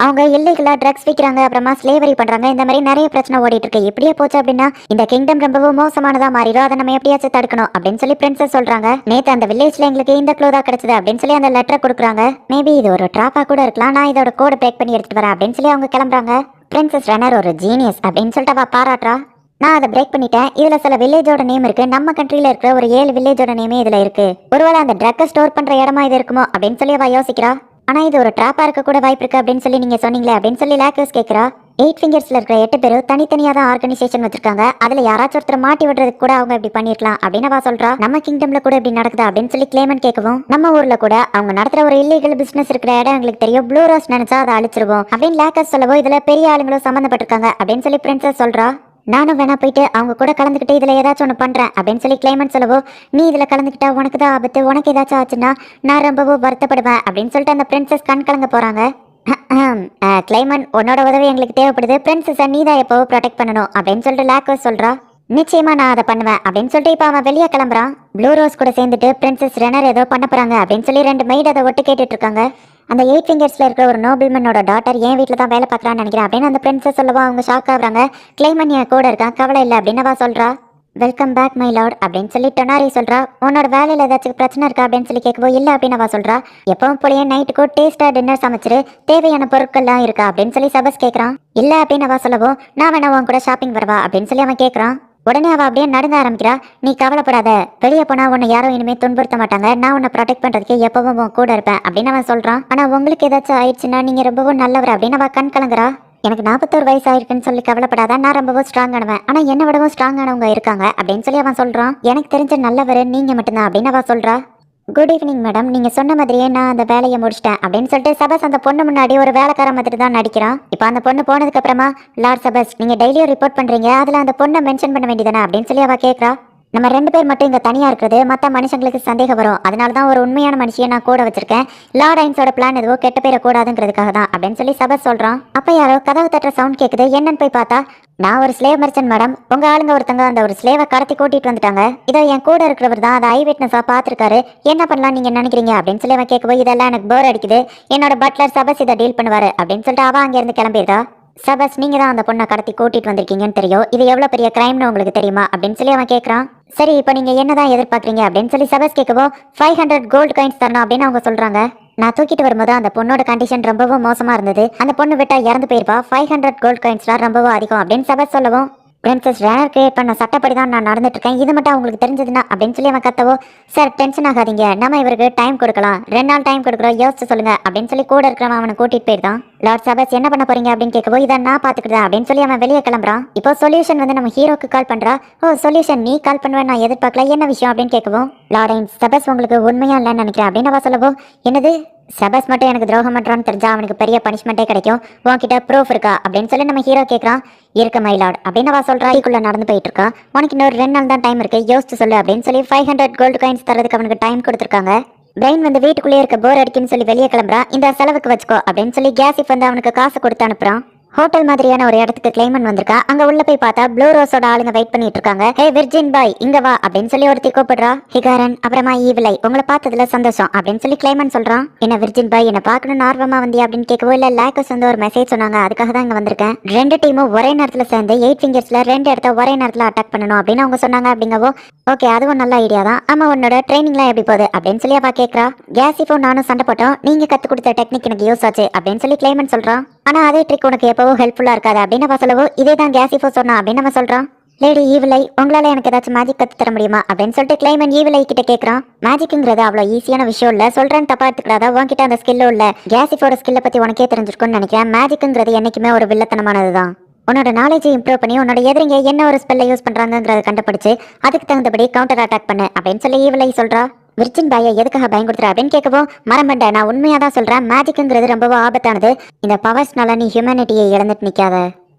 அவங்க இல்லீகலாக ட்ரக்ஸ் விற்கிறாங்க, அப்புறமா ஸ்லேவரி பண்ணுறாங்க, இந்த மாதிரி நிறைய பிரச்சனை ஓடிட்டு இருக்கு. இப்படியே போச்சு அப்படின்னா இந்த கிங்டம் ரொம்பவும் மோசமானதா மாறிடும், அதை நம்ம எப்படியாச்சும் தடுக்கணும் அப்படின்னு சொல்லி பிரின்சஸ் சொல்றாங்க. நேற்று அந்த வில்லேஜ்ல எங்களுக்கு இந்த க்ளூ தான் கிடைச்சது அப்படின்னு சொல்லி அந்த லெட்டரை கொடுக்குறாங்க. மேபி இது ஒரு ட்ராப்பா கூட இருக்கலாம், நான் இதோட கோடை பேக் பண்ணி எடுத்துட்டு வரேன் அப்படின்னு சொல்லி அவங்க கிளம்புறாங்க. பிரின்சஸ் ரெனர் ஒரு ஜீனியஸ் அப்படின்னு சொல்லிட்டு அவ பாராட்டுறா. நான் அதை பிரேக் பண்ணிட்டேன். இதுல சில வில்லேஜோட நேம் இருக்கு. நம்ம கண்ட்ரில இருக்கிற ஒரு 7 வில்லேஜோட நேமே இதுல இருக்கு. ஒருவேளை அந்த ட்ரக்கை ஸ்டோர் பண்ற இடமா இது இருக்குமோ அப்படின்னு சொல்லி அவ யோசிக்கிறா. ஆனா இது ஒரு ட்ராப்பா இருக்க கூட வாய்ப்பு இருக்கு அப்படின்னு சொல்லி நீங்க சொன்னீங்களே அப்படின்னு சொல்லி லாக்கஸ் கேக்குறா. 8 ஃபிங்கர்ஸ்ல இருக்கிற 8 பேர் தனித்தனியா தான் ஆர்கனைசேஷன் வச்சிருக்காங்க. அதுல யாராச்சும் ஒருத்தர் மாட்டி விடுறதுக்கு கூட அவங்க இப்படி பண்ணிருக்கலாம் அப்படின்னு அவ சொல்றா. நம்ம கிங்டம்ல கூட இப்படி நடக்குதா அப்படின்னு சொல்லி கிளைமன் கேட்கவும், நம்ம ஊர்ல கூட அவங்க நடத்துற ஒரு இல்லீகல் பிசினஸ் இருக்கிற இடம் எங்களுக்கு தெரியும். ப்ளூ ரோஸ் நினைச்சா அதை அழிச்சிருவோம் அப்படின்னு லாக்கஸ் சொல்லவோ, இதுல பெரிய ஆளுங்களும் சம்பந்தப்பட்டிருக்காங்க அப்படின்னு சொல்லி பிரின்சஸ் சொல்றா. நானும் வேணா போயிட்டு அவங்க கூட கலந்துக்கிட்டு இதுல ஏதாச்சும் ஒன்று பண்றேன் அப்படின்னு சொல்லி கிளைமன் சொல்லவோ, நீ இதுல கலந்துக்கிட்டா உனக்கு தான் ஆபத்து, உனக்கு ஏதாச்சும் ஆச்சுன்னா நான் ரொம்பவும் வருத்தப்படுவேன் அப்படின்னு சொல்லிட்டு அந்த பிரின்சஸ் கண் கலங்க போறாங்க. கிளைமன் உன்னோட உதவி எங்களுக்கு தேவைப்படுது. பிரின்சஸை நீ தான் எப்போ ப்ரொடெக்ட் பண்ணணும் அப்படின்னு சொல்லிட்டு லாக்கோஸ் சொல்றா. நிச்சயமா நான் அதை பண்ணுவேன் அப்படின்னு சொல்லிட்டு இப்போ அவன் வெளியே கிளம்புறான். ப்ளூ ரோஸ் கூட சேர்ந்துட்டு பிரின்சஸ் ரெனர் ஏதோ பண்ண போறாங்க அப்படின்னு சொல்லி 2 மெய்ட் அதை ஒட்டு கேட்டுட்டு இருக்காங்க. அந்த 8 ஃபிங்கர்ஸ்ல இருக்கிற ஒரு நோபிள்மனோட டாட்டர் என் வீட்டில் தான் வேலை பார்க்கறான்னு நினைக்கிறேன் அப்படின்னு அந்த பிரின்சஸ் சொல்லவோ அவங்க ஷாக் ஆகுறாங்க. கிளைமன் என் கூட இருக்கான், கவலை இல்லை அப்படின்னு அவ சொல்றா. வெல்கம் பேக் மை லார்ட் அப்படின்னு சொல்லி டொனாரி சொல்றா. உன்னோட வேலையில் ஏதாச்சும் பிரச்சனை இருக்கா அப்படின்னு சொல்லி கேட்கவோ, இல்லை அப்படின்னு அவ சொல்றா. எப்பவும் போலயே நைட்டுக்கு டேஸ்டா டின்னர் சமைச்சிரு, தேவையான பொருட்கள்லாம் இருக்கா அப்படின்னு சொல்லி சபஸ் கேட்கறான். இல்லை அப்படின்னு அவ சொல்லவோ, நான் வேணா உன் கூட ஷாப்பிங் வரவா அப்படின்னு சொல்லி அவன் கேட்கறான். உடனே அவ அப்படியே நடந்து ஆரம்பிக்கிறா. நீ கவலைப்படாத, வெளியே போனா உன்னை யாரும் இனிமே துன்புறுத்த மாட்டாங்க, நான் உன்னை ப்ரொடெக்ட் பண்றதுக்கு எப்பவும் உன் கூட இருப்பேன் அப்படின்னு அவன் சொல்றான். ஆனா உங்களுக்கு ஏதாச்சும் ஆயிடுச்சுன்னா நீங்க ரொம்பவும் நல்லவர் அப்படின்னு அவ கண் கலங்குறா. எனக்கு 41 வயசு ஆயிருக்குன்னு சொல்லி கவலைப்படாத, நான் ரொம்பவும் ஸ்ட்ராங் ஆனவன், ஆனா என்ன விடவும் ஸ்ட்ராங் ஆனவங்க இருக்காங்க அப்படின்னு சொல்லி அவன் சொல்றான். எனக்கு தெரிஞ்ச நல்லவர் நீங்க மட்டும்தான் அப்படின்னு அவ சொல்றா. குட் ஈவினிங் மேடம், நீங்க சொன்ன மாதிரியே நான் அந்த வேலையை முடிச்சிட்டேன் அப்படின்னு சொல்லிட்டு சபஸ் அந்த பொண்ணு முன்னாடி ஒரு வேலைக்கார மாதிரி தான் நடிக்கிறான். இப்போ அந்த பொண்ணு போனதுக்கு அப்புறமா, லார்ட் சபஸ் நீங்க டெய்லியும் ரிப்போர்ட் பண்றீங்க, அதுல அந்த பொண்ணை மென்ஷன் பண்ண வேண்டியதானே அப்படின்னு சொல்லி அவ கேட்கறா. நம்ம 2 பேர் மட்டும் இங்க தனியா இருக்கிறது மற்ற மனுஷங்களுக்கு சந்தேகம் வரும், அதனாலதான் ஒரு உண்மையான மனுஷியை நான் கூட வச்சிருக்கேன். லார்ட் ஐன்ஸோட பிளான் எதுவோ கெட்ட பேரை கூடாதுங்கிறதுக்காக தான் அப்படின்னு சொல்லி சபஸ் சொல்றான். அப்ப யாரோ கதவு தட்டுற சவுண்ட் கேக்குது. என்னன்னு போய் பார்த்தா, நான் ஒரு ஸ்லேவ் மர்ச்சன்ட் மேடம், உங்க ஆளுங்க ஒருத்தங்க அந்த ஒரு ஸ்லேவை கடத்தி கூட்டிட்டு வந்துட்டாங்க. இதோ என் கூட இருக்கிறவர் தான் அதை ஐ விட்னஸா பாத்துருக்காரு. என்ன பண்ணலாம் நீங்க நினைக்கிறீங்க அப்படின்னு சொல்லி அவன் கேட்கவோ, இதெல்லாம் எனக்கு போர் அடிக்குது, என்னோட பட்லர் சபஸ் இதை டீல் பண்ணுவாரு அப்படின்னு சொல்லிட்டு அவ அங்க இருந்து கிளம்பிடுறா. சபஸ் நீங்க தான் அந்த பொண்ணை கடத்தி கூட்டிட்டு வந்திருக்கீங்கன்னு தெரியும், இது எவ்வளவு பெரிய கிரைம்னு உங்களுக்கு தெரியுமா அப்படின்னு சொல்லி அவன் கேட்கறான். சரி இப்போ நீங்க என்னதான் எதிர்பார்க்குறீங்க அப்படின்னு சொல்லி சபஸ் கேட்கவோ, 500 கோல்டு காயின்ஸ் தரணும் அப்படின்னு அவங்க சொல்றாங்க. நான் தூக்கிட்டு வரும்போது அந்த பொண்ணோட கண்டிஷன் ரொம்பவும் மோசமா இருந்தது, அந்த பொண்ணு விட்டா இறந்து போயிருப்பா, 500 கோல்டு காயின்ஸ்லாம் ரொம்பவும் அதிகம் அப்படின்னு சபஸ் சொல்லவும், பிரின்சஸ் ரேனர் கிரியேட் பண்ண சட்டப்படி தான் நான் நடந்துட்டு இருக்கேன், இது மட்டும் அவங்களுக்கு தெரிஞ்சதுன்னா அப்படின்னு சொல்லி அவன் கத்தவோ, சார் டென்ஷன் ஆகாதீங்க, நம்ம இவருக்கு டைம் கொடுக்கலாம், 2 நாள் டைம் கொடுக்குறோம், யோசிச்சு சொல்லுங்க அப்படின்னு சொல்லி கூட இருக்கிறவன் அவனை கூட்டிட்டு போயிருந்தான். லார்ட் சபஸ் என்ன பண்ண போறீங்க அப்படின்னு கேட்கவோ, இதை நான் பாத்துக்கிட்டேன் அப்படின்னு சொல்லி அவன் வெளியே கிளம்புறான். இப்போ சொல்யூஷன் வந்து நம்ம ஹீரோக்கு கால் பண்றா. ஓ சொல்யூஷன், நீ கால் பண்ணுவேன் நான் எதிர்பார்க்கல, என்ன விஷயம் அப்படின்னு கேட்கவும், லார்ட் ஐன்ஸ் சபஸ் உங்களுக்கு உண்மையா இல்லைன்னு நினைக்கிறேன் அப்படின்னு அவ சொல்லவோ, என்னது சபஸ் மட்டும் எனக்கு துரோகம் பண்றான்னு தெரிஞ்சா அவனுக்கு பெரிய பனிஷ்மெண்ட்டே கிடைக்கும், உன்கிட்ட ப்ரூஃப் இருக்கா அப்படின்னு சொல்லி நம்ம ஹீரோ கேட்கறான். இருக்க மைலாட் அப்படின்னு அவ சொல்றா. இதுக்குள்ள நடந்து போயிட்டு இருக்கா. உனக்கு இன்னொரு 2 நாள் தான் டைம் இருக்கு, யோசிச்சு சொல்லு அப்படின்னு சொல்லி 500 கோல்டு காயின்ஸ் தரதுக்கு அவனுக்கு டைம் கொடுத்துருக்காங்க. பிரெயின் வந்து வீட்டுக்குள்ளே இருக்க போர் அடிக்குன்னு சொல்லி வெளியே கிளம்புறான். இந்த செலவுக்கு வச்சுக்கோ அப்படின்னு சொல்லி கேசிப் வந்து அவனுக்கு காசு கொடுத்து அனுப்புறான். ஹோட்டல் மாதிரியான ஒரு இடத்துக்கு கிளைமன் வந்திருக்கா. அங்க உள்ள போய் பார்த்தா ப்ளூ ரோஸோட ஆளுங்க வெயிட் பண்ணிட்டு இருக்காங்க. ஹே விர்ஜின் பாய் இங்க வா அப்படின்னு சொல்லி ஒருத்தி கூப்பிடுறா. ஹிகாரன் அப்புறமா ஈவிலை, உங்களை பார்த்ததுல சந்தோஷம் அப்படின்னு சொல்லி கிளைமன் சொல்றான். என்ன விர்ஜின் பாய் என்ன பார்க்கணும்னு ஆர்வமா வந்தியா அப்படின்னு கேட்கவோ, இல்ல லாக்கஸ் வந்து ஒரு மெசேஜ் சொன்னாங்க, அதுக்காக தான் இங்க வந்திருக்கேன். 2 டீமும் ஒரே நேரத்துல சேர்ந்து 8 ஃபிங்கர்ஸ்ல 2 இடத்த ஒரே நேரத்துல அட்டாக் பண்ணணும் அப்படின்னு அவங்க சொன்னாங்க அப்படிங்கவோ, ஓகே அதுவும் நல்ல ஐடியா தான். ஆமா உன்னோட ட்ரைனிங்லாம் எப்படி போகுது அப்படின்னு சொல்லி அவ கேட்கறா. கேசிஃபோ நானும் சண்டை போட்டோம், நீங்க கத்து கொடுத்த டெக்னிக் எனக்கு யூஸ் ஆச்சு அப்படின்னு சொல்லி கிளைமன் சொல்றான். ஆனா அதே ட்ரிக் உனக்கு எப்பவும் ஹெல்ப்ஃபுல்லா இருக்காது அப்படின்னு அவ சொல்லவோ, இதே தான் கேசிஃபோ சொன்னா அப்படின்னு நம்ம சொல்றான். லேடி ஈவிலை உங்களால எனக்கு ஏதாச்சும் மேஜிக் கத்து தர முடியுமா அப்படின்னு சொல்லிட்டு கிளைமன் ஈவிலை கிட்ட கேட்கறான். மேஜிக்ங்கிறது அவ்வளவு ஈஸியான விஷயம் இல்ல, சொல்றேன்னு தப்பா எடுத்துக்கிறாதா, உன்கிட்ட அந்த ஸ்கில்லும் இல்ல. கேசிஃபோட ஸ்கில்லை பத்தி உனக்கே தெரிஞ்சிருக்கும்னு நினைக்கிறேன். மேஜிக்ங்கிறது என்னைக்குமே ஒரு வில்லத்தனமானதுதான். உன்னோட நாலேஜை இம்ப்ரூவ் பண்ணி உன்னோட எதிரிங்க என்ன ஒரு ஸ்பெல்லை யூஸ் பண்றாங்கிறத கண்டுபிடிச்சு அதுக்கு தகுந்தபடி கவுண்டர் அட்டாக் பண்ணு அப்படின்னு சொல்லி ஈவிலை சொல்றா. விர்ஜின் பாயை எதுக்காக பயன்படுத்துற அப்படின்னு கேட்கவோ, மரமண்ட நான் உண்மையா தான் சொல்றேன், மேஜிக்ங்கிறது ரொம்பவும் ஆபத்தானது. இந்த பவர்ஸ்னால நீ ஹியூமனிட்டியை இழந்துட்டு நிக்காத.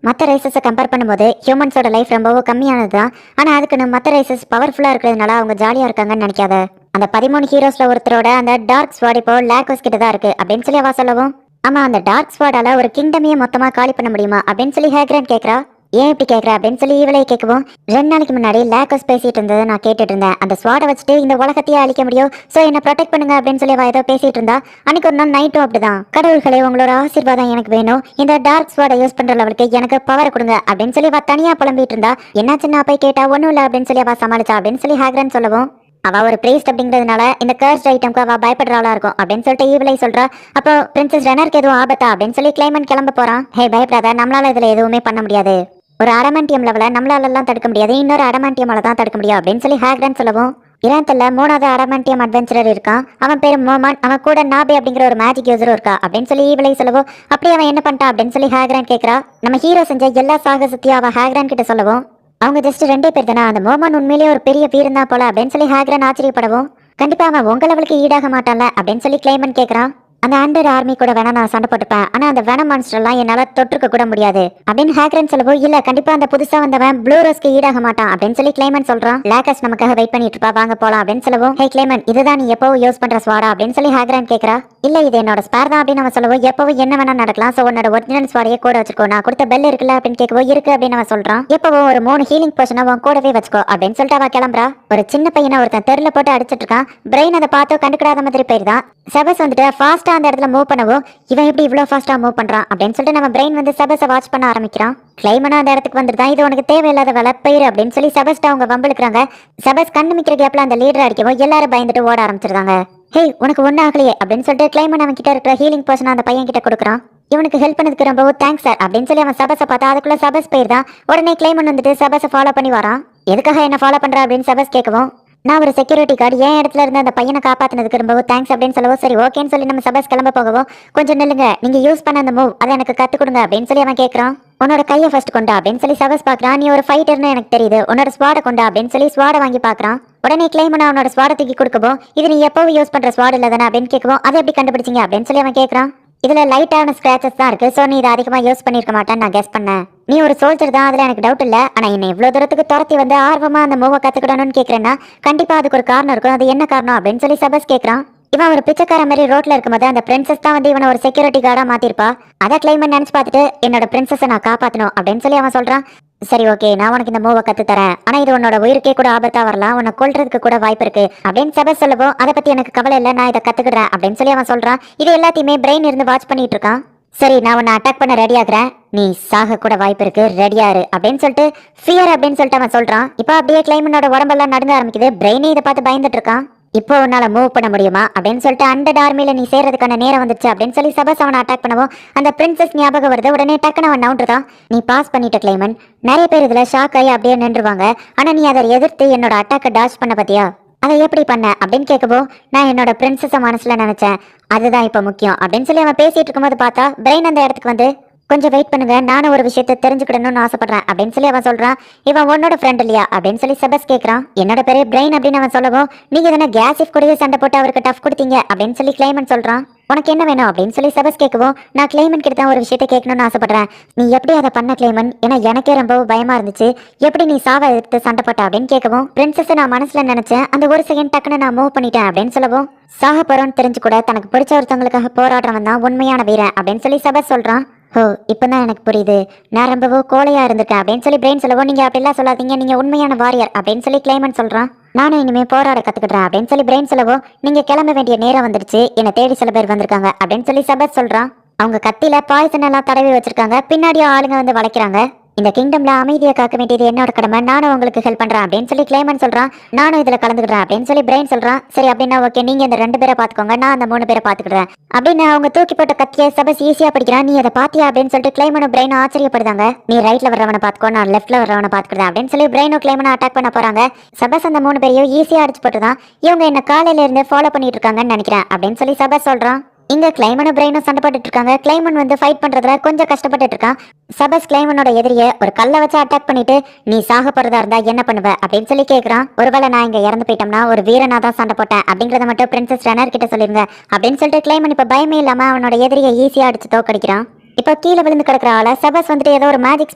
மற்ற ரைசஸை கம்பேர் பண்ணும்போது ஹியூமன்ஸோட லைஃப் ரொம்பவும் கம்மியானது தான். ஆனா அதுக்குன்னு மற்ற ரைசஸ் பவர்ஃபுல்லா இருக்கிறதுனால அவங்க ஜாலியா இருக்காங்கன்னு நினைக்காத. அந்த 13 ஹீரோஸ்ல ஒருத்தரோட அந்த டார்க் ஸ்வாட் இப்போ லாக்கோஸ் கிட்ட தான் இருக்கு அப்படின்னு சொல்லி அவ சொல்லவும், ஆமா அந்த டார்க் ஸ்வாடால ஒரு கிங்டமையே மொத்தமா காலி பண்ண முடியுமா அப்படின்னு சொல்லி ஹேக்ரன் கேட்கறா. ஏன் இப்படி கேட்கற அப்படின்னு சொல்லி இவளை கேட்கவும், 2 நாளைக்கு முன்னாடி லாக்கோஸ் பேசிட்டு இருந்ததை நான் கேட்டுட்டு இருந்தேன். அந்த ஸ்வாடை வச்சுட்டு இந்த உலகத்தையே அழிக்க முடியும், சோ என்ன ப்ரொடெக்ட் பண்ணுங்க அப்படின்னு சொல்லி அவ ஏதோ பேசிட்டு இருந்தா. அன்னைக்கு ஒரு நாள் நைட்டும் அப்படிதான், கடவுள்களே உங்களோட ஆசீர்வாதம் எனக்கு வேணும், இந்த டார்க் ஸ்வாடை யூஸ் பண்ற லெவலுக்கு எனக்கு பவர் கொடுங்க அப்படின்னு சொல்லி அவ தனியா புலம்பிட்டு இருந்தா. என்னாச்சுன்னா போய் கேட்டா ஒன்னும் இல்ல அப்படின்னு சொல்லி அவ சமாளிச்சா அப்படின்னு சொல்லி ஹேக்ரன் சொல்லவும், அவ ஒரு பிரீஸ்ட் அப்படிங்கிறதுனால இந்த கர்ஸ்ட் ஐட்டம்க்கு அவ பயப்படுறாளா இருக்கும் அப்படின்னு சொல்லிட்டு ஈவிலை சொல்றா. அப்போ பிரின்சஸ் ரெனருக்கு எதுவும் ஆபத்தா அப்படின்னு சொல்லி கிளைமன் கிளம்ப போறான். ஹே பயப்படாத, நம்மளால இதுல எதுவுமே பண்ண முடியாது. ஒரு அடமாண்டியம் லெவல நம்மளாலலாம் தடுக்க முடியாது, இன்னொரு அடமாண்டியமால தான் தடுக்க முடியும் அப்படின்னு சொல்லி ஹேக்ரன் சொல்லவும், இரான்ல மூணாவது அடமாண்டியம் அட்வென்ச்சரர் இருக்கான், அவன் பேரு மோமான், அவன் கூட நாபே அப்படிங்கிற ஒரு மேஜிக் யூசரும் இருக்கா அப்படின்னு சொல்லி ஈவலை சொல்லவும், அப்படியே அவன் என்ன பண்ணிட்டான் அப்படின்னு சொல்லி ஹேக்ரன் கேட்கறா. நம்ம ஹீரோ செஞ்ச எல்லா சாகசத்தையும் அவன் ஹேக்ரன் கிட்ட சொல்லவும், அவங்க ஜஸ்ட் 2 பேர் தானே, அந்த மோமான் உண்மையிலேயே ஒரு பெரிய வீரன் தான் போல அப்படின்னு சொல்லி ஹேக்ரன் ஆச்சரியப்படவும், கண்டிப்பா அவன் உங்க லெவலுக்கு ஈடாக மாட்டான்ல அப்படின்னு சொல்லி கிளைமன் கேட்கறான். அந்த அண்டர் ஆர்மி கூட வேணா நான் சண்டை போட்டுப்பேன், ஆனா அந்த வெனம் மான்ஸ்டர் எல்லாம் என்னால தொற்றுக்க கூட முடியாது அப்படின்னு ஹேக்ரன் சொல்லவும், இல்ல கண்டிப்பா அந்த புதுசா வந்தவன் ப்ளூ ரோஸ்க்கு ஈடாக மாட்டான் அப்படின்னு சொல்லி கிளைமன் சொல்றான். லேக்கஸ் நமக்காக வெயிட் பண்ணிட்டு இருப்பா, வாங்க போலாம் அப்படின்னு சொல்லவும், ஹே கிளைமன், இதுதான் நீ எப்பவும் யூஸ் பண்ற ஸ்வாடா அப்படின்னு சொல்லி ஹேக்ரன் கேட்கறா. இல்ல இது என்னோட ஸ்பேர் தான் அப்படின்னு அவன் சொல்லவும், எப்பவும் என்ன வேணா நடக்கலாம், சோ உன்னோட ஒரிஜினல் ஸ்வாடையே கூட வச்சுக்கோ, நான் கொடுத்த பெல் இருக்குல்ல அப்படின்னு கேட்கவும், இருக்கு அப்படின்னு அவன் சொல்றான். எப்பவும் ஒரு 3 ஹீலிங் போர்ஷன் அவன் கூடவே வச்சுக்கோ அப்படின்னு சொல்லிட்டு அவன் கிளம்புறா. ஒரு சின்ன பையனை ஒருத்தன் தெருல போட்டு அடிச்சிட்டு இருக்கான். பிரெயின் அதை பார்த்து கண்டுக்கிடாத மாதிரி போயிருந்தான். செபஸ் வந்துட்டு ஃபாஸ்டா அந்த இடத்துல மூவ் பண்ணவும், இவன் எப்படி இவ்வளவு ஃபாஸ்டா மூவ் பண்றான் அப்படின்னு சொல்லிட்டு நம்ம பிரெயின் வந்து செபஸை வாட்ச் பண்ண ஆரம்பிக்கிறான். கிளைமனா அந்த இடத்துக்கு வந்துருதான், இது உனக்கு தேவையில்லாத வேலை போயிரு அப்படின்னு சொல்லி செபஸ்ட அவங்க வம்பிழுக்கிறாங்க. செபஸ் கண்ணு மிக்கிற கேப்ல அந்த லீடர் அடிக்கவும் எல்லாரும் பயந்துட்டு ஓட ஆரம்பிச்சிருந்தாங்க. ஹே உனக்கு ஒன்னும் ஆகலையே அப்படின்னு சொல்லிட்டு கிளைமன் அவன் கிட்ட இருக்கிற ஹீலிங் பர்சன் அந்த பையன் கிட்ட கொடுக்குறான். இவனுக்கு ஹெல்ப் பண்ணதுக்கு ரொம்ப தேங்க்ஸ் சார் அப்படின்னு சொல்லி அவன் செபஸை பார்த்தா அதுக்குள்ள செபஸ் போயிருந்தான். உடனே கிளைமன் வந்துட்டு செபஸை ஃபாலோ பண்ணி வரான். எதுக்காக என்ன ஃபாலோ பண்ற அப்படின்னு செபஸ் கேட்கவும், நான் ஒரு செக்யூரிட்டி கார்டு, என் இடத்துல இருந்து அந்த பையனை காப்பாத்தினதுக்கு ரொம்ப தேங்க்ஸ் அப்படின்னு சொல்லவும், சரி ஓகேன்னு சொல்லி நம்ம செபஸ் கிளம்ப போகவும், கொஞ்சம் நில்லுங்க, நீங்க யூஸ் பண்ண அந்த மூவ் அதை எனக்கு கத்து கொடுங்க அப்படின்னு சொல்லி அவன் கேட்கறான். உன்னோட கையை ஃபர்ஸ்ட் கொண்டா அப்படின்னு சொல்லி செபஸ் பாக்குறான். நீ ஒரு ஃபைட்டர்னு எனக்கு தெரியுது, உன்னோட ஸ்வாட கொண்டா அப்படின்னு சொல்லி ஸ்வாட வாங்கி பாக்குறான். உடனே கிளைமன் அவனோட ஸ்வாட தூக்கி கொடுக்கவும், இது நீ எப்பவும் யூஸ் பண்ற ஸ்வாட் இல்ல தானே அப்படின்னு கேட்கவும், அதை எப்படி கண்டுபிடிச்சிங்க அப்படின்னு சொல்லி அவன் கேட்கறான். இதுல லைட்டான ஸ்கிராச்சஸ் தான் இருக்கு, சோ நீ இதை அதிகமா யூஸ் பண்ணிருக்க மாட்டேன்னு நான் கெஸ் பண்ணேன். நீ ஒரு சோல்ஜர் தான், அதுல எனக்கு டவுட் இல்ல, ஆனா என்ன இவ்வளவு தூரத்துக்கு துரத்தி வந்து ஆர்வமா அந்த மூவை கத்துக்கிடணும்னு கேக்குறேன்னா கண்டிப்பா அதுக்கு ஒரு காரணம் இருக்கும், அது என்ன காரணம் அப்படின்னு சொல்லி செபஸ் கேட்கறான். இவன் ஒரு பிச்சைக்கார மாதிரி ரோட்ல இருக்கும்போது அந்த பிரின்சஸ் தான் வந்து இவனை ஒரு செக்யூரிட்டி கார்டா மாத்திருப்பா. அதை கிளைமன் நினைச்சு பார்த்துட்டு என்னோட பிரின்சஸை நான் காப்பாத்தணும் அப்படின்னு சொல்லி அவன் சொல்றான். சரி ஓகே, நான் உனக்கு இந்த மூவை கத்து தரேன், ஆனா இது உன்னோட உயிருக்கே கூட ஆபத்தா வரலாம், உன்னை கொல்றதுக்கு கூட வாய்ப்பு இருக்கு அப்படின்னு செபஸ் சொல்லவும், அதை பத்தி எனக்கு கவலை இல்லை, நான் இதை கத்துக்கிறேன் அப்படின்னு சொல்லி அவன் சொல்றான். இது எல்லாத்தையுமே பிரெயின் இருந்து வாட்ச் பண்ணிட்டு இருக்கான். சரி நான் உன்னை அட்டாக் பண்ண ரெடி ஆகுறேன், நீ சாக கூட வாய்ப்பு இருக்கு, ரெடியா இரு அப்படின்னு சொல்லிட்டு ஃபியர் அப்படின்னு சொல்லிட்டு அவன் சொல்றான். இப்போ அப்படியே கிளைமனோட உடம்பெல்லாம் நடுங்க ஆரம்பிக்குது. பிரெயினே இதை பார்த்து பயந்துட்டு இருக்கான். இப்போ உன்னால மூவ் பண்ண முடியுமா அப்படின்னு சொல்லிட்டு அண்டர் ஆர்மியில நீ சேர்றதுக்கான நேரம் வந்துச்சு அப்படின்னு சொல்லி செபஸ் அவனை அட்டாக் பண்ணவும், அந்த பிரின்சஸ் ஞாபகம் வருது. உடனே டக்குன்னு அவன் நவுண்டுதான். நீ பாஸ் பண்ணிட்ட கிளைமன், நிறைய பேர் இதுல ஷாக் ஆகி அப்படியே நின்றுவாங்க, ஆனா நீ அதை எதிர்த்து என்னோட அட்டாக்கை டாச் பண்ண பத்தியா, அதை எப்படி பண்ண அப்படின்னு கேட்கவோ, நான் என்னோட பிரின்சஸை மனசுல நினைச்சேன், அதுதான் இப்ப முக்கியம் அப்படின்னு சொல்லி அவன் பேசிட்டு இருக்கும்போது பார்த்தா பிரெயின் அந்த இடத்துக்கு வந்து, கொஞ்சம் வெயிட் பண்ணுங்க, நானும் ஒரு விஷயத்தை தெரிஞ்சுக்கிடணும்னு ஆசைப்படுறேன் அப்படின்னு சொல்லி அவன் சொல்றான். இவன் உன்னோட ஃப்ரெண்ட் இல்லையா அப்படின்னு சொல்லி செபஸ் கேட்கறான். என்னோட பேரு பிரெயின் அப்படின்னு அவன் சொல்லவும், நீங்க தானே கேசிஃப் கூடயே சண்டை போட்டு அவருக்கு டஃப் கொடுத்தீங்க அப்படின்னு சொல்லி கிளைமன் சொல்றான். உனக்கு என்ன வேணும் அப்படின்னு சொல்லி செபஸ் கேட்கவும், நான் கிளைமன் கிட்ட தான் ஒரு விஷயத்தை கேட்கணும்னு ஆசைப்படுறேன், நீ எப்படி அதை பண்ண கிளைமன், ஏன்னா எனக்கே ரொம்ப பயமா இருந்துச்சு, எப்படி நீ சாவை எடுத்து சண்டை போட்ட அப்படின்னு கேட்கவும், பிரின்சஸ் நான் மனசுல நினைச்சேன், அந்த ஒரு செகண்ட் டக்குன்னு நான் மூவ் பண்ணிட்டேன் அப்படின்னு சொல்லவும், சாக போறோன்னு தெரிஞ்சு கூட தனக்கு பிடிச்ச ஒருத்தவங்களுக்காக போராடுறவன் தான் உண்மையான வீரன் அப்படின்னு சொல்லி செபஸ் சொல்றான். ஓ இப்பதான் எனக்கு புரியுது, நான் ரொம்பவோ கோழையா இருந்திருக்கேன் அப்படின்னு சொல்லி பிரெயின் சொல்லவும், நீங்க அப்படிலாம் சொல்லாதீங்க, நீங்க உண்மையான வாரியர் அப்படின்னு சொல்லி கிளைமன் சொல்றான். நானும் இனிமே போராட கத்துக்கிட்டேன் அப்படின்னு சொல்லி பிரெயின் சொல்லவும், நீங்க கிளம்ப வேண்டிய நேரம் வந்துருச்சு, என்னை தேடி சில பேர் வந்திருக்காங்க அப்படின்னு சொல்லி செபஸ் சொல்றான். அவங்க கத்தில பாய்சன் எல்லாம் தடவி வச்சிருக்காங்க, பின்னாடியும் ஆளுங்க வந்து வளைக்கிறாங்க. இந்த கிங்டம்ல அமைதியை காக்க வேண்டியது என்னோட கடமை, நானும் உங்களுக்கு ஹெல்ப் பண்றேன் அப்படின்னு சொல்லி கிளைமன் சொல்றான். நானும் இதுல கலந்துக்கிறேன் அப்படின்னு சொல்லி பிரெயின் சொல்றான். சரி அப்படின்னா ஓகே, நீங்க இந்த 2 பேரை பாத்துக்கோங்க, நான் அந்த 3 பேரை பாத்துக்கிறேன் அப்படின்னு அவங்க தூக்கி போட்ட கத்திய செபஸ் ஈஸியா பிடிக்கிறான். நீ அதை பாத்தியா அப்படின்னு சொல்லிட்டு கிளைமனும் பிரெயினும் ஆச்சரியப்படுதாங்க. நீ ரைட்ல வர்றவனை பாத்துக்கோ, நான் லெஃப்ட்ல வர்றவனை பாத்துக்கிறேன் அப்படின்னு சொல்லி பிரெயினும் கிளைமனும் அட்டாக் பண்ண போறாங்க. செபஸ் அந்த 3 பேரையும் ஈஸியா அடிச்சு போட்டுதான். இவங்க என்ன காலையில இருந்து ஃபாலோ பண்ணிட்டு இருக்காங்கன்னு நினைக்கிறேன் அப்படின்னு சொல்லி செபஸ் சொல்றான். இங்க கிளைமனும் பிரெயினும் சண்டை போட்டுட்டு இருக்காங்க. கிளைமன் வந்து ஃபைட் பண்றதுல கொஞ்சம் கஷ்டப்பட்டு இருக்கான். செபஸ் கிளைமனோட எதிரிய ஒரு கல்லை வச்சு அட்டாக் பண்ணிட்டு, நீ சாக போறதா இருந்தா என்ன பண்ணுவ அப்படின்னு சொல்லி கேக்குறான். ஒருவேளை நான் இங்க இறந்து போயிட்டோம்னா ஒரு வீரனா தான் சண்டை போட்டேன் அப்படிங்கறத மட்டும் பிரின்சஸ் ரெனர் கிட்ட சொல்லிருங்க அப்படின்னு சொல்லிட்டு கிளைமன் இப்ப பயமே இல்லாம அவனோட எதிரியை ஈஸியா அடிச்சு தோக்கடிக்கிறான். இப்ப கீழே விழுந்து கிடக்குற ஆள செபஸ் வந்துட்டு ஏதோ ஒரு மேஜிக்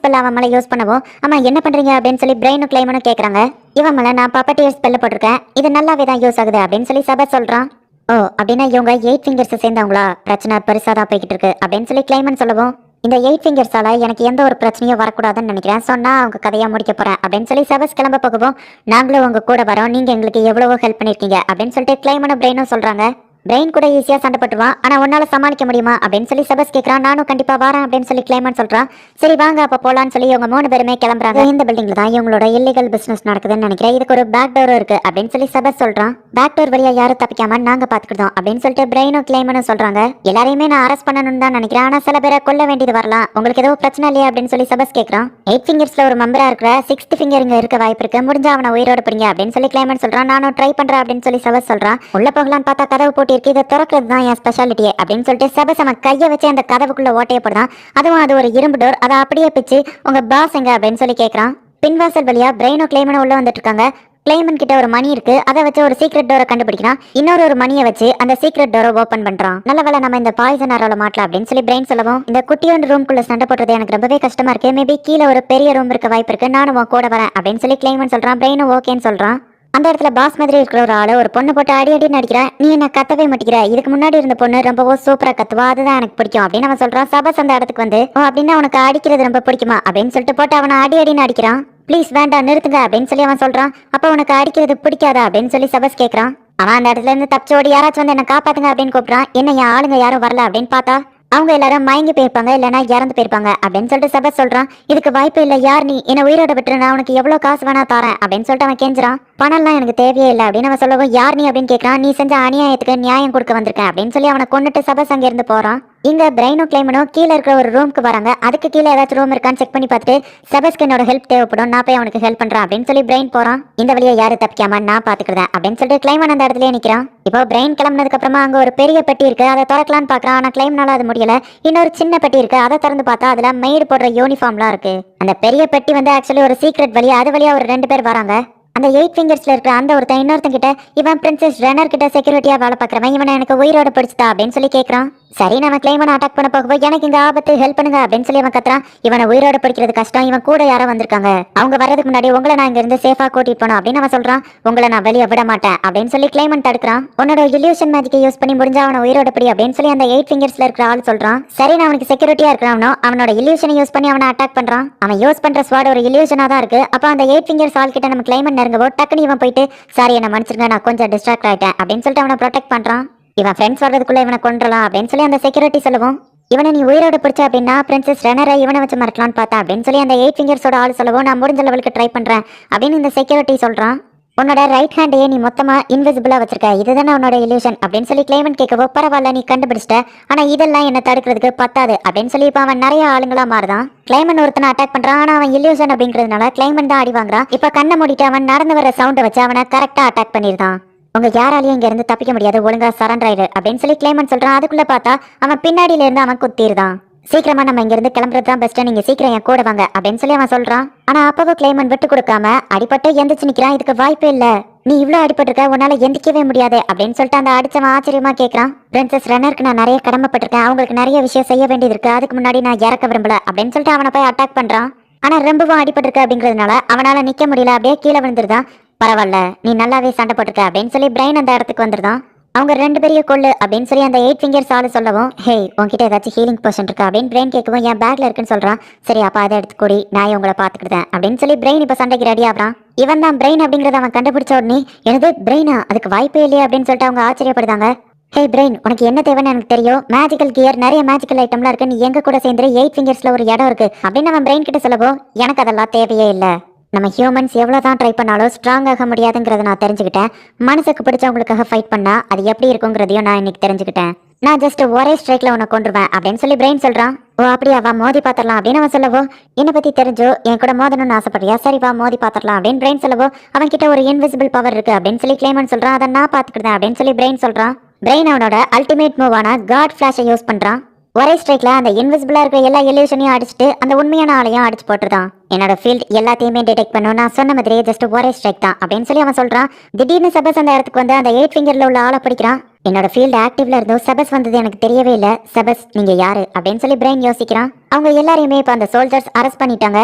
ஸ்பெல் அவன் மேல யூஸ் பண்ணவும், ஆமா என்ன பண்றீங்க அப்படின்னு சொல்லி பிரெயினும் கிளைமனும் கேக்குறாங்க. இவன் மேல நான் பப்பட்டியர் ஸ்பெல்ல போட்டிருக்கேன், இது நல்லாவே தான் யூஸ் ஆகுது அப்படின்னு சொல்லி செபஸ் சொல்றான். ஓ அப்படின்னா இவங்க 8 ஃபிங்கர்ஸ் சேர்ந்தவங்களா, பிரச்சனை பெருசா தான் போய்கிட்டு இருக்கு அப்படின்னு சொல்லி கிளைமன் சொல்லவும், இந்த 8 ஃபிங்கர்ஸால எனக்கு எந்த ஒரு பிரச்சனையும் வரக்கூடாதுன்னு நினைக்கிறேன், சொன்னா அவங்க கதையா முடிக்க போறேன் அப்படின்னு சொல்லி செபஸ் கிளம்ப போகவும், நாங்களும் உங்க கூட வரோம், நீங்க எங்களுக்கு எவ்வளவோ ஹெல்ப் பண்ணிருக்கீங்க அப்படின்னு சொல்லிட்டு கிளைமனும் பிரெயினும் சொல்றாங்க. பிரெயின் கூட ஈஸியா சண்டை போட்டுருவான், ஆனா உன்னால சமாளிக்க முடியுமா அப்படின்னு சொல்லி செபஸ் கேக்குறான். நானும் கண்டிப்பா வரேன் அப்படின்னு சொல்லி கிளைமன் சொல்றான். சரி வாங்க அப்ப போலான்னு சொல்லி இவங்க 3 பேருமே கிளம்புறாங்க. இந்த பில்டிங்ல தான் இவங்களோட இல்லீகல் பிசினஸ் நடக்குதுன்னு நினைக்கிறேன். இதுக்கு ஒரு பேக் டோர் இருக்கு அப்படின்னு சொல்லி செபஸ் சொல்றான். பேக் டோர் வழியா யாரும் தப்பிக்காம நாங்க பாத்துக்கிட்டோம் அப்படின்னு சொல்லிட்டு பிரெயினும் கிளைமனும் சொல்றாங்க. எல்லாரையுமே நான் அரெஸ்ட் பண்ணணும்னு தான் நினைக்கிறேன், ஆனா சில பேரை கொல்ல வேண்டியது வரலாம், உங்களுக்கு ஏதோ பிரச்சனை இல்லையா அப்படின்னு சொல்லி செபஸ் கேக்குறான். 8 ஃபிங்கர்ஸ்ல ஒரு மெம்பரா இருக்கிற 6th ஃபிங்கர் இங்க இருக்க வாய்ப்பு இருக்கு, முடிஞ்சா அவனை உயிரோட பிடிங்க அப்படின்னு சொல்லி கிளைமன் சொல்றான். நானும் ட்ரை பண்றேன் அப்படின்னு சொல்லி செபஸ் சொல்றான். உள்ள போகலான்னு பார்த்தா கதவு போட்டி இருக்கு, இதை திறக்கிறது தான் என் ஸ்பெஷாலிட்டியே அப்படின்னு சொல்லிட்டு செபஸ் அவன் கையை வச்சு அந்த கதவுக்குள்ள ஓட்டையை போடுறான். அதுவும் அது ஒரு இரும்பு டோர், அதை அப்படியே பிச்சு உங்க பாஸ் எங்க அப்படின்னு சொல்லி கேட்கறான். பின்வாசல் வழியா பிரெயினும் கிளைமனும் உள்ள வந்துட்டு இருக்காங்க. கிளைமன் கிட்ட ஒரு மணி இருக்கு, அதை வச்சு ஒரு சீக்ரெட் டோரை கண்டுபிடிக்கிறான். இன்னொரு மணியை வச்சு அந்த சீக்ரெட் டோரை ஓபன் பண்றான். நல்ல வேளை நம்ம இந்த பாய்சன் அரோல மாட்டலாம் அப்படின்னு சொல்லி பிரெயின் சொல்லவும், இந்த குட்டியோண்டு ரூம்குள்ள சண்டை போடுறது எனக்கு ரொம்பவே கஷ்டமா இருக்கு, மேபி கீழே ஒரு பெரிய ரூம் இருக்க வாய்ப்பு இருக்கு, நானும் உன் கூட வரேன் அப்படின்னு சொல்லி கிளைமன் சொல்றான். பிரெயினும் ஓகேன்னு சொல்றான். அந்த இடத்துல பாஸ் மாதிரி இருக்கிற ஒரு ஆளு ஒரு பொண்ணு போட்டு அடி நடிக்கிறேன். நீ என்ன கத்தவே மாட்டேங்கிற, இதுக்கு முன்னாடி இருந்த பொண்ணு ரொம்பவோ சூப்பரா கத்துவா, அதுதான் எனக்கு பிடிக்கும் அப்படின்னு அவன் சொல்றான். சபஸ் அந்த இடத்துக்கு வந்து அப்படின்னா உனக்கு அடிக்கிறது ரொம்ப பிடிக்குமா அப்படின்னு சொல்லிட்டு போட்டு அவனை அடின்னு அடிக்கிறான். ப்ளீஸ் வேண்டாம் நிறுத்துங்க அப்படின்னு சொல்லி அவன் சொல்றான். அப்ப உனக்கு அடிக்கிறது பிடிக்காதா அப்படின்னு சொல்லி சபஸ் கேட்கறான். அவன் அந்த இடத்துல இருந்து தப்பிச்சோடி யாராச்சும் வந்து என்ன காப்பாத்துங்க அப்படின்னு கூப்பிடுறான். என்ன என் ஆளுங்க யாரும் வரல அப்படின்னு பார்த்தா அவங்க எல்லாரும் மயங்கி போயிருப்பாங்க, இல்லைன்னா இறந்து போயிருப்பாங்க அப்படின்னு சொல்லிட்டு செபஸ் சொல்றான். இதுக்கு வாய்ப்பு இல்லை, யார் நீ, என்ன உயிரோட விட்டுரு, நான் உனக்கு எவ்வளவு காசு வேணா தரேன் அப்படின்னு சொல்லிட்டு அவன் கெஞ்சுறான். பணம்லாம் எனக்கு தேவையே இல்லை அப்படின்னு அவன் சொல்லவும், யார் நீ அப்படின்னு கேட்கறான். நீ செஞ்ச அநியாயத்துக்கு நியாயம் கொடுக்க வந்திருக்கேன் அப்படின்னு சொல்லி அவனை கொண்டுட்டு செபஸ் அங்க இருந்து போறான். இங்க பிரெயினும் கிளைமனும் கீழே இருக்கிற ஒரு ரூமுக்கு வராங்க. அதுக்கு கீழே ஏதாச்சும் ரூம் இருக்கான்னு செக் பண்ணி பார்த்துட்டு செபஸ்க்கு என்னோட ஹெல்ப் தேவைப்படும், நான் போய் அவனுக்கு ஹெல்ப் பண்றேன் அப்படின்னு சொல்லி பிரெயின் போறான். இந்த வழியை யாரு தப்பிக்காம நான் பாத்துக்கிறேன் அப்படின்னு சொல்லிட்டு கிளைமன் அந்த இடத்துல நிக்கிறான். இப்போ பிரெயின் கிளம்புனதுக்கு அப்புறமா அங்க ஒரு பெரிய பெட்டி இருக்கு, அதை திறக்கலான்னு பாக்குறான். ஆனா கிளைம்னால அது முடியல. இன்னொரு சின்ன பெட்டி இருக்கு, அதை திறந்து பார்த்தா அதுல மெய்டு போடுற யூனிஃபார்ம்லாம் இருக்கு. அந்த பெரிய பெட்டி வந்து ஆக்சுவலி ஒரு சீக்ரெட் வழியா, அது வழியா ஒரு 2 பேர் வராங்க. அந்த 8 ஃபிங்கர்ஸ்ல இருக்கிற அந்த ஒருத்தன் இன்னொருத்தன் கிட்ட, இவன் பிரின்சஸ் ரெனர் கிட்ட செக்யூரிட்டியா வேலை பார்க்கறவன், இவனை எனக்கு உயிரோட பிடிச்சதா அப்படின்னு சொல்லி கேட்கறான். சரி நம்ம கிளைமனை அட்டாக் பண்ண போகும்போது எனக்கு இங்க ஆபத்து, ஹெல்ப் பண்ணுங்க அப்படின்னு சொல்லி அவன் கத்துறான். இவனை உயிரோட பிடிக்கிறது கஷ்டம், இவன் கூட யாரோ வந்திருக்காங்க, அவங்க வர்றதுக்கு முன்னாடி உங்களை நான் இங்க இருந்து சேஃபா கூட்டிட்டு போனோம் அப்படின்னு அவன் சொல்றான். உங்களை நான் வெளியே விட மாட்டேன் அப்படின்னு சொல்லி கிளைமன் தடுக்கிறான். உன்னோட இல்யூஷன் மேஜிக்கை யூஸ் பண்ணி முடிஞ்சா அவனை உயிரோட பிடி அப்படின்னு சொல்லி அந்த 8 ஃபிங்கர்ஸ்ல இருக்கிற ஆள் சொல்றான். சரி நான் அவனுக்கு செக்யூரிட்டியா இருக்கிறவனோ அவனோட இல்யூஷனை யூஸ் பண்ணி அவனை அட்டாக் பண்றான். அவன் யூஸ் பண்ற ஸ்வாட் ஒரு இல்யூஷனா தான் இருக்கு. அப்ப அந்த 8 ஃபிங்கர்ஸ் ஆள் கிட்ட நம்ம கிளைமன் நெருங்கவோ டக்குனு இவன் போயிட்டு, சாரி என்ன மன்னிச்சிருங்க, நான் கொஞ்சம் டிஸ்ட்ராக்ட் ஆயிட்டேன் அப்படின்னு சொல்லிட்டு அவனை ப்ரொடெக்ட் பண்றான். இவன் ஃப்ரெண்ட்ஸ் வர்றதுக்குள்ள இவனை கொன்றலாம் அப்படின்னு சொல்லி அந்த செக்யூரிட்டி சொல்லவும், இவனை நீ உயிரோட பிடிச்ச அப்படின்னா பிரின்சஸ் ரெனரை இவனை வச்சு மறக்கலான்னு பார்த்தா அப்படின்னு சொல்லி அந்த 8 ஃபிங்கர்ஸோட ஆள் சொல்லவும், நான் முடிஞ்ச லெவலுக்கு ட்ரை பண்றேன் அப்படின்னு இந்த செக்யூரிட்டி சொல்றான். உன்னோட ரைட் ஹேண்டையே நீ மொத்தமா இன்விசிபிளா வச்சிருக்க, இதுதானே உன்னோட இல்யூஷன் அப்படின்னு சொல்லி கிளைமன் கேட்கவோ, பரவாயில்ல நீ கண்டுபிடிச்சிட்ட, ஆனா இதெல்லாம் என்ன தடுக்கிறதுக்கு பத்தாது அப்படின்னு சொல்லி இப்ப அவன் நிறைய ஆளுங்களா மாறுதான். கிளைமன் ஒருத்தனை அட்டாக் பண்றான், ஆனா அவன் இல்யூஷன் அப்படிங்கிறதுனால கிளைமன் தான் அடி வாங்குறான். இப்ப கண்ணை மூடிட்டு அவன் நடந்து வர சவுண்டை வச்சு அவனை கரெக்டா அட்டாக் பண்ணிருந்தான். உங்க யாராலையும் இங்க இருந்து தப்பிக்க முடியாது, ஒழுங்கா சரண்டர் ஆயிடு அப்படின்னு சொல்லி கிளைமன் சொல்றான். அதுக்குள்ள பார்த்தா அவன் பின்னாடியில இருந்து அவன் குத்திருந்தான். சீக்கிரமா நம்ம இங்க இருந்து கிளம்புறது தான் பெஸ்ட், நீங்க சீக்கிரம் என் கூட வாங்க அப்படின்னு சொல்லி அவன் சொல்றான். ஆனா அப்பவும் கிளைமன் விட்டு கொடுக்காம அடிபட்டு எந்திரிச்சு நிக்கிறான். இதுக்கு வாய்ப்பே இல்ல, நீ இவ்வளவு அடிபட்டிருக்க, உன்னால எந்திக்கவே முடியாது அப்படின்னு சொல்லிட்டு அந்த அடிச்சவன் ஆச்சரியமா கேட்கறான். பிரின்சஸ் ரெனருக்கு நான் நிறைய கடமைப்பட்டிருக்கேன், அவங்களுக்கு நிறைய விஷயம் செய்ய வேண்டியது இருக்கு, அதுக்கு முன்னாடி நான் இறக்க விரும்பல அப்படின்னு சொல்லிட்டு அவனை போய் அட்டாக் பண்றான். ஆனா ரொம்பவும் அடிபட்டிருக்க அப்படிங்கிறதுனால அவனால நிக்க முடியல, அப்படியே கீழே விழுந்துருதான். பரவாயில்ல நீ நல்லாவே சண்டை போட்டிருக்க அப்படின்னு சொல்லி பிரெயின் அந்த இடத்துக்கு வந்துருதான். அவங்க 2 பேரையும் கொள்ளு அப்படின்னு சொல்லி அந்த 8 ஃபிங்கர்ஸ் ஆளு சொல்லவும், ஹே உன்கிட்ட ஏதாச்சும் ஹீலிங் போர்ஷன் இருக்கா அப்படின்னு பிரெயின் கேட்கவும், என் பேக்ல இருக்குன்னு சொல்றான். சரி அப்ப அதை எடுத்து கூடி, நான் உங்களை பாத்துக்கிட்டேன் அப்படின்னு சொல்லி பிரெயின் இப்ப சண்டைக்கு ரெடி ஆகிறான். இவன் தான் பிரெயின் அப்படிங்கறத அவன் கண்டுபிடிச்ச உடனே, எனது பிரெயினா, அதுக்கு வாய்ப்பே இல்லையா அப்படின்னு சொல்லிட்டு அவங்க ஆச்சரியப்படுதாங்க. ஹே பிரெயின், உனக்கு என்ன தேவைன்னு எனக்கு தெரியும், மேஜிக்கல் கியர் நிறைய மேஜிக்கல் ஐட்டம்லாம் இருக்கு, நீ எங்க கூட சேர்ந்து 8 ஃபிங்கர்ஸ்ல ஒரு இடம் இருக்கு அப்படின்னு அவன் பிரெயின் கிட்ட சொல்லவோ, எனக்கு அதெல்லாம் தேவையே இல்லை, நம்ம ஹியூமன்ஸ் எவ்வளோதான் ட்ரை பண்ணாலும் ஸ்ட்ராங் ஆக முடியாதுங்கிறத நான் தெரிஞ்சுக்கிட்டேன், மனசுக்கு பிடிச்சவங்களுக்காக ஃபைட் பண்ணா அது எப்படி இருக்குங்கிறதையும் நான் இன்னைக்கு தெரிஞ்சுக்கிட்டேன், நான் ஜஸ்ட் ஒரே ஸ்ட்ரைக்ல உன்னை கொண்டுருவேன் அப்படின்னு சொல்லி பிரெயின் சொல்றான். ஓ அப்படியா, வா மோதி பாத்திரலாம் அப்படின்னு அவன் சொல்லவோ, என்னை பத்தி தெரிஞ்சோ என் கூட மோதணும்னு ஆசைப்படுறியா, சரி வா மோதி பாத்திரலாம் அப்படின்னு பிரெயின் சொல்லவோ, அவன் கிட்ட ஒரு இன்விசிபிள் பவர் இருக்கு அப்படின்னு சொல்லி கிளைமன் சொல்றான். அதை நான் பாத்துக்கிட்டேன் அப்படின்னு சொல்லி பிரெயின் சொல்றான். பிரெயின் அவனோட அல்டிமேட் மூவான காட் ஃபிளாஷை யூஸ் பண்றான். ஒரே ஸ்ட்ரைக்ல அந்த இன்விசிபிளா இருக்கிற எல்லா இல்யூஷனையும் அடிச்சுட்டு அந்த உண்மையான ஆளையும் அடிச்சு போட்டுருதான். என்னோட ஃபீல்ட் எல்லாத்தையுமே டிடெக்ட் பண்ணும், நான் சொன்ன மாதிரியே ஜஸ்ட் ஒரே ஸ்ட்ரைக் தான் அப்படின்னு சொல்லி அவன் சொல்றான். திடீர்னு செபஸ் அந்த இடத்துக்கு வந்து அந்த 8 ஃபிங்கர்ல உள்ள ஆளை பிடிக்கிறான். என்னோட ஃபீல்ட் ஆக்டிவ்ல இருந்தோம், செபஸ் வந்தது எனக்கு தெரியவே இல்லை, செபஸ் நீங்க யாரு அப்படின்னு சொல்லி பிரெயின் யோசிக்கிறான். அவங்க எல்லாரையுமே இப்ப அந்த சோல்ஜர்ஸ் அரெஸ்ட் பண்ணிட்டாங்க,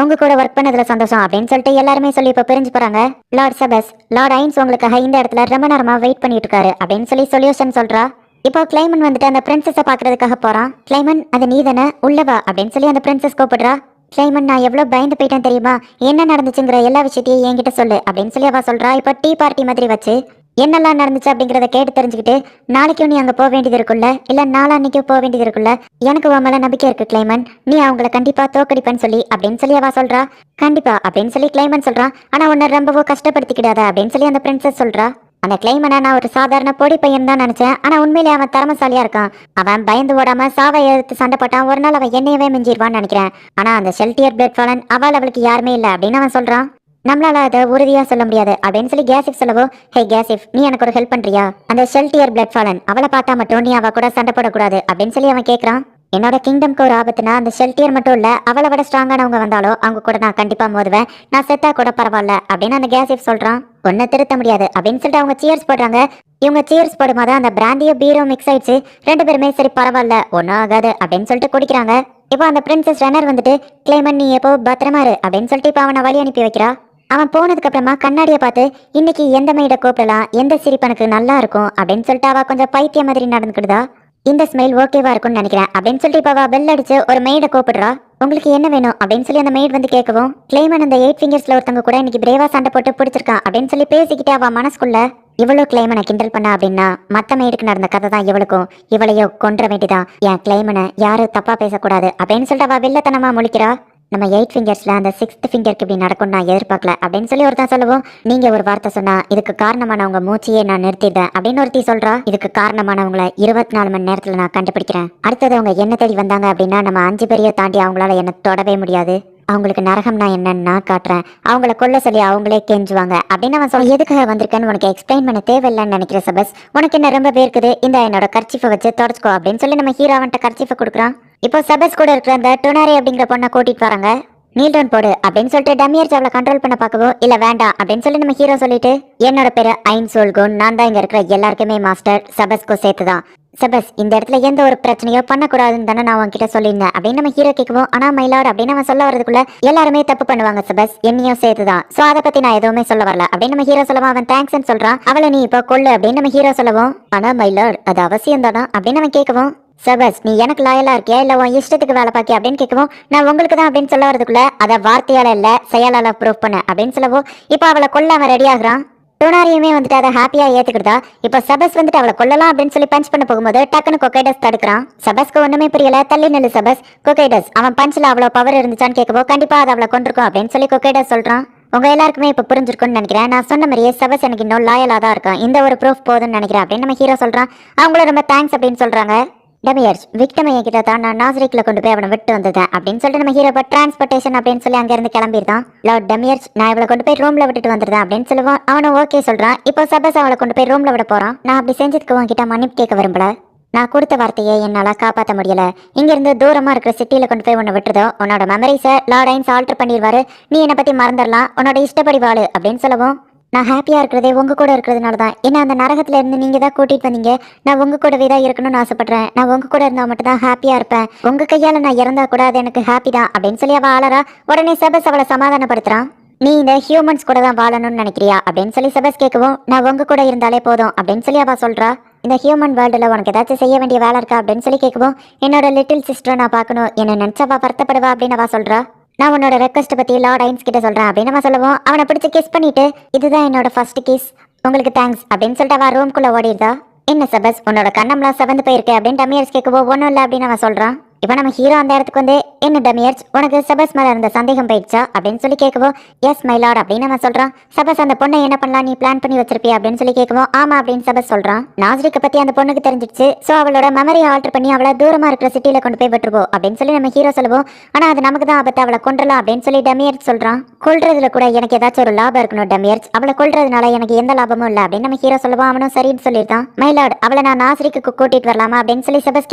உங்க கூட ஒர்க் பண்ணதுல சந்தோஷம் அப்படின்னு சொல்லிட்டு எல்லாருமே சொல்லி இப்ப பிரிஞ்சு போறாங்க. லார்ட் செபஸ், லார்ட் ஐன்ஸ் உங்களுக்காக இந்த இடத்துல ரொம்ப நேரமா வெயிட் பண்ணிட்டு இருக்காரு அப்படின்னு சொல்லி சொல்யூஷன் சொல்றா. இப்போ கிளைமன் வந்துட்டு அந்த பிரின்சஸை பாக்குறதுக்காக போறான். கிளைமன், அது நீ தானே, உள்ளவா அப்படின்னு சொல்லி அந்த பிரின்சஸ் கூப்பிடுறா. கிளைமன், நான் எவ்வளவு பயந்து போயிட்டேன் தெரியுமா, என்ன நடந்துச்சுங்கிற எல்லா விஷயத்தையும் என்கிட்ட சொல்லு அப்படின்னு சொல்லி அவ சொல்றா. இப்போ டீ பார்ட்டி மாதிரி வச்சு என்னெல்லாம் நடந்துச்சு அப்படிங்கறத கேட்டு தெரிஞ்சுக்கிட்டு நாளைக்கும் நீ அங்க போக வேண்டியது இருக்குல்ல, இல்ல நாளான்னைக்கும் போக வேண்டியது இருக்குல்ல. எனக்கு உன் மேல நம்பிக்கை இருக்கு கிளைமன், நீ அவங்கள கண்டிப்பா தோக்கடிப்பேன்னு சொல்லி அப்படின்னு சொல்லி அவ சொல்றா. கண்டிப்பா அப்படின்னு சொல்லி கிளைமன் சொல்றான். ஆனா உன்னை ரொம்பவோ கஷ்டப்படுத்திக்கிடாத அப்படின்னு சொல்லி அந்த பிரின்சஸ் சொல்றா. அந்த கிளைமனை நான் ஒரு சாதாரண பொடி பையன் தான் நினைச்சேன், ஆனா உண்மையிலே அவன் திறமசாலியா இருக்கான். அவன் பயந்து ஓடாம சாவை எடுத்து சண்டை போட்டான். ஒரு நாள் அவன் என்னையவே மிஞ்சிருவான்னு நினைக்கிறேன். ஆனா அந்த ஷெல்டியர் பிளட் ஃபாலன் அவளுக்கு யாருமே இல்லை அப்படின்னு அவன் சொல்றான். நம்மளால அதை உறுதியா சொல்ல முடியாது அப்படின்னு சொல்லி கேசிப் சொல்லவோ, ஹே கேசிப், நீ எனக்கு ஒரு ஹெல்ப் பண்றியா? அந்த ஷெல்டியர் பிளட் ஃபாலன் அவளை பார்த்தா மட்டும் நீ அவ கூட சண்டை போடக்கூடாது அப்படின்னு சொல்லி அவன் கேட்கறான். என்னோட கிங்டம்க்கு ஒரு ஆபத்துனா அந்த ஷெல்டியர் மட்டும் இல்ல, அவளை விட ஸ்ட்ராங்கானவங்க வந்தாலோ அவங்க கூட நான் கண்டிப்பா மோதுவேன். நான் செத்தா கூட பரவாயில்ல அப்படின்னு அந்த கேசிப் சொல்றான். ஒன்ன திருத்த முடியாது அப்படின்னு சொல்லிட்டு அவங்க சியர்ஸ் போடுறாங்க. இவங்க சியர்ஸ் போடும்போது அந்த பிராந்தியோ பீரோ மிக்ஸ் ஆயிடுச்சு. ரெண்டு பேருமே சரி பரவாயில்ல ஒன்னும் ஆகாது அப்படின்னு சொல்லிட்டு குடிக்கிறாங்க. இப்போ அந்த பிரின்சஸ் ரன்னர் வந்துட்டு கிளைமன் நீ எப்போ பத்திரமா இரு அப்படின்னு சொல்லிட்டு இப்போ அவனை வழி அனுப்பி வைக்கிறா. அவன் போனதுக்கு அப்புறமா கண்ணாடியை பார்த்து இன்னைக்கு எந்த மெய்ட கூப்பிடலாம், எந்த சிரிப்பனுக்கு நல்லா இருக்கும் அப்படின்னு சொல்லிட்டு அவ கொஞ்சம் பைத்திய மாதிரி நடந்துக்கிடுதா. இந்த ஸ்மெல் ஓகேவா இருக்கும்னு நினைக்கிறேன் அப்படின்னு சொல்லிட்டு இப்போ அவ பெல் அடிச்சு ஒரு மெய்டை கூப்பிடுறா. உங்களுக்கு என்ன வேணும் அப்படின்னு சொல்லி அந்த மெய்ட் வந்து கேட்கவும், கிளைமன் அந்த 8 ஃபிங்கர்ஸ்ல ஒருத்தங்க கூட இன்னைக்கு பிரேவா சண்டை போட்டு பிடிச்சிருக்கான் அப்படின்னு சொல்லி பேசிக்கிட்டே அவ மனசுக்குள்ள இவ்வளவு கிளைமனை கிண்டல் பண்ணா அப்படின்னா மத்த மெய்டுக்கு நடந்த கதை தான் இவளுக்கும், இவளையோ கொன்ற வேண்டிதான். என் கிளைமனை யாரும் தப்பா பேசக்கூடாது அப்படின்னு சொல்லிட்டு அவ வில்லத்தனமா முழிக்கிறா. நம்ம 8 ஃபிங்கர்ஸ்ல அந்த 6th ஃபிங்கருக்கு இப்படி நடக்கும் நான் எதிர்பார்க்கல அப்படின்னு சொல்லி ஒருத்தன் சொல்லுவோம். நீங்க ஒரு வார்த்தை சொன்னா இதுக்கு காரணமானவங்க மூச்சையே நான் நிறுத்திடுறேன் அப்படின்னு ஒருத்தி சொல்றா. இதுக்கு காரணமானவங்களை 24 மணி நேரத்துல நான் கண்டுபிடிக்கிறேன். அடுத்தது அவங்க என்ன தேடி வந்தாங்க அப்படின்னா நம்ம 5 பேரையோ தாண்டி அவங்களால என்ன தொடவே முடியாது. அவங்களுக்கு நரகம்னா என்னன்னு நான் காட்டுறேன், அவங்கள கொல்ல சொல்லி அவங்களே கெஞ்சுவாங்க அப்படின்னு அவன் சொல்ல. எதுக்காக வந்திருக்கேன்னு உனக்கு எக்ஸ்பிளைன் பண்ண தேவையில்லைன்னு நினைக்கிற சபஸ், உனக்கு என்ன ரொம்ப பேருக்குது, இந்த என்னோட கர்ச்சிஃபை வச்சு தொடச்சுக்கோ அப்படின்னு சொல்லி நம்ம ஹீரோ அவன்கிட்ட கர்ச்சிஃபை கொடுக்குறான். இப்போ சபஸ் கூட இருக்கிற அந்த டொனாரி அப்படிங்கிற பொண்ணை கூட்டிட்டு வராங்க. நீல் டவுன் போடு அப்படின்னு சொல்லிட்டு டமியர்ஸ் அவளை கண்ட்ரோல் பண்ண பார்க்கவோ, இல்ல வேண்டாம் அப்படின்னு சொல்லி நம்ம ஹீரோ சொல்லிட்டு, என்னோட பேரு ஐன் சோல்கோன், நான் தான் இங்க இருக்கிற எல்லாருக்குமே மாஸ்டர், சபஸ்கோ சேர்த்துதான். சபஸ் இந்த இடத்துல எந்த ஒரு பிரச்சனையோ பண்ணக்கூடாதுன்னு தானே நான் உன்கிட்ட சொல்லியிருந்தேன் அப்படின்னு நம்ம ஹீரோ கேட்கவும், ஆனா மைலாட் அப்படின்னு அவன் சொல்ல வரதுக்குள்ள எல்லாருமே தப்பு பண்ணுவாங்க சபஸ், என்னையும் சேர்த்துதான், சோ அதை பத்தி நான் எதுவுமே சொல்ல வரல அப்படின்னு நம்ம ஹீரோ சொல்லவும் அவன் தேங்க்ஸ் சொல்றான். அவளை நீ இப்போ கொள்ளு அப்படின்னு நம்ம ஹீரோ சொல்லவும், ஆனா மைலாட் அது அவசியம் தானா அப்படின்னு அவன் கேட்கவும், சபஸ் நீ எனக்கு லாயலா இருக்கியா இல்ல உன் இஷ்டத்துக்கு வேலை பாக்கியா அப்படின்னு கேட்கவும், நான் உங்களுக்கு தான் அப்படின்னு சொல்ல வரதுக்குள்ள அதை வார்த்தையால இல்ல செயலால ப்ரூவ் பண்ண அப்படின்னு சொல்லவும், இப்போ அவளை கொல்ல அவன் ரெடி ஆகுறான். டொனாரியுமே வந்துட்டு அதை ஹாப்பியா ஏத்துக்கிட்டா. இப்ப சபஸ் வந்துட்டு அவளை கொல்லலாம் அப்படின்னு சொல்லி பஞ்ச் பண்ண போகும்போது டக்குன்னு கொக்கைடஸ் தடுக்கிறான். சபஸ்க்கு ஒண்ணுமே புரியல. தள்ளி நில்லு சபஸ். கொக்கைடஸ் அவன் பஞ்ச்ல அவ்வளவு பவர் இருந்துச்சான்னு கேட்கவோ, கண்டிப்பா அது அவளை கொண்டிருக்கும் அப்படின்னு சொல்லி கொக்கைடஸ் சொல்றான். உங்க எல்லாருக்குமே இப்ப புரிஞ்சிருக்கும்னு நினைக்கிறேன். நான் சொன்ன மாதிரியே சபஸ் எனக்கு இன்னும் லாயலா தான் இருக்கான், இந்த ஒரு ப்ரூஃப் போதும்னு நினைக்கிறேன் அப்படின்னு நம்ம ஹீரோ சொல்றான். அவங்களும் ரொம்ப தேங்க்ஸ் அப்படின்னு சொல்றாங்க. டமியர்ஸ் விக்டம் என்கிட்ட தான் நான் நாசரிக்ல கொண்டு போய் அவனை விட்டு வந்தேன் அப்படின்னு சொல்லிட்டு நம்ம ஹீரோ டிரான்ஸ்போர்ட்டேஷன் அப்படின்னு சொல்லி அங்க இருந்து கிளம்பிடுதான். லார்ட் டமியர்ஸ் நான் இவளை கொண்டு போய் ரூம்ல விட்டுட்டு வந்துருந்தேன் அப்படின்னு சொல்லுவான். அவனும் ஓகே சொல்றான். இப்போ சபஸ் அவளை கொண்டு போய் ரூம்ல விட போறான். நான் அப்படி செஞ்சதுக்கு உன்கிட்ட மன்னிப்பு கேட்க விரும்பல, நான் கொடுத்த வார்த்தையை என்னால காப்பாற்ற முடியல. இங்க இருந்து தூரமா இருக்கிற சிட்டியில கொண்டு போய் உன்னை விட்டுறதோ உன்னோட மெமரிஸை லார்ட் ஐன்ஸ் ஆல்டர் பண்ணிடுவாரு, நீ என்னை பத்தி மறந்துடலாம், உன்னோட இஷ்டப்படி வாழு அப்படின்னு சொல்லவும், நான் ஹாப்பியா இருக்கிறதே உங்க கூட இருக்கிறதுனால தான். ஏன்னா அந்த நரகத்துல இருந்து நீங்க தான் கூட்டிட்டு வந்தீங்க, நான் உங்க கூடவே தான் இருக்கணும்னு ஆசைப்படுறேன். நான் உங்க கூட இருந்தா மட்டும் தான் ஹாப்பியா இருப்பேன், உங்க கையால நான் இறந்தா கூட அது எனக்கு ஹாப்பி தான் அப்படின்னு சொல்லி அவ ஆளறா. உடனே சபஸ் அவளை சமாதானப்படுத்துறான். நீ இந்த ஹியூமன்ஸ் கூட தான் வாழணும்னு நினைக்கிறியா அப்படின்னு சொல்லி சபஸ் கேட்கவும், நான் உங்க கூட இருந்தாலே போதும் அப்படின்னு சொல்லி அவ சொல்றா. இந்த ஹியூமன் வேர்ல்டுல உனக்கு ஏதாச்சும் செய்ய வேண்டிய வேலை இருக்கா அப்படின்னு சொல்லி கேட்கவும், என்னோட லிட்டில் சிஸ்டரை நான் பார்க்கணும், என்ன நினைச்சவா வருத்தப்படுவா அப்படின்னு அவ சொல்றா. நான் உன்னோட ரெக்வஸ்ட் பத்தி லார்ட் ஐன்ஸ் கிட்ட சொல்றேன் அப்படின்னு நம்ம சொல்லுவோம். அவனை பிடிச்சி கிஸ் பண்ணிட்டு, இதுதான் என்னோட ஃபர்ஸ்ட் கிஸ், உங்களுக்கு தேங்க்ஸ் அப்படின்னு சொல்லிட்டு அவன் ரூம்குள்ள ஓடிடுதா. என்ன சபஸ் உன்னோட கண்ணம்லாம் செவந்து போயிருக்கு அப்படின்னு டமியர்ஸ் கேட்கவோ, ஒன்றும் இல்லை அப்படின்னு அவன் சொல்றான். இப்போ நம்ம ஹீரோ அந்த இடத்துக்கு வந்து, என்ன டமியர்ஸ் உனக்கு சபஸ் மேல இருந்த சந்தேகம் போயிடுச்சா அப்படின்னு சொல்லி கேட்கவோ, எஸ் மை லார்ட் அப்படின்னு அவன் சொல்றான். சபஸ் அந்த பொண்ணை என்ன பண்ணலாம் நீ பிளான் பண்ணி வச்சிருப்பியா அப்படின்னு சொல்லி கேட்கவும், ஆமா அப்படின்னு சபஸ் சொல்றான். நாஸ்ரிக்க பத்தி அந்த பொண்ணுக்கு தெரிஞ்சிடுச்சு, சோ அவளோட மெமரியை ஆல்டர் பண்ணி அவளை தூரமா இருக்கிற சிட்டியில கொண்டு போய் விட்டுருவோம் அப்படின்னு சொல்லி நம்ம ஹீரோ சொல்லுவோம். ஆனா அது நமக்கு தான் ஆபத்து, அவளை கொன்றலாம் அப்படின்னு சொல்லி டமியர்ஸ் சொல்றான். கொல்றதுல கூட எனக்கு ஏதாச்சும் ஒரு லாபம் இருக்கணும் டமியர்ஸ், அவளை கொல்றதுனால எனக்கு எந்த லாபமும் இல்லை அப்படின்னு நம்ம ஹீரோ சொல்லுவோம். அவனும் சரின்னு சொல்லியிருந்தான். மை லார்ட் அவளை நான் நாஸ்ரிக்கு கூட்டிட்டு வரலாமா அப்படின்னு சொல்லி சபஸ்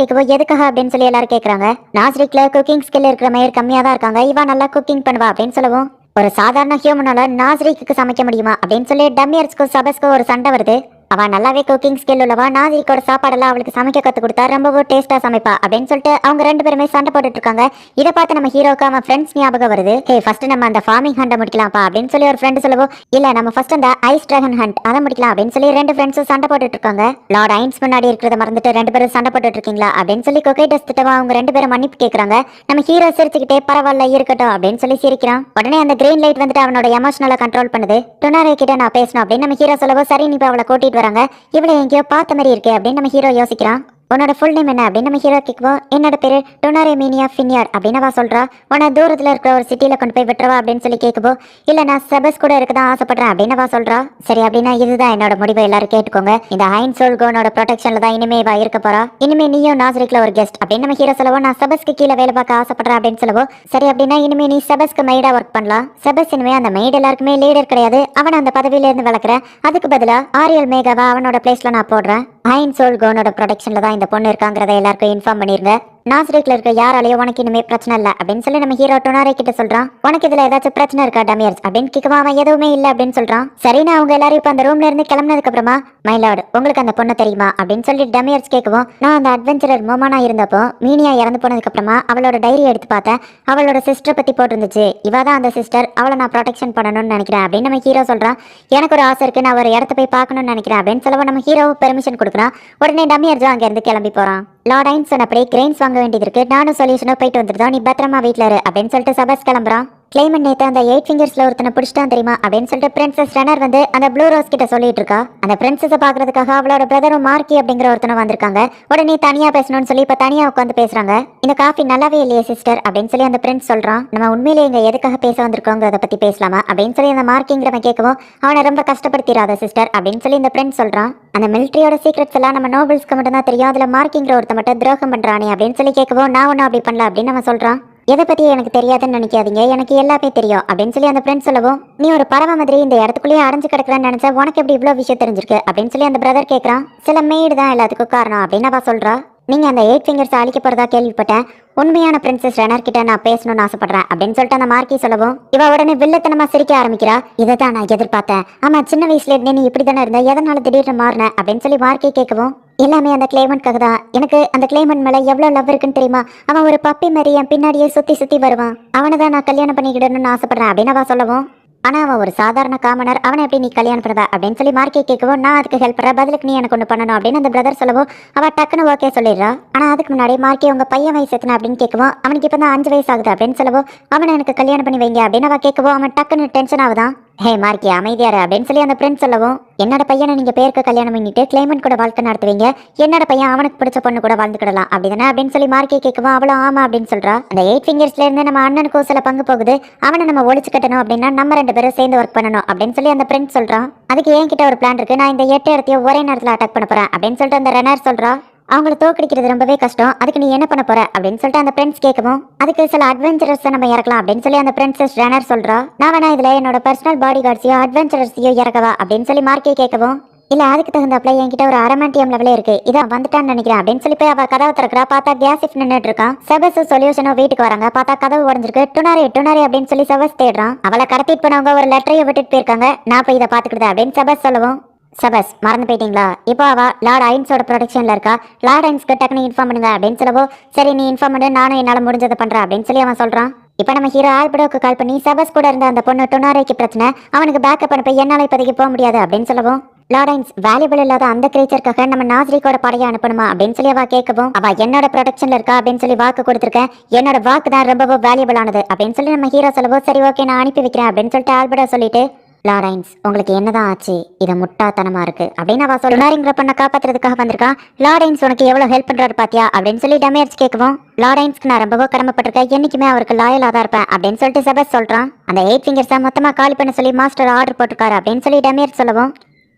கேட்கவோ, எதுக்காக அப்படின்னு சொல்லி எல்லாரும் கேட்கறாங்க. நாஸ்ரிக்ல குக்கிங் ஸ்கில் இருக்கிற மேயர் கம்மியா தான் இருக்காங்க, இவா நல்லா குக்கிங் பண்ணுவா அப்படின்னு சொல்லுவோம். ஒரு சாதாரண ஹியூமனால நாஸ்ரிக்கு சமைக்க முடியுமா அப்படின்னு சொல்லி டமியர்ஸ்க்கு சபஸ்க்கு ஒரு சண்டை வருது. அவன் நல்லாவே குக்கிங் ஸ்கில் உள்ளவா, நாசிரிக்கோட சாப்பாடெல்லாம் அவளுக்கு சமைக்க கத்து கொடுத்தா ரொம்பவும் டேஸ்டா சமைப்பா அப்படின்னு சொல்லிட்டு அவங்க ரெண்டு பேருமே சண்டை போட்டுட்டு இருக்காங்க. இதை பார்த்து நம்ம ஹீரோக்கு அவன் ஃப்ரெண்ட்ஸ் ஞாபகம் வருது. ஹே ஃபர்ஸ்ட் நம்ம அந்த ஃபார்மிங் ஹண்டை முடிக்கலாம்ப்பா அப்படின்னு சொல்லி ஒரு ஃப்ரெண்டு சொல்லுவோம். இல்ல நம்ம ஃபர்ஸ்ட் அந்த ஐஸ் டிராகன் ஹண்ட் அதை முடிக்கலாம் அப்படின்னு சொல்லி ரெண்டு ஃப்ரெண்ட்ஸும் சண்டை போட்டுட்டு இருக்காங்க. லார்ட் ஐன்ஸ் முன்னாடி இருக்கிறத மறந்துட்டு ரெண்டு பேரும் சண்டை போட்டுட்டு இருக்கீங்களா அப்படின்னு சொல்லி கொக்கைடஸ் திட்டமா அவங்க ரெண்டு பேரும் மன்னிப்பு கேட்கறாங்க. நம்ம ஹீரோ சிரிச்சுக்கிட்டே பரவாயில்ல இருக்கட்டும் அப்படின்னு சொல்லி சிரிக்கிறான். உடனே அந்த கிரீன் லைட் வந்துட்டு அவனோட எமோஷனலை கண்ட்ரோல் பண்ணுது. டொனாரே கிட்ட நான் பேசணும் அப்படின்னு நம்ம ஹீரோ சொல்லவோ, சரி நீ அவளை கூட்டிட்டு போயிட்டு வராங்க. இவளை எங்கேயோ பார்த்த மாதிரி இருக்கு அப்படின்னு நம்ம ஹீரோ யோசிக்கிறான். உன்னோட ஃபுல் நேம் என்ன அப்படின்னு நம்ம ஹீரோ கேட்குவோம். என்னோட பேரு டொனாரே மீனியா ஃபின்யார் அப்படின்னு அவ சொல்றா. உன்னை தூரத்துல இருக்கிற ஒரு சிட்டில கொண்டு போய் விட்டுறவா அப்படின்னு சொல்லி கேட்குவோம். இல்ல நான் செபஸ் கூட இருக்கதான் ஆசைப்படுறேன் அப்படின்னு அவ சொல்றா. சரி அப்படின்னா இதுதான் என்னோட முடிவை, எல்லாரும் கேட்டுக்கோங்க. இந்த ஹைன் சோல்கோனோட ப்ரொடெக்ஷன்ல தான் இனிமே இவ இருக்க போறா. இனிமே நீயும் நாசரிக்ல ஒரு கெஸ்ட் அப்படின்னு நம்ம ஹீரோ சொல்லவும். நான் செபஸ்க்கு கீழே வேலை பார்க்க ஆசைப்படுறேன் அப்படின்னு சொல்லவும். சரி அப்படின்னா இனிமே நீ செபஸ்க்கு மெய்டா ஒர்க் பண்ணலாம். செபஸ் இனிமே அந்த மெய்டு எல்லாருக்குமே லீடர் கிடையாது, அவனை அந்த பதவியில இருந்து வளர்க்குறேன். அதுக்கு பதிலா ஆரியல் மேகாவா அவனோட பிளேஸ்ல நான் போடுறேன். ஹைன் சோல்கோனோட ப்ரொடெக்ஷன்ல தான் இந்த பொண்ணு இருக்காங்கிறத எல்லாருக்கும் இன்ஃபார்ம் பண்ணிருங்க. நாசரிக்ல இருக்க யாராலையும் உனக்கு இனிமே பிரச்சனை இல்ல அப்படின்னு சொல்லி நம்ம ஹீரோ டொனாரே கிட்ட சொல்றான். உனக்கு இதுல ஏதாச்சும் பிரச்சனை இருக்கா டமியர்ஸ் அப்படின்னு கேட்கவா. அவன் எதுவுமே இல்ல அப்படின்னு சொல்றான். சரினா அவங்க எல்லாரும் இப்ப அந்த ரூம்ல இருந்து கிளம்பினதுக்கு அப்புறமா மைலார்டு உங்களுக்கு அந்த பொண்ணு தெரியுமா அப்படின்னு சொல்லி டமியர்ஸ் கேட்கவும். நான் அந்த அட்வென்ச்சரர் மோமானா இருந்தப்போ மீனியா இறந்து போனதுக்கு அப்புறமா அவளோட டைரி எடுத்து பார்த்தேன். அவளோட சிஸ்டர் பத்தி போட்டிருந்துச்சு. இவ தான் அந்த சிஸ்டர், அவளை நான் ப்ரொடெக்ஷன் பண்ணணும்னு நினைக்கிறேன் அப்படின்னு நம்ம ஹீரோ சொல்றான். எனக்கு ஒரு ஆசை இருக்கு, நான் ஒரு இடத்த போய் பார்க்கணும்னு நினைக்கிறேன் அப்படின்னு சொல்லவும் நம்ம ஹீரோ பெர்மிஷன் கொடுக்குறான். உடனே டமியர்ஸும் அங்க இருந்து கிளம்பி போறான். லார்ட் ஐன்ஸ் சொன்னபடி கிரெயின்ஸ் வாங்க வேண்டியது இருக்கு, நானும் சொல்யூஷனோ போயிட்டு வந்துருந்தோம், நீ பத்திரமா வீட்டுல இரு அப்படின்னு சொல்லிட்டு செபஸ் கிளம்புறான். கிளைமன் நேத்து அந்த 8 ஃபிங்கர்ஸ்ல ஒருத்தனை பிடிச்சிட்டான் தெரியுமா அப்படின்னு சொல்லிட்டு பிரின்சஸ் ரெனர் வந்து அந்த ப்ளூ ரோஸ் கிட்ட சொல்லிட்டு இருக்கா. அந்த பிரின்சஸை பாக்குறதுக்காக அவளோட பிரதரும் மார்க்கி அப்படிங்கிற ஒருத்தனை வந்திருக்காங்க. உடனே தனியா பேசணும்னு சொல்லி இப்ப தனியா உட்காந்து பேசுறாங்க. இந்த காஃபி நல்லாவே இல்லையே சிஸ்டர் அப்படின்னு சொல்லி அந்த பிரின்ஸ் சொல்றான். நம்ம உண்மையிலேயே இங்க எதுக்காக பேச வந்திருக்கோங்கிறத பத்தி பேசலாமா அப்படின்னு சொல்லி அந்த மார்க்கிங்கிறவன் கேட்கவும். அவனை ரொம்ப கஷ்டப்படுத்திடாத சிஸ்டர் அப்படின்னு சொல்லி இந்த பிரின்ஸ் சொல்றான். அந்த மிலிட்ரியோட சீக்ரெட்ஸ் எல்லாம் நம்ம நோபல்ஸ்க்கு மட்டும் தான் தெரியும், அதுல மார்க்கிங்கிற ஒருத்த மட்டும் துரோகம் பண்றானே அப்படின்னு சொல்லி கேட்கவும். நான் ஒன்னும் அப்படி பண்ணல அப்படின்னு அவன் சொல்றான். எதை பத்தி எனக்கு தெரியாதுன்னு நினைக்காதீங்க, எனக்கு எல்லாமே தெரியும் அப்படின்னு சொல்லி அந்த ஃப்ரெண்ட் சொல்லவும். நீ ஒரு பறவை மாதிரி இந்த இடத்துக்குள்ளேயே அடைஞ்சு கிடக்குறேன்னு நினைச்சா உனக்கு எப்படி இவ்வளவு விஷயம் தெரிஞ்சிருக்கு அப்படின்னு சொல்லி அந்த பிரதர் கேட்கறான். சில மெய்டு தான் எல்லாத்துக்கும் காரணம் அப்படின்னு அவ சொல்றா. நீங்க அந்த 8 ஃபிங்கர்ஸ் அழிக்க போறதா கேள்விப்பட்டேன், உண்மையான பிரின்சஸ் ரெனர் கிட்ட நான் பேசணும்னு ஆசைப்படுறேன் அப்படின்னு சொல்லிட்டு அந்த மார்க்கி சொல்லவும். இவ உடனே வில்லத்தனமா சிரிக்க ஆரம்பிக்கிறா. இதை தான் நான் எதிர்பார்த்தேன், ஆமா சின்ன வயசுல இருந்தே நீ இப்படி தானே இருந்த, எதனால திடீர்னு மாறின அப்படின்னு சொல்லி மார்க்கி கேட்கவும். எல்லாமே அந்த கிளைமன்ட்காக தான், எனக்கு அந்த கிளைமன்ட் மேல எவ்வளவு லவ் இருக்குன்னு தெரியுமா, அவன் ஒரு பப்பி மாதிரி என் பின்னாடியே சுத்தி சுத்தி வருவான், அவனை தான் நான் கல்யாணம் பண்ணிக்கிடணும்னு ஆசைப்படுறேன் அப்படின்னு அவ சொல்லவும். ஆனா அவன் ஒரு சாதாரண காமனர், அவனை எப்படி நீ கல்யாணம் பண்ணுவ அப்படின்னு சொல்லி மார்க்கி கேட்கவும். நான் அதுக்கு ஹெல்ப் பண்ற, பதிலுக்கு நீ எனக்கு ஒன்று பண்ணணும் அப்படின்னு அந்த பிரதர் சொல்லவும். அவ டக்குன்னு ஓகே சொல்லிடுறா. ஆனா அதுக்கு முன்னாடி மார்க்கி உங்க பையன் வயசு எத்தனை அப்படின்னு கேட்கவும். அவனுக்கு இப்போ தான் 5 வயசு ஆகுது அப்படின்னு சொல்லவும். அவனை எனக்கு கல்யாணம் பண்ணி வைங்க அப்படின்னு அவ கேட்கவும். அவன் டக்குன்னு டென்ஷன் ஆகுதான். ஹே மார்க்கி அமைதியாரு அப்படின்னு சொல்லி அந்த பிரின்ஸ் சொல்லவும். என்னோட பையனை நீங்க பேருக்கு கல்யாணம் பண்ணிட்டு கிளைமன் கூட வாழ்க்கை நடத்துவீங்க, என்னோட பையன் அவனுக்கு பிடிச்ச பொண்ணு கூட வாழ்ந்துக்கிடலாம் அப்படிதானே அப்படின்னு சொல்லி மார்க்கி கேட்கவும். அவளும் ஆமா அப்படின்னு சொல்றா. அந்த 8 ஃபிங்கர்ஸ்ல இருந்து நம்ம அண்ணனுக்கும் சில பங்கு போகுது, அவனை நம்ம ஒழிச்சு கட்டணும் அப்படின்னா நம்ம 2 பேரும் சேர்ந்து ஒர்க் பண்ணணும் அப்படின்னு சொல்லி அந்த பிரின்ஸ் சொல்றான். அதுக்கு என்கிட்ட ஒரு பிளான் இருக்கு, நான் இந்த 8 இடத்தையும் ஒரே நேரத்தில் அட்டாக் பண்ண போறேன் அப்படின்னு சொல்லிட்டு அந்த ரெனர் சொல்றா. அவங்கள தோக்கடிக்கிறது ரொம்பவே கஷ்டம், அதுக்கு நீ என்ன பண்ண போற அப்படின்னு சொல்லிட்டு அந்த பிரின்ஸ் கேட்கவும். அதுக்கு சில அட்வென்ச்சரஸ் நம்ம இறக்கலாம் அப்படின்னு சொல்லி அந்த பிரின்சஸ் ரெனர் சொல்றா. நான் வேணா இதுல என்னோட பர்சனல் பாடி கார்ட்ஸையோ அட்வென்ச்சரஸையோ இறக்கவா அப்படின்னு சொல்லி மார்க்கி கேட்கவும். இல்ல அதுக்கு தகுந்தாப்புல என்கிட்ட ஒரு அரமாண்டியம் லெவலே இருக்கு, இதான் வந்துட்டான்னு நினைக்கிறேன் அப்படின்னு சொல்லி போய் அவ கதவை திறக்கிறா. பார்த்தா கேசிஃப் நின்றுட்டு இருக்கான். செபஸ் சொல்யூஷனும் வீட்டுக்கு வராங்க. பார்த்தா கதவு உடஞ்சிருக்கு. டுனாரே டுனாரே அப்படின்னு சொல்லி செபஸ் தேடுறான். அவளை கடத்திட்டு போனவங்க ஒரு லெட்டரையை விட்டுட்டு போயிருக்காங்க, நான் போய் இதை பாத்துக்கிட்டேன் அப்படின்னு செபஸ் சொல்லவும். செபஸ் மறந்து போயிட்டீங்களா, இப்போ அவ லார்ட் ஐன்ஸோட ப்ரொடெக்ஷன்ல இருக்கா, லார்ட் ஐன்ஸ்க்கு டக்குன்னு இன்ஃபார்ம் பண்ணுங்க அப்படின்னு சொல்லவும். சரி நீ இன்ஃபார்ம் பண்ணு, நானும் என்னால முடிஞ்சதை பண்றேன் அப்படின்னு சொல்லி அவன் சொல்றான். இப்போ நம்ம ஹீரோ ஆல்பர்டோக்கு கால் பண்ணி செபஸ் கூட இருந்த அந்த பொண்ணு டுனாரேக்கு பிரச்சனை, அவனுக்கு பேக்கப் அனுப்ப என்னால இப்போதைக்கு போக முடியாது அப்படின்னு சொல்லவும். லார்ட் ஐன்ஸ் வேல்யூபிள் இல்லாத அந்த கிரீச்சருக்காக நம்ம நாசரிக்கோட படையை அனுப்பணுமா அப்படின்னு சொல்லி அவ கேட்கவும். அவ என்னோட ப்ரொடெக்ஷன்ல இருக்கா அப்படின்னு சொல்லி வாக்கு கொடுத்துருக்கேன், என்னோட வாக்கு தான் ரொம்ப வேல்யூபிள் ஆனது அப்படின்னு சொல்லி நம்ம ஹீரோ சொல்லவும். சரி ஓகே நான் அனுப்பி வைக்கிறேன் அப்படின்னு சொல்லிட்டு ஆல்பர்டோ சொல்லிட்டு. லார்ட் ஐன்ஸ் உங்களுக்கு என்னதான் ஆச்சு, இதை முட்டாத்தனமா இருக்கு அப்படின்னு அவ சொல்லுங்கிற பொண்ணை காப்பாத்துறதுக்காக வந்திருக்கான். லார்ட் ஐன்ஸ் உனக்கு எவ்வளவு ஹெல்ப் பண்றாரு பாத்தியா அப்படின்னு சொல்லி டமியர்ஸ் கேட்கவும். லார்ட் ஐன்ஸ்க்கு நான் ரொம்பவோ கடமைப்பட்டிருக்கேன், என்னைக்குமே அவருக்கு லாயலா தான் இருப்பேன் அப்படின்னு சொல்லிட்டு செபஸ் சொல்றான். அந்த 8 ஃபிங்கர்ஸை மொத்தமா காலி பண்ண சொல்லி மாஸ்டர் ஆர்டர் போட்டிருக்காரு அப்படின்னு சொல்லி டமியர்ஸ் சொல்லவும்.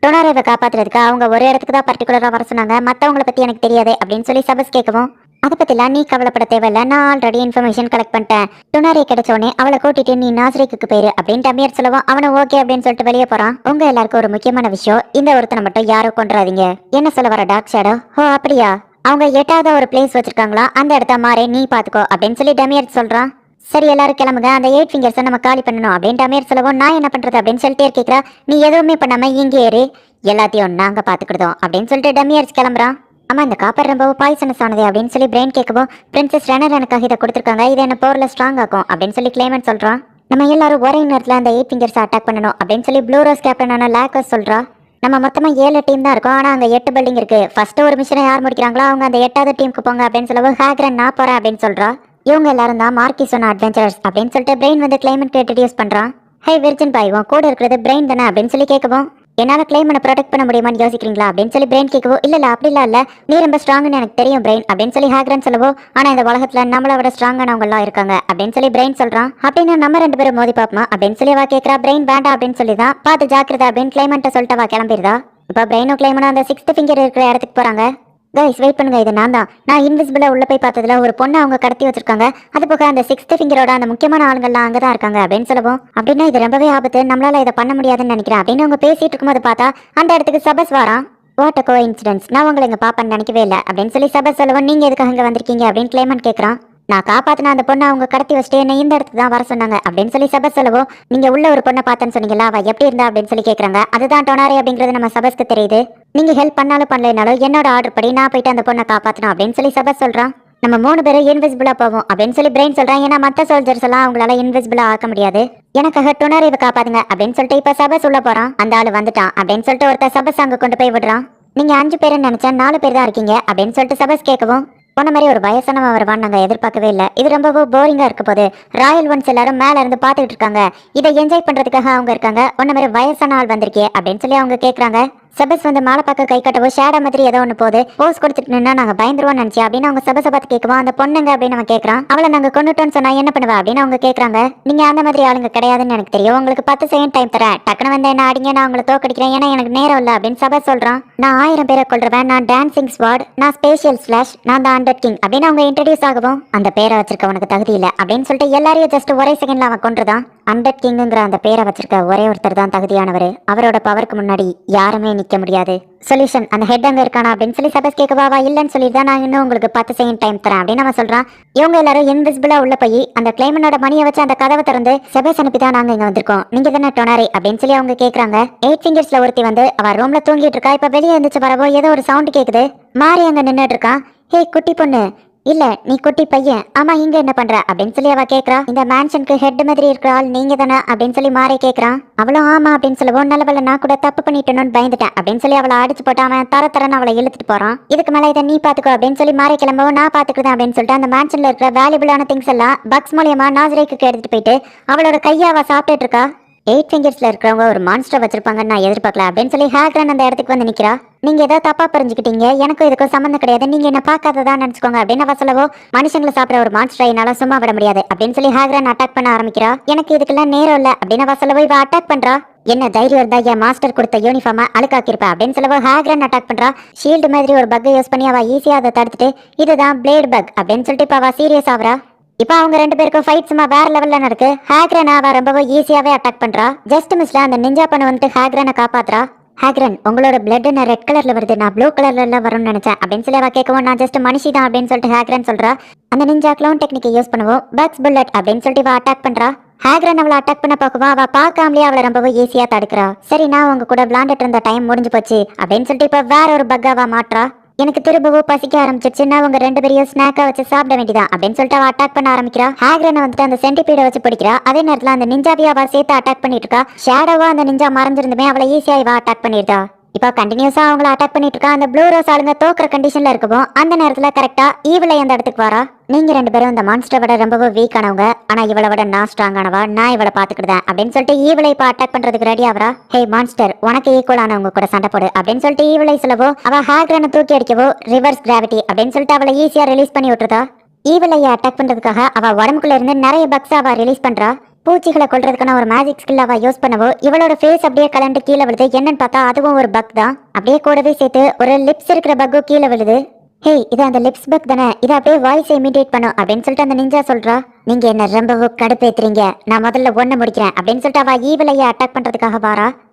டொனாரேவை காப்பாத்துறதுக்கு அவங்க ஒரு இடத்துக்கு தான் பர்டிகுலரா வர சொன்னாங்க, மற்றவங்களை பத்தி எனக்கு தெரியாது அப்படின்னு சொல்லி செபஸ் கேட்கவும். அதை பத்திலாம் நீ கவலைப்பட தேவையில்ல, நான் ஆல்ரெடி இன்ஃபர்மேஷன் கலெக்ட் பண்ணிட்டேன், டொனாரே கிடைச்சோடனே அவளை கூட்டிட்டு நீ நாசரிக்கு போயிரு அப்படின்னு டமியர் சொல்லவும். அவனை ஓகே அப்படின்னு சொல்லிட்டு வெளியே போறான். உங்க எல்லாருக்கும் ஒரு முக்கியமான விஷயம், இந்த ஒருத்தனை மட்டும் யாரும் கொண்டுறாதீங்க. என்ன சொல்ல வர டார்க் ஷேடோ? ஓ அப்படியா, அவங்க 8வது ஒரு பிளேஸ் வச்சிருக்காங்களா, அந்த இடத்த மாறே நீ பாத்துக்கோ அப்படின்னு சொல்லி டமியர் சொல்றான். சரி எல்லாரும் கிளம்புங்க, அந்த 8 ஃபிங்கர்ஸை நம்ம காலி பண்ணணும் அப்படின்னு டமியர் சொல்லவும். நான் என்ன பண்றது அப்படின்னு சொல்லிட்டே கேட்கிறா. நீ எதுவுமே பண்ணாம இங்கே ஏறு, எல்லாத்தையும் நாங்க பாத்துக்கிட்டோம் அப்படின்னு சொல்லிட்டு டமியர்ஸ் கிளம்புறான். ஆமா இந்த காப்பர் ரொம்ப பாய்சனஸ் ஆனது அப்படின்னு சொல்லி பிரெயின் கேட்கவும். பிரின்சஸ் ரெனர் எனக்காக இதை கொடுத்துருக்காங்க, இதை என்ன போர்ல ஸ்ட்ராங் ஆகும் அப்படின்னு சொல்லி கிளைமன் சொல்றான். நம்ம எல்லாரும் ஒரே நேரத்தில் அந்த 8 ஃபிங்கர்ஸ் அட்டாக் பண்ணணும் அப்படின்னு சொல்லி ப்ளூ ரோஸ் கேப்டனான லாக்கஸ் சொல்றா. நம்ம மொத்தமா 7 டீம் தான் இருக்கும், ஆனா அங்க 8 பில்டிங் இருக்கு. ஃபர்ஸ்ட் ஒரு மிஷனை யார் முடிக்கிறாங்களோ அவங்க அந்த 8வது டீமுக்கு போங்க அப்படின்னு சொல்லவும். ஹேக்ரன் நான் போறேன் அப்படின்னு சொல்றா. இவங்க எல்லாரும் தான் மார்க்கி சொன்ன அட்வென்ச்சரர்ஸ் அப்படின்னு சொல்லிட்டு பிரெயின் வந்து கிளைமேட் இன்ட்ரடியூஸ் பண்றான். ஹே விர்ஜின் பாய், உன் கூட இருக்கிறது பிரெயின் தானே அப்படின்னு சொல்லி கேட்கவும். என்னால கிளைமனை ப்ரொடெக்ட் பண்ண முடியுமான்னு யோசிக்கிறீங்களா அப்படின்னு சொல்லி பிரெயின் கேட்கவோ இல்ல அப்படிலாம் இல்ல, நீ ரொம்ப ஸ்ட்ராங்னு எனக்கு தெரியும் பிரெயின் அப்படின்னு சொல்லி ஹேக்ரன் சொல்லவோ, ஆனா இந்த உலகத்துல நம்மளை விட ஸ்ட்ராங்கானவங்க எல்லாம் இருக்காங்க அப்படின்னு சொல்லி பிரெயின் சொல்றான். அப்படின்னு நம்ம ரெண்டு பேரும் மோதி பாப்போமா அப்படின்னு சொல்லி அவ கேட்கறா. பிரெயின் வேண்டாம் அப்படின்னு சொல்லி தான் பார்த்து ஜாக்கிரதா அப்படின்னு கிளைமன்ட்ட சொல்லிட்டு அவ கிளம்பிடுதா. இப்ப பிரெயினும் கிளைமனும் அந்த 6th ஃபிங்கர் இருக்கிற இடத்துக்கு போறாங்க. கைஸ் வெயிட் பண்ணுங்க, இது நான் இன்விசிபிளா உள்ள போய் பார்த்ததுல ஒரு பொண்ணை அவங்க கடத்தி வச்சிருக்காங்க. அது போக அந்த 6th ஃபிங்கரோட அந்த முக்கியமான ஆளுங்கள்லாம் அங்கதான் இருக்காங்க அப்படின்னு சொல்லவும், அப்படின்னா இது ரொம்பவே ஆபத்து, நம்மளால இதை பண்ண முடியாதுன்னு நினைக்கிறேன் அப்படின்னு அவங்க பேசிட்டு இருக்கும்போது பார்த்தா அந்த இடத்துக்கு சபஸ் வாரான். வாட் அ கோஇன்சிடென்ஸ், நான் உங்களை இங்க பாப்பேன்னு நினைக்கவே இல்லை அப்படின்னு சொல்லி சபஸ் சொல்லவும், நீங்க எதுக்காக இங்க வந்திருக்கீங்க அப்படின்னு கிளைமன் கேட்கறான். நான் காப்பாத்தின அந்த பொண்ணை அவங்க கடத்தி வச்சுட்டு என்ன இந்த இடத்துக்கு தான் வர சொன்னாங்க அப்படின்னு சொல்லி சபஸ் சொல்லவோ, நீங்க உள்ள ஒரு பொண்ணை பார்த்தேன்னு சொன்னீங்களா, அவ எப்படி இருந்தா அப்படின்னு சொல்லி கேட்கறாங்க. அதுதான் டொனாரி அப்படிங்கிறது நம்ம சபஸ்க்கு தெரியுது. நீங்க ஹெல்ப் பண்ணாலும் பண்ணலைனாலும் என்னோட ஆர்டர் படி நான் போயிட்டு அந்த பொண்ணை காப்பாத்தணும் அப்படின்னு சொல்லி சபஸ் சொல்றான். நம்ம 3 பேரும் இன்விசிபிளா போவோம் அப்படின்னு சொல்லி பிரெயின் சொல்றான். ஏன்னா மற்ற சோல்ஜர்ஸ் எல்லாம் அவங்களால இன்விசிபிளா ஆக்க முடியாது, எனக்காக டொனாரிவை காப்பாத்துங்க அப்படின்னு சொல்லிட்டு இப்ப சபஸ் உள்ள போறான். அந்த ஆளு வந்துட்டான் அப்படின்னு சொல்லிட்டு ஒருத்தர் சபஸ் அங்க கொண்டு போய் விடுறான். நீங்க 5 பேருன்னு நினைச்சேன், 4 பேர் தான் இருக்கீங்க அப்படின்னு சொல்லிட்டு சபஸ் கேட்கவும், போன மாதிரி ஒரு வயசானவன் வருவான்னு நாங்கள் எதிர்பார்க்கவே இல்லை, இது ரொம்பவோ போரிங்காக இருக்க போது, ராயல் ஒன்ஸ் எல்லாரும் மேலே இருந்து பார்த்துட்டு இருக்காங்க, இதை என்ஜாய் பண்ணுறதுக்காக அவங்க இருக்காங்க, ஒன்ன மாதிரி வயசான ஆள் வந்திருக்கே அப்படின்னு சொல்லி அவங்க கேட்குறாங்க. சபஸ் வந்து மேலே பார்க்க கை கட்டவோ ஷேடோ மாதிரி ஏதோ ஒன்று போது போஸ் கொடுத்துட்டு நின்னா நாங்கள் பயந்துருவோம்னு நினச்சி அப்படின்னு அவங்க சபஸை பார்த்து கேட்குவோம். அந்த பொண்ணுங்க அப்படின்னு அவன் கேட்குறான். அவளை நாங்கள் கொண்டுட்டோன்னு சொன்னா என்ன பண்ணுவா அப்படின்னு அவங்க கேட்குறாங்க. நீங்கள் அந்த மாதிரி ஆளுங்க கிடையாதுன்னு எனக்கு தெரியும், உங்களுக்கு 10 செகண்ட் டைம் தரேன், டக்குனு வந்து என்ன ஆடிங்க, நான் உங்களை தோக்கடிக்கிறேன், ஏன்னா எனக்கு நேரம் இல்லை அப்படின்னு சபஸ் சொல்கிறான். நான் 1000 பேரை கொள்றேன், நான் டான்சிங் ஸ்வாட், நான் ஸ்பேஷியல் ஸ்லாஷ், நான் தான் அண்டர் கிங் அப்படின்னு அவங்க இன்ட்ரடியூஸ் ஆகவும், அந்த பேரை வச்சிருக்க உனக்கு தகுதி இல்லை அப்படின்னு சொல்லிட்டு எல்லாரையும் ஜஸ்ட் ஒரே செகண்ட்ல அவன் கொண்டுதான். அண்டர் கிங்குங்கிற அந்த பேரை வச்சிருக்க ஒரே ஒருத்தர் தான் தகுதியானவர், அவரோட பவருக்கு முன்னாடி யாருமே நிக்க முடியாது. சொல்யூஷன், அந்த ஹெட் அங்க இருக்கானா அப்படின்னு சொல்லி சபஸ் கேட்கவா, இல்லன்னு சொல்லிதான் நான் இன்னும் உங்களுக்கு 10 செகண்ட் டைம் தரேன் அப்படின்னு அவன் சொல்றான். இவங்க எல்லாரும் இன்விசிபிளா உள்ள போய் அந்த கிளைமனோட மணியை வச்சு அந்த கதவை திறந்து, சபஸ் அனுப்பி தான் நாங்க இங்க வந்திருக்கோம், நீங்க தானே டொனாரி அப்படின்னு சொல்லி அவங்க கேட்கறாங்க. 8 ஃபிங்கர்ஸ்ல ஒருத்தி வந்து அவ ரூம்ல தூங்கிட்டு இருக்கா. இப்ப வெளியே இருந்துச்சு வரவோ ஏதோ ஒரு சவுண்ட் கேக்குது. மாறி அங்க நின்னுட்டு இருக்கான். ஹே குட்டி பொண்ணு, இல்ல நீ குட்டி பையன், ஆமா இங்க என்ன பண்ற அப்படின்னு சொல்லி அவ கேக்குறா. இந்த மேன்ஷனுக்கு ஹெட் மாதிரி இருக்கிற ஆள் நீங்க தானே அப்படின்னு சொல்லி மாறி கேக்குறான். அவளும் ஆமா அப்படின்னு சொல்லவும், நல்லவள நான் கூட தப்பு பண்ணிட்டேன்னு பயந்துட்டேன் அப்படின்னு சொல்லி அவளை அடிச்சு போட்டு அவன் தரன்னு அவளை இழுத்துட்டு போறான். இதுக்கு மேல இதை நீ பாத்துக்கோ அப்படின்னு சொல்லி மாறி கிளம்பவும், நான் பாத்துக்கிறேன் அப்படின்னு சொல்லிட்டு அந்த மேன்ஷன்ல இருக்கிற வேல்யூபிளான திங்ஸ் எல்லாம் பக்ஸ் மூலியமா நாசரேக்கு எடுத்துட்டு போயிட்டு அவளோட கையை அவ சாப்பிட்டுட்டு இருக்கா. 8 ஃபிங்கர்ஸ்ல இருக்கிறவங்க ஒரு மான்ஸ்டர் வச்சிருப்பாங்கன்னு நான் எதிர்பார்க்கல அப்படின்னு சொல்லி ஹேக்ரன் அந்த இடத்துக்கு வந்து நிக்கிறா. நீங்க ஏதோ தப்பா புரிஞ்சுக்கிட்டீங்க, எனக்கும் இதுக்கும் சம்மந்தம் கிடையாது, நீங்க என்ன பார்க்காததா நினைச்சுக்கோங்க அப்படின்னு அவ சொல்லவோ, மனுஷங்களை சாப்பிட ஒரு மான்ஸ்டரை என்னால சும்மா விட முடியாது அப்படின்னு சொல்லி ஹேக்ரன் அட்டாக் பண்ண ஆரம்பிக்கிறா. எனக்கு இதுக்கெல்லாம் நேரம் இல்ல அப்படின்னு அவ சொல்லவோ, இவ அட்டாக் பண்றா. என்ன தைரியம் இருந்தா என் மாஸ்டர் கொடுத்த யூனிஃபார்மை அழுக்காக்கிருப்பா அப்படின்னு சொல்லவோ, ஹேக்ரன் அட்டாக் பண்றா. ஷீல்டு மாதிரி ஒரு பக்கை யூஸ் பண்ணி அவ ஈஸியா அதை தடுத்துட்டு, இதுதான் பிளேட் பக் அப்படின்னு சொல்லிட்டு இப்ப அவ சீரியஸ் ஆகுறா. இப்போ அவங்க 2 பேருக்கும் ஃபைட் சும்மா வேற லெவல்ல நடக்கு. ஹேக்ரன் அவ ரொம்பவே ஈஸியாவே அட்டாக் பண்றா. ஜஸ்ட் மிஸ்ல அந்த நிஞ்சா பண்ண வந்துட்டு ஹேக்ரனை காப்பாத்துறா. ஹேக்ரன், உங்களோட பிளட் நான் ரெட் கலர்ல வருது, நான் ப்ளூ கலர்ல வரும்னு நினைச்சேன் அப்படின்னு சொல்லி அவ கேட்கவும், நான் ஜஸ்ட் மனுஷி தான் அப்படின்னு சொல்லிட்டு ஹேக்ரன் சொல்றா. அந்த நிஞ்சா க்ளோன் டெக்னிக்கை யூஸ் பண்ணுவோம், பக்ஸ் புல்லட் அப்படின்னு சொல்லிட்டு அவ அட்டாக் பண்றா. ஹேக்ரன் அவளை அட்டாக் பண்ண பார்க்குவா, அவ பார்க்காமலே அவளை ரொம்பவே ஈஸியா தடுக்கிறா. சரி, நான் உங்க கூட விளாண்டுட்டு இருந்த டைம் முடிஞ்சு போச்சு அப்படின்னு சொல்லிட்டு இப்ப வேற ஒரு பக்காவா மாற்றா. எனக்கு திரும்பவும் பசிக்க ஆரம்பிச்சிருச்சு, நான் உங்க 2 பேரையும் ஸ்நாக்கா வச்சு சாப்பிட வேண்டியதான் அப்படின்னு சொல்லிட்டு அவ அட்டாக் பண்ண ஆரம்பிக்கிறா. ஹேக்ரனை வந்துட்டு அந்த சென்டிபீடை வச்சு பிடிக்கிறா. அதே நேரத்துல அந்த நிஞ்சாவியா அவ சேர்த்து அட்டாக் பண்ணிட்டு இருக்கா. ஷேடோவா அந்த நிஞ்சா மறைஞ்சிருந்துமே அவளை ஈஸியா இவ அட்டாக் பண்ணிருந்தா. இப்போ கண்டினியூஸா அவங்கள அட்டாக் பண்ணிட்டு இருக்கா. அந்த ப்ளூ ரோஸ் ஆளுங்க தோக்குற கண்டிஷன்ல இருக்கவும் அந்த நேரத்துல கரெக்டா ஈவிலை அந்த இடத்துக்கு வரா. நீங்க 2 பேரும் இந்த மான்ஸ்டரை விட ரொம்பவே வீக் ஆனவங்க, ஆனா இவளை விட நான் ஸ்ட்ராங் ஆனவா, நான் இவளை பாத்துக்கிட்டேன் அப்படின்னு சொல்லிட்டு ஈவிலை இப்ப அட்டாக் பண்றதுக்கு ரெடி ஆவரா. ஹே மான்ஸ்டர், உனக்கு ஈக்குவல் ஆனவங்க கூட சண்டை போடு அப்படின்னு சொல்லிட்டு ஈவிலை சொல்லவோ, அவ ஹேக்ரனை தூக்கி அடிக்கவோ, ரிவர்ஸ் கிராவிட்டி அப்படின்னு சொல்லிட்டு அவளை ஈஸியா ரிலீஸ் பண்ணி விட்டுறதா. ஈவிலையை அட்டாக் பண்றதுக்காக அவ உடம்புக்குள்ள இருந்து நிறைய பக்ஸ் அவ ரிலீஸ் பண்றா. பூச்சிகளை கொல்றதுக்கான ஒரு மேஜிக் ஸ்கில் அவ யூஸ் பண்ணவோ, இவளோட ஃபேஸ் அப்படியே கலண்டு கீழே விழுது. என்னன்னு பார்த்தா அதுவும் ஒரு பக் தான். அப்படியே கூடவே சேர்த்து ஒரு லிப்ஸ் இருக்கிற பக்கும் கீழே விழுது. ஹே, இது அந்த லிப்ஸ் பக் தானே, இதை அப்படியே வாய்ஸ் இமிடேட் பண்ணும் அப்படின்னு சொல்லிட்டு அந்த நிஞ்சா சொல்றா. நீங்க என்ன ரொம்பவும் கடுப்பேத்துறீங்க, நான் முதல்ல ஒண்ணு முடிக்கிறேன் அப்படின்னு சொல்லிட்டு அவ ஈவிலையை அட்டாக் பண்றதுக்காக வாரா.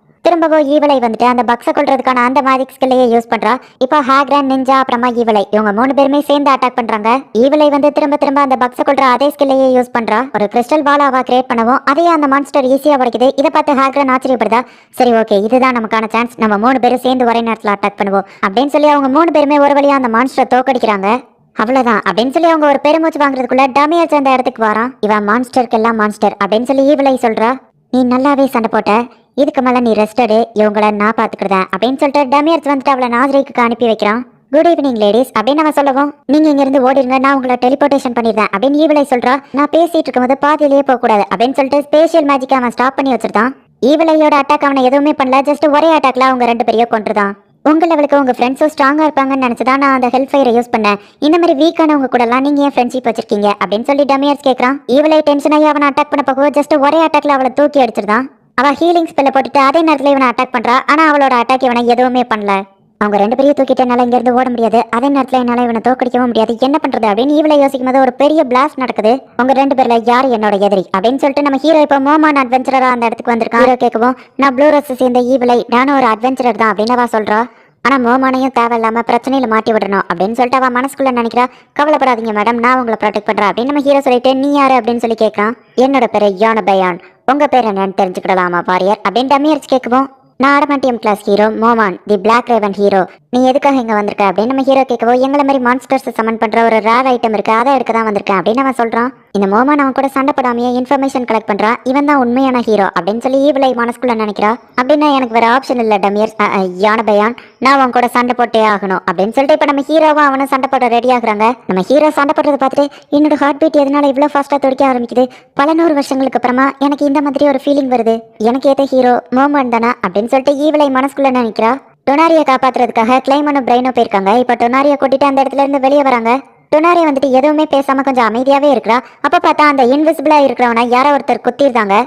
திரும்பவும் ஈவிலை வந்துட்டு அந்த பக்ஸை கொள்றதுக்கான அந்த மேஜிக் ஸ்கில்லையே யூஸ் பண்றா. இப்போ ஹேக்ரன், நிஞ்சா, அப்புறமா ஈவிலை, இவங்க 3 பேருமே சேர்ந்து அட்டாக் பண்றாங்க. ஈவிலை வந்து திரும்ப அந்த பக்ஸை கொள்ற அதே ஸ்கில்லையே யூஸ் பண்றா. ஒரு கிறிஸ்டல் பால் அவ கிரியேட் பண்ணவும் அதையே அந்த மான்ஸ்டர் ஈஸியா உடைக்குது. இதை பார்த்து ஹேக்ரன் ஆச்சரியப்படுதா. சரி ஓகே, இதுதான் நமக்கான சான்ஸ், நம்ம 3 பேரும் சேர்ந்து ஒரே நேரத்தில் அட்டாக் பண்ணுவோம் அப்படின்னு சொல்லி அவங்க 3 பேருமே ஒரு வழியா அந்த மான்ஸ்டரை தோக்கடிக்கிறாங்க. அவ்வளவுதான் அப்படின்னு சொல்லி அவங்க ஒரு பெருமூச்சு வாங்குறதுக்குள்ள டமியர்ஸ் அந்த இடத்துக்கு வரான். இவன் மான்ஸ்டருக்கு எல்லாம் மான்ஸ்டர் அப்படின்னு சொல்லி ஈவிலை சொல்றா. நீ நல்லாவே சண்டை போட்ட, இதுக்கு மேல நீ ரெஸ்டடு, இவங்கள நான் பாத்துக்கிட்டேன் அப்படின்னு சொல்லிட்டு டமியர்ஸ் வந்துட்டு அவளை நாசரேக்கு அனுப்பி வைக்கிறான். குட் ஈவினிங் லேடிஸ் அப்படின்னு அவன் சொல்லவும், நீங்க இங்க இருந்து ஓடிருங்க, நான் உங்களை டெலிபோர்டேஷன் பண்ணிடுறேன் அப்படின்னு ஈவிலை சொல்றா. நான் பேசிட்டு இருக்கும்போது பாதியிலேயே போக கூடாது அப்படின்னு சொல்லிட்டு ஸ்பேஷியல் மேஜிக் அவன் ஸ்டாப் பண்ணி வச்சிருந்தான். ஈவலையோட அட்டாக் அவனை எதுவுமே பண்ணல, ஜஸ்ட் ஒரே அட்டாக்ல அவங்க 2 பேரையும் கொன்றுதான். உங்க லெவலுக்கு உங்க ஃப்ரெண்ட்ஸும் ஸ்ட்ராங்கா இருப்பாங்கன்னு நினைச்சுதான் நான் அந்த ஹெல்ப் ஃபயரை யூஸ் பண்ணேன். இந்த மாதிரி வீக்கானவங்க கூட எல்லாம் நீங்க ஏன் ஃப்ரெண்ட்ஷிப் வச்சிருக்கீங்க அப்படின்னு சொல்லி டமியர்ஸ் கேட்கறான். ஈவலை டென்ஷன் ஆகி அவனை அட்டாக் பண்ண போக ஜஸ்ட் ஒரே அட்டாக்ல அவளை தூக்கி அடிச்சிருந்தான். அவ ஹீலிங் ஸ்பெல்ல போட்டுட்டு அதே நேரத்துல இவனை அட்டாக் பண்றா. ஆனா அவளோட அட்டாக் இவனை எதுவுமே பண்ணல. அவங்க 2 பேரையும் தூக்கிட்டு என்னால இங்க இருந்து ஓட முடியாது, அதே நேரத்துல என்னால இவனை தோக்கடிக்கவும் முடியாது, என்ன பண்றது அப்படின்னு ஈவலை யோசிக்கும் போது ஒரு பெரிய பிளாஸ்ட் நடக்குது. உங்க 2 பேர்ல யார் என்னோட எதிரி அப்படின்னு சொல்லிட்டு நம்ம ஹீரோ இப்போ மோமான் அட்வென்ச்சரரா அந்த இடத்துக்கு வந்திருக்கான். ஹீரோ கேட்கவும் நான் ப்ளூ ரோஸ் சேர்ந்த ஈவலை, நானும் ஒரு அட்வென்ச்சரர் தான் அப்படின்னு அவ சொல்றா. ஆனா மோமானையும் தேவையில்லாம பிரச்சனையில மாட்டி விடணும் அப்படின்னு சொல்லிட்டு அவ மனசுக்குள்ள நினைக்கிறா. கவலைப்படாதீங்க மேடம், நான் உங்களை ப்ரொடெக்ட் பண்றேன் அப்படின்னு நம்ம ஹீரோ சொல்லிட்டு நீ யாரு அப்படின்னு சொல்லி கேட்கறான். என்னோட பேரு யானு பயான், உங்க பேர் என்னன்னு தெரிஞ்சுக்கிடலாமா வாரியர் அப்படின்னு டமியர்ஸ் கேட்கவும். நான் அடமாண்டியம் கிளாஸ் ஹீரோ மோமான், தி பிளாக் ரேவன் ஹீரோ. நீ எதுக்காக இங்க வந்திருக்க அப்படின்னு நம்ம ஹீரோ கேட்கவோ, எங்களை மாதிரி மான்ஸ்டர்ஸ் சமன் பண்ற ஒரு ரேர் ஐட்டம் இருக்கு, அதை எடுக்க தான் வந்திருக்கேன் அப்படின்னு அவன் சொல்றான். இந்த மோமான் அவன் கூட சண்டை போடாமையே இன்ஃபர்மேஷன் கலெக்ட் பண்றான். இவன் தான் உண்மையான ஹீரோ அப்படின்னு சொல்லி ஈவலை மனசுக்குள்ள நினைக்கிறா. அப்படின்னா எனக்கு வேற ஆப்ஷன் இல்ல டமியர்ஸ், யானு பயான், நான் அவன் கூட சண்டை போட்டே ஆகணும் அப்படின்னு சொல்லிட்டு இப்ப நம்ம ஹீரோவும் அவனும் சண்டை போட ரெடி ஆகுறாங்க. நம்ம ஹீரோ சண்டை போடுறதை பார்த்துட்டு என்னோட ஹார்ட் பீட் எதனால இவ்வளவு ஃபாஸ்டா துடிக்க ஆரம்பிக்குது, பல 100 வருஷங்களுக்கு அப்புறமா எனக்கு இந்த மாதிரி ஒரு ஃபீலிங் வருது, எனக்கு ஏத்த ஹீரோ மோமான் தானே அப்படின்னு சொல்லிட்டு ஈவலை மனசுக்குள்ள நினைக்கிறா. டொனாரியை காப்பாத்துறதுக்காக கிளைமனும் பிரெயினும் போயிருக்காங்க. இப்ப டொனாரியை கூட்டிட்டு அந்த இடத்துல இருந்து வெளியே வராங்க. டொனாரி வந்துட்டு எதுவுமே பேசாம கொஞ்சம் அமைதியாவே இருக்கிறா. அப்ப பார்த்தா அந்த இன்விசிபிளா இருக்கிறவனா யாரோ ஒருத்தர் குத்திருந்தாங்க.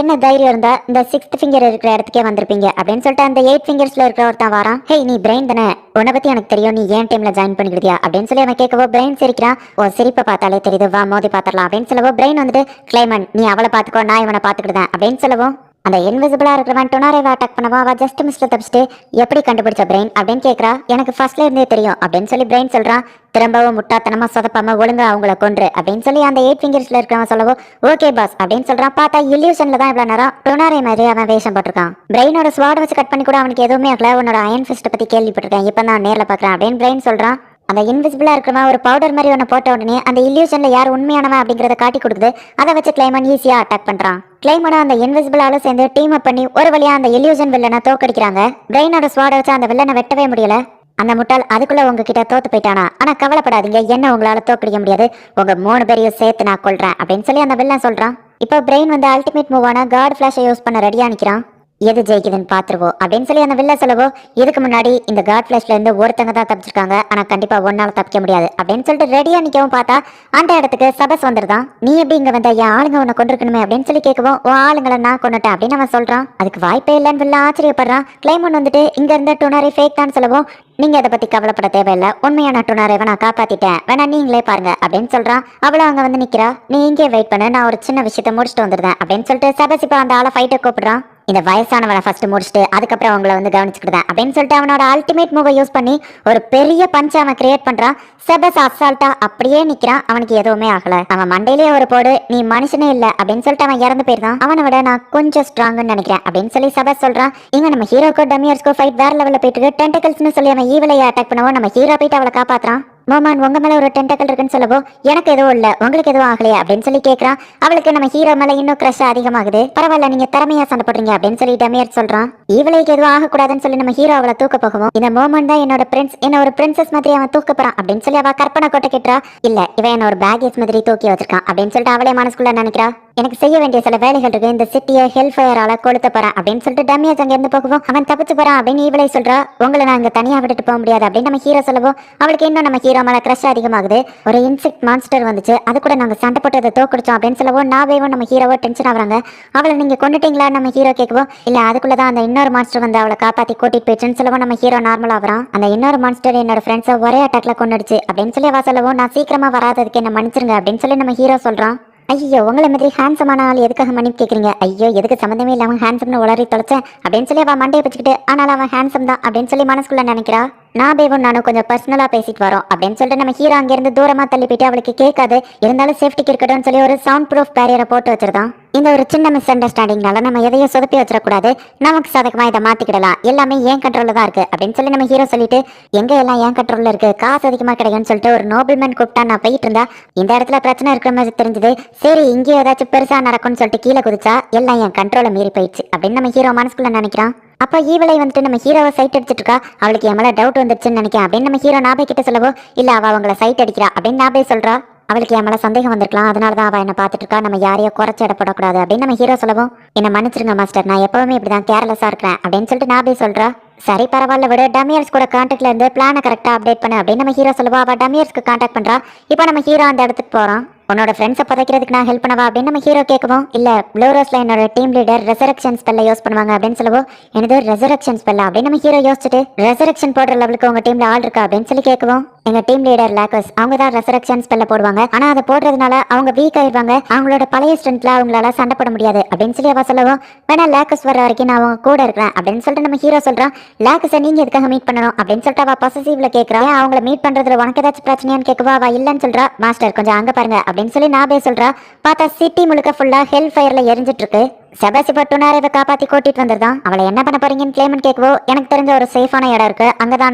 என்ன தைரியம் இருந்தா இந்த 6th ஃபிங்கர் இருக்கிற இடத்துக்கே வந்திருப்பீங்க அப்படின்னு சொல்லிட்டு அந்த 8 ஃபிங்கர்ஸ்ல இருக்கிற ஒருத்தன் வரான். ஹே நீ பிரெயின் தானே, உன்னை பத்தி எனக்கு தெரியும், நீ ஏன் டீம்ல ஜாயின் பண்ணிக்கிறியா அப்படின்னு சொல்லி அவன் கேட்கவோ பிரெயின் சிரிக்கிறான். ஓ சிரிப்பை பார்த்தாலே தெரியுது, வா மோதி பாத்திரலாம் அப்படின்னு சொல்லவோ பிரெயின் வந்துட்டு கிளைமன் நீ அவளை பாத்துக்கோ, நான் இவனை பாத்துக்கிட்டேன் அப்படின்னு சொல்லவும். அந்த இன்விசிபிளா இருக்கிறவன் டொனாரேவை அட்டாக் பண்ணவா அவ ஜஸ்ட் மிஸ்டர் தப்பிச்சுட்டு எப்படி கண்டுபிடிச்ச பிரெயின் அப்படின்னு கேட்கறா. எனக்கு ஃபர்ஸ்ட்ல இருந்தே தெரியும் அப்படின்னு சொல்லி பிரெயின் சொல்றான். திரும்பவும் முட்டாத்தனமா சொதப்பாம ஒழுங்கா அவங்கள கொன்று அப்படின்னு சொல்லி அந்த 8 ஃபிங்கர்ஸ்ல இருக்கிறவன் சொல்லவோ ஓகே பாஸ் அப்படின்னு சொல்றான். பார்த்தா இல்யூஷன்ல தான் இவ்வளவு நேரம் டொனாரே மாதிரி அவன் வேஷம் போட்டிருக்கான். பிரெயினோட ஸ்வாட் வச்சு கட் பண்ணி கூட அவனுக்கு எதுவுமே ஆகல. உன்னோட அயன் ஃபிஸ்ட் பத்தி கேள்விப்பட்டிருக்கேன், இப்ப நான் நேர்ல பாக்குறேன் அப்படின்னு பிரெயின் சொல்றான். அந்த இன்விசிபிளா இருக்கிறவன் ஒரு பவுடர் மாதிரி ஒன்று போட்ட உடனே அந்த இல்யூஷன்ல யார் உண்மையானவன் அப்படிங்கறத காட்டி கொடுக்குது. அதை வச்சு கிளைமன் ஈஸியா அட்டாக் பண்றான். கிளைமனோட அந்த இன்விசிபிளால சேர்ந்து டீம் அப் பண்ணி ஒரு வழியா அந்த இல்யூஷன் வில்லனை தோக்கடிக்கிறாங்க. பிரெயினோட ஸ்வாட வச்சு அந்த வில்லனை வெட்டவே முடியல. அந்த முட்டாள் அதுக்குள்ள உங்ககிட்ட தோத்து போயிட்டானா, ஆனா கவலைப்படாதீங்க, என்ன உங்களால தோக்கடிக்க முடியாது, உங்க 3 பேரையும் சேர்த்து நான் கொல்றேன் அப்படின்னு சொல்லி அந்த வில்லன் சொல்றான். இப்போ பிரெயின் வந்து அல்டிமேட் மூவான காட் ஃபிளாஷை யூஸ் பண்ண ரெடியா நிக்கிறான். எது ஜெயிக்குதுன்னு பாத்துருவோம் அப்படின்னு சொல்லி அந்த வில்ல சொல்லவோ, இதுக்கு முன்னாடி இந்த காட் ஃபிளாஷ்ல இருந்து ஒருத்தங்க தான் தப்பிச்சிருக்காங்க, ஆனா கண்டிப்பா ஒன்னால தப்பிக்க முடியாது அப்படின்னு சொல்லிட்டு ரெடியா நிக்கவும் பார்த்தா அந்த இடத்துக்கு சபஸ் வந்துருதான். நீ எப்படி இங்க வந்த, என் ஆளுங்க உன்னை கொண்டிருக்கணுமே அப்படின்னு சொல்லி கேட்கவும், உன் ஆளுங்களை நான் கொண்டுட்டேன் அப்படின்னு அவன் சொல்றான். அதுக்கு வாய்ப்பே இல்லைன்னு வில்ல ஆச்சரியப்படுறான். கிளைமன் வந்துட்டு இங்க இருந்த டொனாரி ஃபேக் தான் சொல்லவும், நீங்க அதை பத்தி கவலைப்பட தேவையில்லை, உண்மையான டொனாரேவை நான் காப்பாத்திட்டேன், வேணா நீங்களே பாருங்க அப்படின்னு சொல்றான். அவளும் அங்க வந்து நிக்கிறா. நீ இங்கே வெயிட் பண்ணு, நான் ஒரு சின்ன விஷயத்த முடிச்சுட்டு வந்துருந்தேன் அப்படின்னு சொல்லிட்டு சபஸ் இப்ப அந்த ஆளை ஃபைட்டை கூப்பிடுறான். இந்த வயசானவனை ஃபர்ஸ்ட் முடிச்சுட்டு அதுக்கப்புறம் அவங்கள வந்து கவனிச்சுக்கிட்டேன் அப்படின்னு சொல்லிட்டு அவனோட அல்டிமேட் மூவை யூஸ் பண்ணி ஒரு பெரிய பஞ்ச் அவன் கிரியேட் பண்றான். செபஸ் அசால்ட்டா அப்படியே நிக்கிறான். அவனுக்கு எதுவுமே ஆகல. அவன் மண்டையிலேயே ஒரு போடு, நீ மனுஷனே இல்ல அப்படின்னு சொல்லிட்டு அவன் இறந்து போயிருந்தான். அவனை விட நான் கொஞ்சம் ஸ்ட்ராங்குன்னு நினைக்கிறேன் அப்படின்னு சொல்லி செபஸ் சொல்றான். இங்க நம்ம ஹீரோக்கோ டமியர்ஸ்கோ ஃபைட் வேற லெவல்ல போயிட்டு டென்டக்கல்ஸ்னு சொல்லி அவன் ஈவலையை அட்டாக் பண்ணவும் நம்ம ஹீரோ போயிட்டு அவளை காப்பாத்துறான். மோமான் உங்க மேல ஒரு டென்டக்கல் இருக்குன்னு சொல்லவோ, எனக்கு எதுவும் இல்ல, உங்களுக்கு எதுவும் ஆகலையா அப்படின்னு சொல்லி கேட்கறான். அவளுக்கு நம்ம ஹீரோ மேல இன்னும் கிரஷ் அதிகமாகுது. பரவாயில்ல, நீங்க திறமையா சண்டை போடுறீங்க அப்படின்னு சொல்லி டமியர் சொல்றான். இவளைக்கு எதுவும் ஆகக்கூடாதுன்னு சொல்லி நம்ம ஹீரோ அவளை தூக்க போகவும், இந்த மோமான் தான் என்னோட பிரின்ஸ், என்ன ஒரு பிரின்சஸ் மாதிரி அவன் தூக்க போறான் அப்படின்னு சொல்லி அவ கற்பனை கொட்ட கேட்டா. இல்ல, இவன் என்ன ஒரு பேகேஜ் மாதிரி தூக்கி வச்சிருக்கான் அப்படின்னு சொல்லிட்டு அவளே மனசுக்குள்ள நினைக்கிறா. எனக்கு செய்ய வேண்டிய சில வேலைகள் இருக்கு, இந்த சிட்டியை ஹெல் ஃபயரால கொளுத்த போறேன் அப்படின்னு சொல்லிட்டு டமியாஸ் அங்க இருந்து போகவும் அவன் தப்பிச்சு போறான் அப்படின்னு இவளை சொல்றா. உங்களை நான் இங்க தனியா விட்டுட்டு போக முடியாது அப்படின்னு நம்ம ஹீரோ சொல்லவும், அவளுக்கு இன்னும் நம்ம ஹீரோ மேல கிரஷ் அதிகமாகுது. ஒரு இன்செக்ட் மான்ஸ்டர் வந்துச்சு, அது கூட நாங்க சண்டை போட்டதை தோக்கடிச்சோம் அப்படின்னு சொல்லவும் நாவேவும் நம்ம ஹீரோவோ டென்ஷன் ஆகுறாங்க. அவளை நீங்க கொண்டுட்டீங்களா நம்ம ஹீரோ கேட்கவும், இல்ல அதுக்குள்ளதான் அந்த இன்னொரு மான்ஸ்டர் வந்து அவளை காப்பாத்தி கூட்டிட்டு போயிடுச்சுன்னு சொல்லவும் நம்ம ஹீரோ நார்மல் ஆகுறான். அந்த இன்னொரு மான்ஸ்டர் என்னோட ஃப்ரெண்ட்ஸை ஒரே அட்டாக்ல கொண்டுடுச்சு அப்படின்னு சொல்லி அவ சொல்லவும், நான் சீக்கிரமா வராததுக்கு என்ன மன்னிச்சிருங்க அப்படின்னு சொல்லி நம்ம ஹீரோ சொல்றான். ஐயோ, உங்களை மாதிரி ஹேண்ட்ஸமான ஆள் எதுக்காக மன்னிப்பு கேட்குறீங்க, ஐயோ எதுக்கு சம்மந்தமே இல்லாம ஹேண்ட்ஸம்னு உளறி தொலைச்சேன் அப்படின்னு சொல்லி அவன் மண்டையை வச்சுக்கிட்டு, ஆனால் அவன் ஹேண்ட்ஸம் தான் அப்படின்னு சொல்லி மனசுக்குள்ள நினைக்கிறா. நான் பேவும் நானும் கொஞ்சம் பர்சனலா பேசிட்டு வரோம் அப்படின்னு சொல்லிட்டு நம்ம ஹீரோ அங்கிருந்து தூரமா தள்ளி போயிட்டு அவளுக்கு கேட்காது, இருந்தாலும் சேஃப்டிக்கு இருக்கட்டும்னு சொல்லி ஒரு சவுண்ட் ப்ரூஃப் பேரியரை போட்டு வச்சிருந்தான். இந்த ஒரு சின்ன மிஸ் அண்டர்ஸ்டாண்டிங்னால நம்ம எதையும் சொதப்பி வச்சிடக்கூடாது, நமக்கு சாதகமா இதை மாத்திக்கிடலாம், எல்லாமே ஏன் கண்ட்ரோல்ல தான் இருக்கு அப்படின்னு சொல்லி நம்ம ஹீரோ சொல்லிட்டு, எங்க எல்லாம் ஏன் கண்ட்ரோல்ல இருக்கு, காசு அதிகமா கிடைக்கும்னு சொல்லிட்டு ஒரு நோபல்மேன் கூப்பிட்டா நான் போயிட்டு இருந்தா இந்த இடத்துல பிரச்சனை இருக்கிற மாதிரி தெரிஞ்சது. சரி, இங்கே ஏதாச்சும் பெருசா நடக்கும்னு சொல்லிட்டு கீழே குதிச்சா எல்லாம் என் கண்ட்ரோலை மீறி போயிடுச்சு அப்படின்னு நம்ம ஹீரோ மனசுக்குள்ள நினைக்கிறான். அப்ப ஈவலை வந்துட்டு நம்ம ஹீரோவை சைட் அடிச்சிட்டு இருக்கா. அவளுக்கு என் மேல டவுட் வந்துருச்சுன்னு நினைக்கிறேன் அப்படின்னு நம்ம ஹீரோ நாபே கிட்ட சொல்லவோ, இல்ல அவ அவங்கள சைட் அடிக்கிறா அப்படின்னு நாபே சொல்றா. அவளுக்கு என் மேல சந்தேகம் வந்திருக்கலாம், அதனாலதான் அவ என்ன பாத்துட்டு இருக்கா, நம்ம யாரையோ குறைச்சு இடப்படக்கூடாது அப்படின்னு நம்ம ஹீரோ சொல்லவும், என்ன மன்னிச்சிருங்க மாஸ்டர், நான் எப்பவுமே இப்படிதான் கேர்லெஸ்ஸா இருக்கிறேன் அப்படின்னு சொல்லிட்டு நாபே சொல்றா. சரி பரவாயில்ல விட, டமியர்ஸ் கூட கான்டாக்ட்ல இருந்து பிளானை கரெக்டா அப்டேட் பண்ணு அப்படின்னு நம்ம ஹீரோ சொல்லுவா. அவ டமியர்ஸ்க்கு கான்டாக்ட் பண்றா. இப்போ நம்ம ஹீரோ அந்த இடத்துக்கு போறான். உன்னோட ஃப்ரெண்ட்ஸை புதைக்கிறதுக்கு நான் ஹெல்ப் பண்ணவா அப்படின்னு நம்ம ஹீரோ கேட்கவும், இல்ல ப்ளூ ரோஸ்ல என்னோட டீம் லீடர் ரெசரக்ஷன் ஸ்பெல்ல யூஸ் பண்ணுவாங்க அப்படின்னு சொல்லுவோம். எனது ரெசரக்ஷன் ஸ்பெல்ல அப்படின்னு நம்ம ஹீரோ யோசிச்சுட்டு, ரெசரக்ஷன் போடுற லெவலுக்கு உங்க டீம்ல ஆள் இருக்கா அப்படின்னு சொல்லி கேட்கவும், எங்க டீம் லீடர் லாக்கஸ் அவங்க தான் ரெசரக்ஷன் ஸ்பெல்ல போடுவாங்க, ஆனா அதை போடுறதுனால அவங்க வீக் ஆயிடுவாங்க, அவங்களோட பழைய ஸ்ட்ரென்த்ல அவங்களால சண்டை போட முடியாது அப்படின்னு சொல்லி அவ சொல்லவும், வேணா லாக்கஸ் வர வரைக்கும் நான் அவங்க கூட இருக்கிறேன் அப்படின்னு சொல்லிட்டு நம்ம ஹீரோ சொல்றான். லாக்கஸை நீங்க எதுக்காக மீட் பண்ணணும் அப்படின்னு சொல்லிட்டு அவ பொசசிவ்ல கேட்கறா. அவங்கள மீட் பண்றதுல உனக்கு ஏதாச்சும் பிரச்சனையான்னு கேட்கவா. அவ இல்லன்னு சொல்றா. மாஸ்டர் கொஞ்சம் அங்க பாருங்க அப்படின்னு சொல்லி நாபே சொல்றா. பார்த்தா சிட்டி முழுக்க ஃபுல்லா ஹெல் ஃபயர்ல எரிஞ்சிட்டு இருக்கு. செபாஸ்டியன் டூனாரேவை காப்பாத்தி கூட்டிட்டு வந்திருந்தான். அவளை என்ன பண்ண போறீங்கன்னு கிளைமன் கேட்கவோ, எனக்கு தெரிஞ்ச ஒரு சேஃபான இடம் இருக்கு, அங்கதான்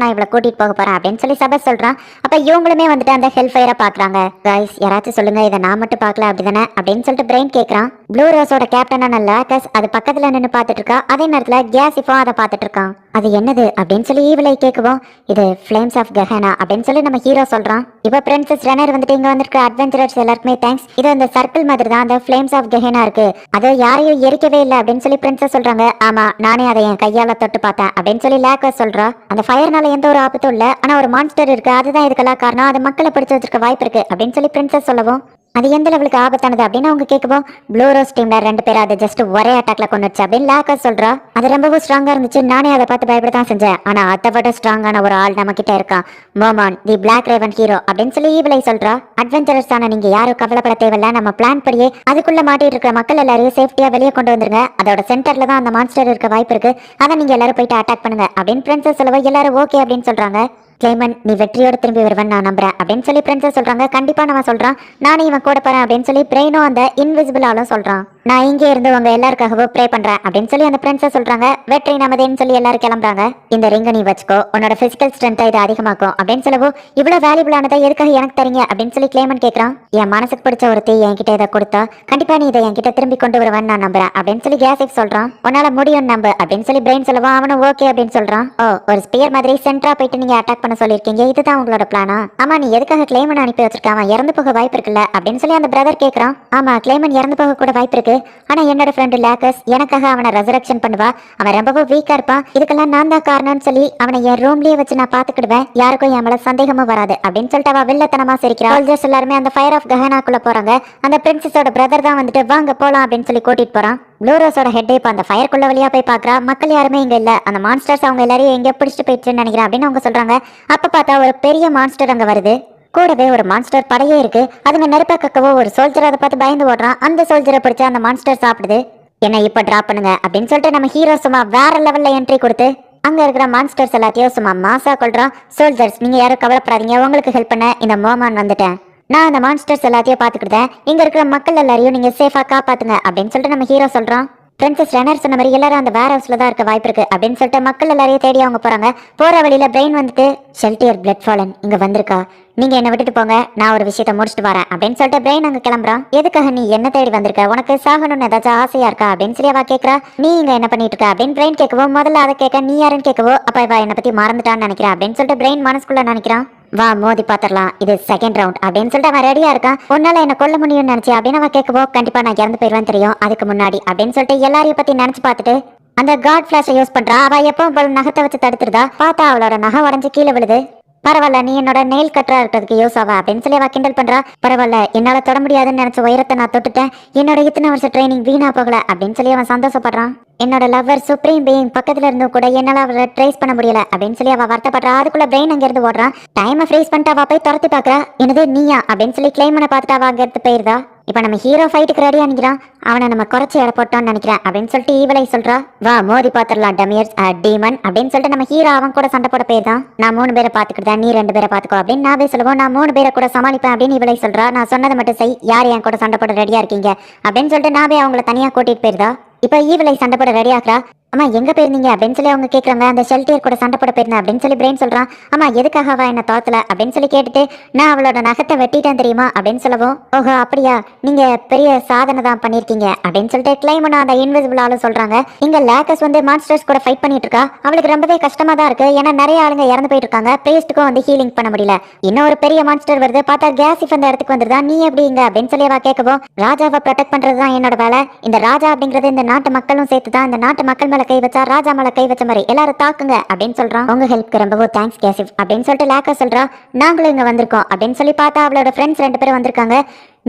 நான் இவளை கூட்டிட்டு போக போறேன் அப்படின்னு சொல்லி செபாஸ் சொல்றான். அப்ப இவங்களுமே வந்துட்டு அந்த ஹெல் ஃபயரை பாக்குறாங்க. கைஸ் யாராச்சும் சொல்லுங்க, இதை நான் மட்டும் பார்க்கல அப்படிதானே அப்படின்னு சொல்லிட்டு பிரெயின் கேட்கறான். ப்ளூ ரோஸோட கேப்டனான லாக்கஸ் அது பக்கத்துல நின்று பார்த்துட்டு இருக்கா. அதே நேரத்துல கேசிஃபோ அதை பார்த்துட்டு இருக்கான். அது என்னது அப்படின்னு சொல்லி ஈவிலை கேட்கவும், இது ஃபிளேம்ஸ் ஆஃப் கஹனா அப்படின்னு சொல்லி நம்ம ஹீரோ சொல்றான். இப்போ பிரின்சஸ் ரெனர் வந்துட்டு இங்க வந்திருக்க அட்வென்ச்சரர்ஸ் எல்லாருக்குமே தேங்க்ஸ். இது அந்த சர்க்கிள் மாதிரி தான் அந்த ஃபிளேம்ஸ் ஆஃப் கஹனா இருக்கு, அது யாரையும் எரிக்கவே இல்லை அப்படின்னு சொல்லி பிரின்சஸ் சொல்றாங்க. ஆமா நானே அதை என் கையால தொட்டு பார்த்தேன் அப்படின்னு சொல்லி லாக்கஸ் சொல்றா. அந்த ஃபயர்னால எந்த ஒரு ஆபத்தும் இல்ல, ஆனா ஒரு மான்ஸ்டர் இருக்கு, அதுதான் இதுக்கெல்லாம் காரணம், அது மக்களை பிடிச்சு வச்சிருக்க வாய்ப்பு இருக்கு அப்படின்னு சொல்லி பிரின்சஸ் சொல்லவும், அது எந்த லெவலுக்கு ஆபத்தானது அப்படின்னு அவங்க கேட்கவும், ப்ளூ ரோஸ் டீம்ல 2 பேர் அதை ஜஸ்ட் ஒரே அட்டாக்ல கொண்டுச்சு அப்படின்னு லாக்கஸ் சொல்றா. அது ரொம்பவும் ஸ்ட்ராங்கா இருந்துச்சு, நானே அதை பார்த்து பயப்பட தான் செஞ்சேன், ஆனா அதை விட ஸ்ட்ராங்கான ஒரு ஆள் நம்ம கிட்ட இருக்கான், மோமான் தி பிளாக் ரேவன் ஹீரோ அப்படின்னு சொல்லி ஈவிலை சொல்றா. அட்வென்ச்சரஸ் ஆன நீங்க யாரும் கவலைப்பட தேவையில்ல, நம்ம பிளான் படியே அதுக்குள்ள மாட்டிட்டு இருக்கிற மக்கள் எல்லாரையும் சேஃப்டியா வெளியே கொண்டு வந்துருங்க, அதோட சென்டர்ல தான் அந்த மான்ஸ்டர் இருக்க வாய்ப்பு இருக்கு, அதை நீங்க எல்லாரும் போயிட்டு அட்டாக் பண்ணுங்க அப்படின்னு பிரின்சஸ் சொல்லவோ எல்லாரும் ஓகே அப்படின்னு சொல்றாங்க. கிளைமன் நீ வெற்றியோட திரும்பி வருவன் நான் நம்புறேன் அப்படின்னு சொல்லி பிரின்சஸ் சொல்றாங்க. கண்டிப்பா நம்ம சொல்றான், நானும் இவன் கூட போறேன் அப்படின்னு சொல்லி பிரெயினும் அந்த இன்விசிபிள் ஆளும் சொல்றான். நான் இங்கே இருந்து உங்க எல்லாருக்காகவும் ப்ரே பண்றேன் அப்படின்னு சொல்லி அந்த பிரின்சஸ் சொல்றாங்க. வெற்றி நமதேன்னு சொல்லி எல்லாரும் கிளம்புறாங்க. இந்த ரிங்கை நீ வச்சுக்கோ, உன்னோட பிசிக்கல் ஸ்ட்ரென்த்தை இது அதிகமாக்கும் அப்படின்னு சொல்லவோ, இவ்வளவு வேல்யூபிளானதை எதுக்காக எனக்கு தரீங்க அப்படின்னு சொல்லி கிளைமன் கேட்கறான். என் மனசுக்கு பிடிச்ச ஒரு தீ என்கிட்ட இதை கொடுத்தா கண்டிப்பா நீ இதை என்கிட்ட திரும்பி கொண்டு வருவேன் நான் நம்புறேன் அப்படின்னு சொல்லி கேசிக் சொல்றான். உன்னால முடியும் நம்பு அப்படின்னு சொல்லி பிரெயின் சொல்லவும் அவனும் ஓகே அப்படின்னு சொல்றான். ஓ ஒரு ஸ்பியர் மாதிரி சென்டரா போயிட்டு நீங்க அட்டாக் பண்ண சொல்லிருக்கீங்க, இதுதான் உங்களோட பிளானா? ஆமா நீ எதுக்காக கிளைமன் அனுப்பி வச்சிருக்கான், அவன் இறந்து போக வாய்ப்பு இருக்குல்ல அப்படின்னு சொல்லி அந்த பிரதர் கேட்கறான். ஆமா கிளைமன் இறந்து போக கூட வாய்ப்பு இருக்கு, ஆனா என்னோட ஃப்ரெண்டு லாக்கஸ் எனக்காக அவனை ரெசரக்ஷன் பண்ணுவா, அவன் ரொம்பவும் வீக்கா இருப்பான், இதுக்கெல்லாம் நான் தான் காரணம்னு சொல்லி அவனை என் ரூம்லயே வச்சு நான் பாத்துக்கிடுவேன், யாருக்கும் என் மேல சந்தேகமும் வராது அப்படின்னு சொல்லிட்டு அவ வில்லத்தனமா சிரிக்கிறா. சோல்ஜர்ஸ் எல்லாருமே அந்த ஃபயர் ஆஃப் கஹனாக்குள்ள போறாங்க. அந்த பிரின்சஸோட பிரதர் தான் வந்துட்டு வாங்க போலாம் அப்படின்னு சொல்லி கூட்டிட்டு போறான். ப்ளூ ரோஸோட ஹெட் இப்போ அந்த ஃபயர்க்குள்ள வழியா போய் பாக்குறா. மக்கள் யாருமே இங்க இல்ல, அந்த மான்ஸ்டர்ஸ் அவங்க எல்லாரையும் எங்க பிடிச்சிட்டு போயிடுச்சுன்னு நினைக்கிறேன் அப்படின்னு அவங்க சொல்றாங்க. அப்ப பார்த்தா ஒரு பெரிய மான்ஸ்டர் அங்க வருது, கூடவே ஒரு மான்ஸ்டர் படையே இருக்கு. அதுங்க நெருப்ப கக்கவோ ஒரு சோல்ஜர் அதை பார்த்து பயந்து ஓடுறான். அந்த சோல்ஜரை பிடிச்ச அந்த மான்ஸ்டர் சாப்பிடுது. என்ன இப்ப டிராப் பண்ணுங்க அப்படின்னு சொல்லிட்டு நம்ம ஹீரோ சும்மா வேற லெவல்ல என்ட்ரி கொடுத்து அங்க இருக்கிற மான்ஸ்டர்ஸ் எல்லாத்தையும் சும்மா மாசா கொள்றான். சோல்ஜர்ஸ் நீங்க யாரும் கவலைப்படாதீங்க, உங்களுக்கு ஹெல்ப் பண்ண இந்த மோமான் வந்துட்டேன், நான் அந்த மான்ஸ்டர்ஸ் எல்லாத்தையும் பாத்துக்கிட்டேன், இங்க இருக்கிற மக்கள் எல்லாரையும் நீங்க சேஃபா காப்பாத்துங்க அப்படின்னு சொல்லிட்டு நம்ம ஹீரோ சொல்றான். பிரின்சஸ் ரெனர் சொன்ன மாதிரி எல்லாரும் அந்த வேர் ஹவுஸ்ல தான் இருக்க வாய்ப்பு இருக்கு அப்படின்னு சொல்லிட்டு மக்கள் எல்லாரையும் தேடி அவங்க போறாங்க. போற வழியில பிரெயின் வந்துட்டு ஷெல்டியர் பிளட் ஃபாலன் இங்க வந்திருக்கா, நீங்க என்ன விட்டுட்டு போங்க, நான் ஒரு விஷயத்த முடிச்சுட்டு வரேன் அப்படின்னு சொல்லிட்டு பிரெயின் அங்க கிளம்புறான். எதுக்காக நீ என்ன தேடி வந்திருக்க, உனக்கு சாகணும்னு ஏதாச்சும் ஆசையா இருக்கா அப்படின்னு சொல்லி அவ கேட்கறா. நீ இங்க என்ன பண்ணிட்டு இருக்க அப்படின்னு பிரெயின் கேட்கவோ, முதல்ல அதை கேட்க நீ யாருன்னு கேட்கவோ, அப்ப இவ என்னை பத்தி மறந்துட்டான்னு நினைக்கிறேன் அப்படின்னு சொல்லிட்டு பிரெயின் மனசுக்குள்ள நினைக்கிறான். வா மோதி பாத்திரலாம், இது செகண்ட் ரவுண்ட் அப்படின்னு சொல்லிட்டு அவன் ரெடியா இருக்கான். உன்னால என்ன கொல்ல முடியும்னு நினைச்சு அப்படின்னு அவன் கேட்கவோ, கண்டிப்பா நான் இறந்து போயிருவேன் தெரியும், அதுக்கு முன்னாடி அப்படின்னு சொல்லிட்டு எல்லாரையும் பத்தி நினைச்சு பார்த்துட்டு அந்த காட் பிளாஷை யூஸ் பண்றா. அவ எப்பவும் போல நகத்தை வச்சு தடுத்துருதா. பார்த்தா அவளோட நகை உடஞ்சு கீழே விழுது. பரவாயில்ல நீ என்னோட நெயில் கட்டரா இருக்கிறதுக்கு யூஸ் ஆவா அப்படின்னு சொல்லி அவ கிண்டல் பண்றா. பரவாயில்ல என்னால தொட முடியாதுன்னு நினைச்ச உயரத்தை நான் தொட்டுட்டேன், என்னோட இத்தனை வருஷம் ட்ரைனிங் வீணா போகல அப்படின்னு சொல்லி அவன் சந்தோஷப்படுறான். என்னோட லவ்வர் சுப்ரீம் பீயிங் பக்கத்துல இருந்தும் கூட என்னால அவரை ட்ரேஸ் பண்ண முடியல அப்படின்னு சொல்லி அவ வருத்தப்படுறா. அதுக்குள்ள பிரெயின் அங்க இருந்து ஓடுறான். டைமை ஃப்ரீஸ் பண்ணிட்டு அவ போய் துரத்தி பாக்குறா. என்னது நீயா அப்படின்னு சொல்லி கிளைமனை பார்த்துட்டு அவ அங்க எடுத்து போயிருந்தா. இப்ப நம்ம ஹீரோ ஃபைட்டுக்கு ரெடி அனுக்கிறான். அவனை நம்ம குறைச்சி எடை போட்டோம்னு நினைக்கிறேன் அப்படின்னு சொல்லிட்டு ஈவலை சொல்றா. வா மோதி பாத்திரலாம் டமியர்ஸ் டீமன் அப்படின்னு சொல்லிட்டு நம்ம ஹீரோ அவன் கூட சண்டை போட போயிருந்தான். நான் 3 பேரை பாத்துக்கிட்டேன், நீ 2 பேரை பாத்துக்கோ அப்படின்னு நான் சொல்லுவோம். நான் 3 பேரை கூட சமாளிப்பேன் அப்படின்னு இவளை சொல்றா. நான் சொன்னதை மட்டும் செய், யார் என் கூட சண்டை போட ரெடியா இருக்கீங்க அப்படின்னு சொல்லிட்டு நாவே அவங்கள தனியா கூட்டிட்டு போயிருந்தா. இப்ப ஈவலை சண்டை போட ரெடி ஆக்குறா. அம்மா எங்க போயிருந்தீங்க அப்படின்னு சொல்லி அவங்க கேட்குறாங்க. அந்த ஷெல்டியர் கூட சண்டை போட போயிருந்தேன் அப்படின்னு சொல்லி பிரெயின் சொல்றான். அம்மா எதுக்காக அவ என்ன தோத்தல அப்படின்னு சொல்லி கேட்டுட்டு, நான் அவளோட நகத்தை வெட்டிட்டேன் தெரியுமா அப்படின்னு சொல்லவும், ஓஹோ அப்படியா, நீங்க பெரிய சாதனை தான் பண்ணிருக்கீங்க அப்படின்னு சொல்லிட்டு கிளைமன் அந்த இன்விசிபிள் ஆளு சொல்றாங்க. இங்க லேக்கஸ் வந்து மான்ஸ்டர்ஸ் கூட ஃபைட் பண்ணிட்டு இருக்கா. அவளுக்கு ரொம்பவே கஷ்டமா தான் இருக்கு. ஏன்னா நிறைய ஆளுங்க இறந்து போயிட்டு இருக்காங்க. பிரீஸ்டுக்கும் வந்து ஹீலிங் பண்ண முடியல. இன்னும் ஒரு பெரிய மான்ஸ்டர் வருது, பார்த்தா கேசிஃப் அந்த இடத்துக்கு வந்துருதா, நீ எப்படி இங்க அப்படின்னு சொல்லி அவ கேட்கவும், ராஜாவை ப்ரொடெக்ட் பண்றது தான் என்னோட வேலை. இந்த ராஜா அப்படிங்கிறது இந்த நாட்டு மக்களும் சேர்த்து தான். இந்த நாட்டு மக்கள் மேல கை வச்சா ராஜா மேல கை வச்ச மாதிரி எல்லாரும் தாக்குங்க அப்படின்னு சொல்றான். உங்க ஹெல்ப்க்கு ரொம்பவும் தேங்க்ஸ் கேசிஃப் அப்படின்னு சொல்லிட்டு லேக்கஸ் சொல்றா. நாங்களும் இங்க வந்திருக்கோம் அப்படின்னு சொல்லி பார்த்தா அவளோட ஃப்ரெண்ட்ஸ் 2 பேரும் வந்திருக்காங்க.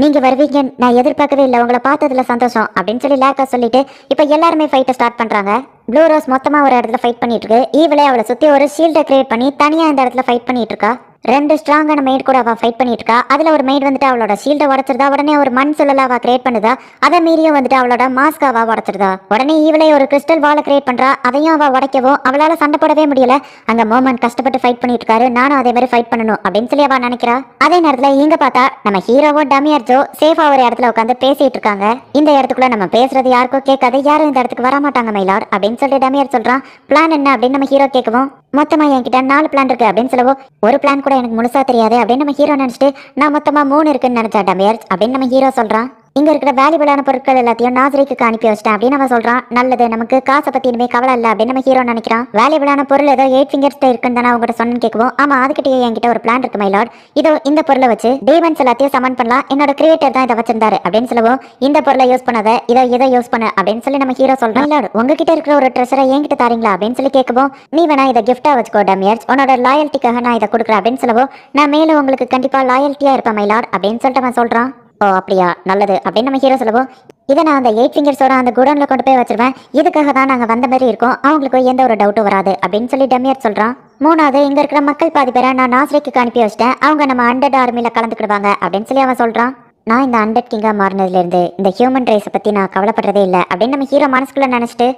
நீங்க வருவீங்க நான் எதிர்பார்க்கவே இல்லை, உங்களை பார்த்ததுல சந்தோஷம் அப்படின்னு சொல்லி லேக்கஸ் சொல்லிட்டு இப்ப எல்லாருமே ஃபைட்டை ஸ்டார்ட் பண்றாங்க. ப்ளூ ரோஸ் மொத்தமா ஒரு இடத்துல ஃபைட் பண்ணிட்டு இருக்கு. ஈவிலே அவளை சுத்தி ஒரு ஷீல்டை கிரியேட் பண்ணி தனியா இந்த இடத்துல ஃபைட் பண்ணிட்டு இருக்கா. 2 ஸ்ட்ராங்கான மெய்ட் கூட அவ ஃபைட் பண்ணிட்டு இருக்கா. அதுல ஒரு மெய்ட் வந்துட்டு அவளோட ஷீல்டை உடச்சிருதா. உடனே ஒரு மண் சுழல அவ கிரியேட் பண்ணுதா. அதை மீறியும் வந்துட்டு அவளோட மாஸ்க் அவ உடச்சிருதா. உடனே ஈவிலே ஒரு கிறிஸ்டல் வாலை கிரியேட் பண்றா. அதையும் அவ உடைக்கவும் அவளால சண்டை போடவே முடியல. அங்க மோமன் கஷ்டப்பட்டு ஃபைட் பண்ணிட்டு இருக்காரு. நானும் அதே மாதிரி ஃபைட் பண்ணணும் அப்படின்னு சொல்லி அவ நினைக்கிறா. அதே நேரத்துல இங்க பார்த்தா நம்ம ஹீரோவோ டமியர் ஜோ சேஃபா ஒரு இடத்துல உட்காந்து பேசிட்டு இருக்காங்க. இந்த இடத்துக்குள்ள நம்ம பேசுறது யாருக்கோ கேட்காது, யாரும் இந்த இடத்துக்கு வர மாட்டாங்க மைலார் அப்படின்னு சொல்லிட்டு டமியர் சொல்றான். பிளான் என்ன அப்படின்னு நம்ம ஹீரோ கேட்கவும், மொத்தமா என்கிட்ட 4 பிளான் இருக்கு அப்படின்னு சொல்லவும், ஒரு பிளான் கூட எனக்கு முழுசா தெரியாது அப்படின்னு நம்ம ஹீரோ நினைச்சிட்டு, நான் மொத்தமா 3 இருக்குன்னு நினைச்சா டமியர் அப்படின்னு நம்ம ஹீரோ சொல்றான். இங்க இருக்கிற வேல்யூபிளான பொருட்கள் எல்லாத்தையும் நாசரிக்கு அனுப்பி வச்சிட்டேன் அப்படின்னு அவன் சொல்றான். நல்லது, நமக்கு காசை பத்தி இனிமே கவலை இல்லை அப்படின்னு நம்ம ஹீரோ நினைக்கிறான். வேல்யூபிளான பொருள் ஏதோ 8 ஃபிங்கர்ஸ் இருக்குன்னு தானே அவங்ககிட்ட சொன்னு கேட்கவும், ஆமா அதுக்கிட்டே என்கிட்ட ஒரு பிளான் இருக்கு மைலார்ட். இதோ இந்த பொருளை வச்சு டீமன்ஸ் எல்லாத்தையும் சமன் பண்ணலாம். என்னோட கிரியேட்டர் தான் இதை வச்சிருந்தாரு அப்படின்னு சொல்லவும், இந்த பொருளை யூஸ் பண்ணாத, இதை யூஸ் பண்ணு அப்படின்னு சொல்லி நம்ம ஹீரோ சொல்றான். மைலார்ட் உங்ககிட்ட இருக்கிற ஒரு ட்ரெஷரை என்கிட்ட தாரீங்களா அப்படின்னு சொல்லி கேட்கவும், நீ வேணா இதை கிஃப்டா வச்சுக்கோ டமியர்ஸ், உன்னோட லாயல்ட்டிக்காக நான் இதை கொடுக்குறேன் அப்படின்னு சொல்லவும், நான் மேலும் உங்களுக்கு கண்டிப்பா லாயல்ட்டியா இருப்பேன் மைலார்ட் அப்படின்னு சொல்லிட்டு அவன் சொல்றான். ஓ அப்படியா, நல்லது அப்படின்னு நம்ம ஹீரோ சொல்லவும், இதை நான் அந்த 8 ஃபிங்கர்ஸோட அந்த குடோன்ல கொண்டு போய் வச்சிருவேன். இதுக்காக தான் நாங்கள் வந்த மாதிரி இருக்கோம், அவங்களுக்கு எந்த ஒரு டவுட்டும் வராது அப்படின்னு சொல்லி டமியர் சொல்றான். 3வது, இங்க இருக்கிற மக்கள் பாதி பேரை நான் நாசரிக்கு அனுப்பி வச்சிட்டேன். அவங்க நம்ம 100 ஆர்மியில கலந்துக்கிடுவாங்க அப்படின்னு சொல்லி அவன் சொல்றான். நான் இந்த 100 கிங்கா மாறினதுல இருந்து இந்த ஹியூமன் ரேஸை பத்தி நான் கவலைப்படுறதே இல்லை அப்படின்னு நம்ம ஹீரோ மனசுக்குள்ள நினைச்சிட்டு,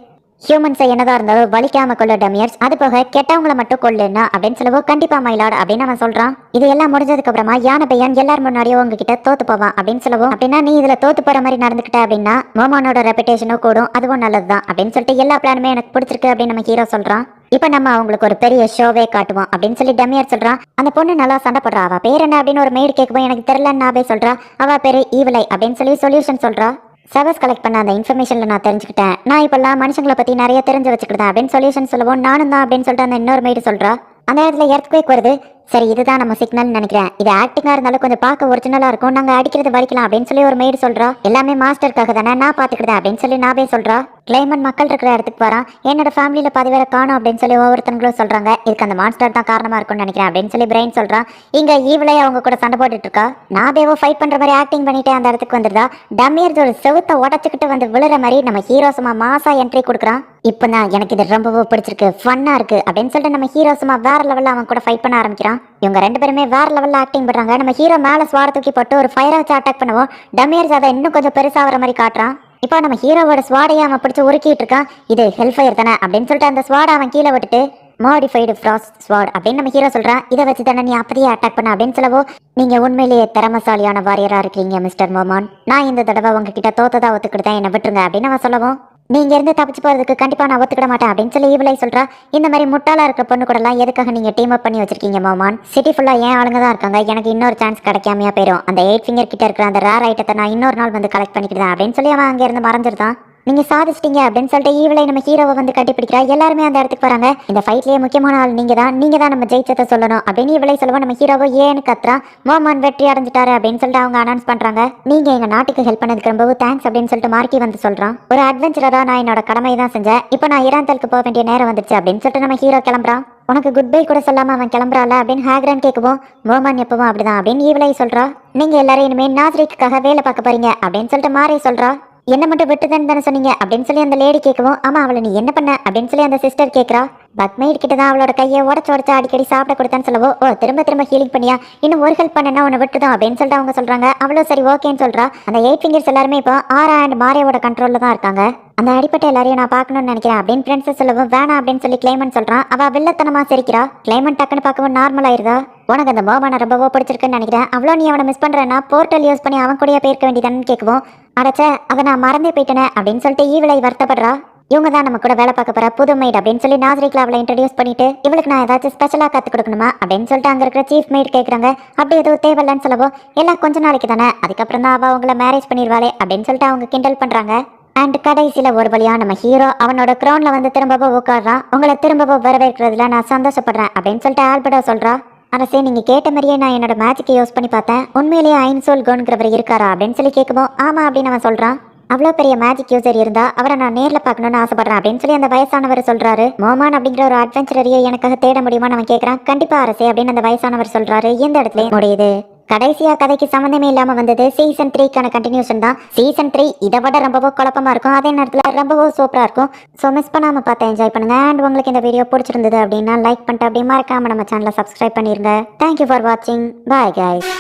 ஹியூமன்ஸை என்னதான் இருந்தாலும் வலிக்காம கொள்ள டமியர்ஸ், அது போக கெட்டவங்களை மட்டும் கொள்ளுன்னா அப்படின்னு சொல்லவோ, கண்டிப்பா மைலாட் அப்படின்னு அவன் சொல்றான். இது எல்லாம் முடிஞ்சதுக்கு அப்புறமா யானை பையன் எல்லாரும் முன்னாடியோ உங்ககிட்ட தோத்து போவான் அப்படின்னு சொல்லவும், அப்படின்னா நீ இதுல தோத்து போற மாதிரி நடந்துக்கிட்ட அப்படின்னா மோமானோட ரெப்புடேஷனும் கூடும், அதுவும் நல்லதுதான் அப்படின்னு சொல்லிட்டு எல்லா பிளானுமே எனக்கு பிடிச்சிருக்கு அப்படின்னு நம்ம ஹீரோ சொல்றான். இப்ப நம்ம அவங்களுக்கு ஒரு பெரிய ஷோவே காட்டுவோம் அப்படின்னு சொல்லி டமியர் சொல்றான். அந்த பொண்ணு நல்லா சண்டை போடுறா, அவ பேர் என்ன அப்படின்னு ஒரு மெய்டு கேட்கவும், எனக்கு தெரியலன்னு நாபே சொல்றா. அவ பேரு ஈவிலை அப்படின்னு சொல்லி சொல்யூஷன் சொல்றா. சர்வஸ் கலெக்ட் பண்ண அந்த இன்ஃபர்மேஷன்ல நான் தெரிஞ்சுக்கிட்டேன். நான் இப்பெல்லாம் மனுஷங்களை பத்தி நிறைய தெரிஞ்சு வச்சுக்கிட்டேன் அப்படின்னு சொல்யூஷன் சொல்லவும், நானும் தான் அப்படின்னு சொல்லிட்டு அந்த இன்னொரு மெய்டு சொல்றா. அந்த இடத்துல எர்த்குவேக் வருது. சரி இதுதான் நம்ம சிக்னல் நினைக்கிறேன். இது ஆக்டிங்கா இருந்தாலும் கொஞ்சம் பார்க்க ஒரிஜினலா இருக்கும், நாங்க அடிக்கிறது வலிக்கலாம் அப்படின்னு சொல்லி ஒரு மெய்டு சொல்றா. எல்லாமே மாஸ்டருக்காக தானே, நான் பாத்துக்கிட்டேன் அப்படின்னு சொல்லி நாபே சொல்றா. கிளைமன் மக்கள் இருக்கிற இடத்துக்கு வரான். என்னோட ஃபேமிலியில பாதி வேற காணும் அப்படின்னு சொல்லி ஒவ்வொருத்தங்களும் சொல்றாங்க. இதுக்கு அந்த மாஸ்டர் தான் காரணமா இருக்கும்னு நினைக்கிறேன் அப்படின்னு சொல்லி பிரெயின் சொல்றான். இங்க ஈவிலே அவங்க கூட சண்டை போட்டுட்டு இருக்கா. நாபேவோ ஃபைட் பண்ற மாதிரி ஆக்டிங் பண்ணிட்டு அந்த இடத்துக்கு வந்துருதா. டமியர் ஒரு செவுத்தை உடச்சுக்கிட்டு வந்து விழுற மாதிரி நம்ம ஹீரோசுமா மாசா என்ட்ரி கொடுக்குறான். இப்பதான் எனக்கு இது ரொம்பவோ பிடிச்சிருக்கு, ஃபன்னா இருக்கு அப்படின்னு சொல்லிட்டு நம்ம ஹீரோசுமா வேற லெவல்ல அவன் கூட ஃபைட் பண்ண ஆரம்பிக்கிறான். இவங்க 2 பேருமே வேற லெவல்ல ஆக்டிங் பண்றாங்க. நம்ம ஹீரோ மேல ஸ்வார் தூக்கி போட்டு ஒரு ஃபயரை வச்சு அட்டாக் பண்ணுவோம். டமியர் அதை இன்னும் கொஞ்சம் பெருசா வர மாதிரி காட்டுறான். இப்போ நம்ம ஹீரோவோட ஸ்வாடையை அவன் பிடிச்சி உருக்கிட்டு இருக்கான். இது ஹெல்ஃபயர் தானே அப்படின்னு சொல்லிட்டு அந்த ஸ்வாடை அவன் கீழே விட்டுட்டு, மாடிஃபைடு ஃப்ராஸ்ட் ஸ்வாட் அப்படின்னு நம்ம ஹீரோ சொல்றான். இதை வச்சு தானே நீ அப்படியே அட்டாக் பண்ண அப்படின்னு சொல்லவோ, நீங்க உண்மையிலேயே திறமசாலியான வாரியரா இருக்கீங்க மிஸ்டர் மோமான். நான் இந்த தடவை உங்ககிட்ட தோத்ததா ஒத்துக்கிட்டேன், என்ன விட்டுருங்க அப்படின்னு அவன் சொல்லவும், நீங்க இருந்து தப்பிச்சு போறதுக்கு கண்டிப்பா நான் ஒத்துக்கிட மாட்டேன் அப்படின்னு சொல்லி ஈவிலை சொல்றா. இந்த மாதிரி முட்டாளா இருக்கிற பொண்ணு கூட எல்லாம் எதுக்காக நீங்க டீம் அப் பண்ணி வச்சிருக்கீங்க மோமான்? சிட்டி ஃபுல்லா ஏன் ஆளுங்க தான் இருக்காங்க, எனக்கு இன்னொரு சான்ஸ் கிடைக்காமையா போயிடும். அந்த 8 ஃபிங்கர் கிட்ட இருக்கிற அந்த ரேர் ஐட்டத்தை நான் இன்னொரு நாள் வந்து கலெக்ட் பண்ணிக்கிட்டேன் அப்படின்னு சொல்லி அவன் அங்க இருந்து மறைஞ்சிருந்தான். நீங்க சாதிச்சிட்டீங்க அப்படின்னு சொல்லிட்டு ஈவிலை நம்ம ஹீரோவை வந்து கட்டிப்பிடிக்கிறா. எல்லாருமே அந்த இடத்துக்கு வராங்க. இந்த ஃபைட்லயே முக்கியமான ஆள் நீங்க தான் நம்ம ஜெயிச்சதை சொல்லணும் அப்படின்னு ஈவிலை சொல்லுவோம். நம்ம ஹீரோவை ஏன்னு கத்துறா. மோமான் வெற்றி அடைஞ்சிட்டாரு அப்படின்னு சொல்லிட்டு அவங்க அனௌன்ஸ் பண்றாங்க. நீங்க எங்க நாட்டுக்கு ஹெல்ப் பண்ணதுக்கு ரொம்பவும் தேங்க்ஸ் அப்படின்னு சொல்லிட்டு மார்க்கி வந்து சொல்றான். ஒரு அட்வென்ச்சரா நான் என்னோட கடமையை தான் செஞ்சேன், இப்போ நான் இராந்தலுக்கு போக வேண்டிய நேரம் வந்துருச்சு அப்படின்னு சொல்லிட்டு நம்ம ஹீரோ கிளம்புறான். உனக்கு குட் பை கூட சொல்லாம அவன் கிளம்புறாள் அப்படின்னு ஹேக்ரன் கேட்கவும், மோமான் எப்பவும் அப்படிதான் அப்படின்னு ஈவிலை சொல்றா. நீங்க எல்லாரும் இனிமே நாசரிக்காக வேலை பார்க்க போறீங்க அப்படின்னு சொல்லிட்டு மாறி சொல்றா. என்ன மட்டும் விட்டுதான்னு தானே சொன்னீங்க அப்படின்னு சொல்லி அந்த லேடி கேட்கவும், ஆமா அவளை நீ என்ன பண்ண அப்படின்னு சொல்லி அந்த சிஸ்டர் கேட்கறா. பக்மெய்ட் கிட்ட தான் அவளோட கையை உடச்சு அடிக்கடி சாப்பிட கொடுத்தான்னு சொல்லவோ, ஓ திரும்ப ஹீலிங் பண்ணியா, இன்னும் ஒரு ஹெல்ப் பண்ணனா உன்னை விட்டுதான் அப்படின்னு சொல்லிட்டு அவங்க சொல்றாங்க. அவ்வளோ சரி ஓகேன்னு சொல்றா. அந்த 8 ஃபிங்கர்ஸ் எல்லாருமே இப்போ ஆரா அண்ட் மாரியோட கண்ட்ரோல்ல தான் இருக்காங்க. அந்த அடிப்பட்ட எல்லாரையும் நான் பார்க்கணும்னு நினைக்கிறேன் அப்படின்னு பிரின்சஸ் சொல்லவும், வேணாம் அப்படின்னு சொல்லி கிளைமன் சொல்றான். அவ வில்லத்தனமா சிரிக்கிறா. கிளைமன் டக்குன்னு பார்க்கவும் நார்மல் ஆயிருதா. உனக்கு அந்த மோமான ரொம்பவோ பிடிச்சிருக்குன்னு நினைக்கிறேன், அவ்வளோ நீ அவனை மிஸ் பண்றேன்னா போர்ட்டல் யூஸ் பண்ணி அவன் கூடயே போயிருக்க வேண்டியதான்னு கேட்கவும், அடைச்ச அதை நான் மறந்தே போயிட்டேனே அப்படின்னு சொல்லிட்டு ஈவிலை வருத்தப்படுறா. இவங்க தான் நம்ம கூட வேலை பார்க்க போற புது மெய்ட் அப்படின்னு சொல்லி நாசரிக்ல அவளை இன்ட்ரடியூஸ் பண்ணிட்டு இவளுக்கு நான் ஏதாச்சும் ஸ்பெஷலா கத்து கொடுக்கணுமா அப்படின்னு சொல்லிட்டு அங்க இருக்கிற சீஃப் மெய்ட் கேக்குறாங்க. அப்படி எதுவும் தேவையில்லன்னு சொல்லவோ எல்லாம் கொஞ்ச நாளைக்கு தானே, அதுக்கப்புறம் தான் அவ அவங்கள மேரேஜ் பண்ணிடுவாளே அப்படின்னு சொல்லிட்டு அவங்க கிண்டல் பண்றாங்க. அண்ட் கடைசியில ஒரு வழியா நம்ம ஹீரோ அவனோட க்ரௌன்ல வந்து திரும்பவும் உட்காடுறான். உங்களை திரும்பவும் வரவேற்கிறதுல நான் சந்தோஷப்படுறேன் அப்படின்னு சொல்லிட்டு ஆல்பர்டோ சொல்றா. அரசே, நீங்க கேட்ட மாதிரியே நான் என்னோட மேஜிக்கை யூஸ் பண்ணி பார்த்தேன். உண்மையிலேயே ஐன்சோல் கோன்கிறவர் இருக்காரா அப்படின்னு சொல்லி கேட்கும்போது ஆமா அப்படின்னு அவன் சொல்றான். அவ்வளோ பெரிய மேஜிக் யூசர் இருந்தா அவரை நான் நேரில் பார்க்கணும்னு ஆசைப்படுறேன் அப்படின்னு சொல்லி அந்த வயசானவர் சொல்றாரு. மோமான் அப்படிங்கிற ஒரு அட்வென்ச்சரையே எனக்காக தேட முடியுமான்னு அவன் கேட்கறான். கண்டிப்பா அரசே அப்படின்னு அந்த வயசானவர் சொல்றாரு. இந்த இடத்துல முடியுது. கடைசியா கதைக்கு சம்மந்தமே இல்லாம வந்தது சீசன் 3க்கான கண்டினியூஷன் தான். சீசன் 3 இதை விட ரொம்பவும் குழப்பமா இருக்கும், அதே நேரத்தில் ரொம்பவும் சூப்பரா இருக்கும். ஸோ மிஸ் பண்ணாம பார்த்து என்ஜாய் பண்ணுங்க. அண்ட் உங்களுக்கு இந்த வீடியோ பிடிச்சிருந்தது அப்படின்னா லைக் பண்ணிட்டு அப்படியே மறக்காம நம்ம சேனலை சப்ஸ்கிரைப் பண்ணிருங்க. தேங்க்யூ ஃபார் வாட்சிங். Bye guys.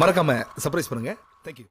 மறக்காம சர்ப்ரைஸ் பண்ணுங்க. தேங்க்யூ.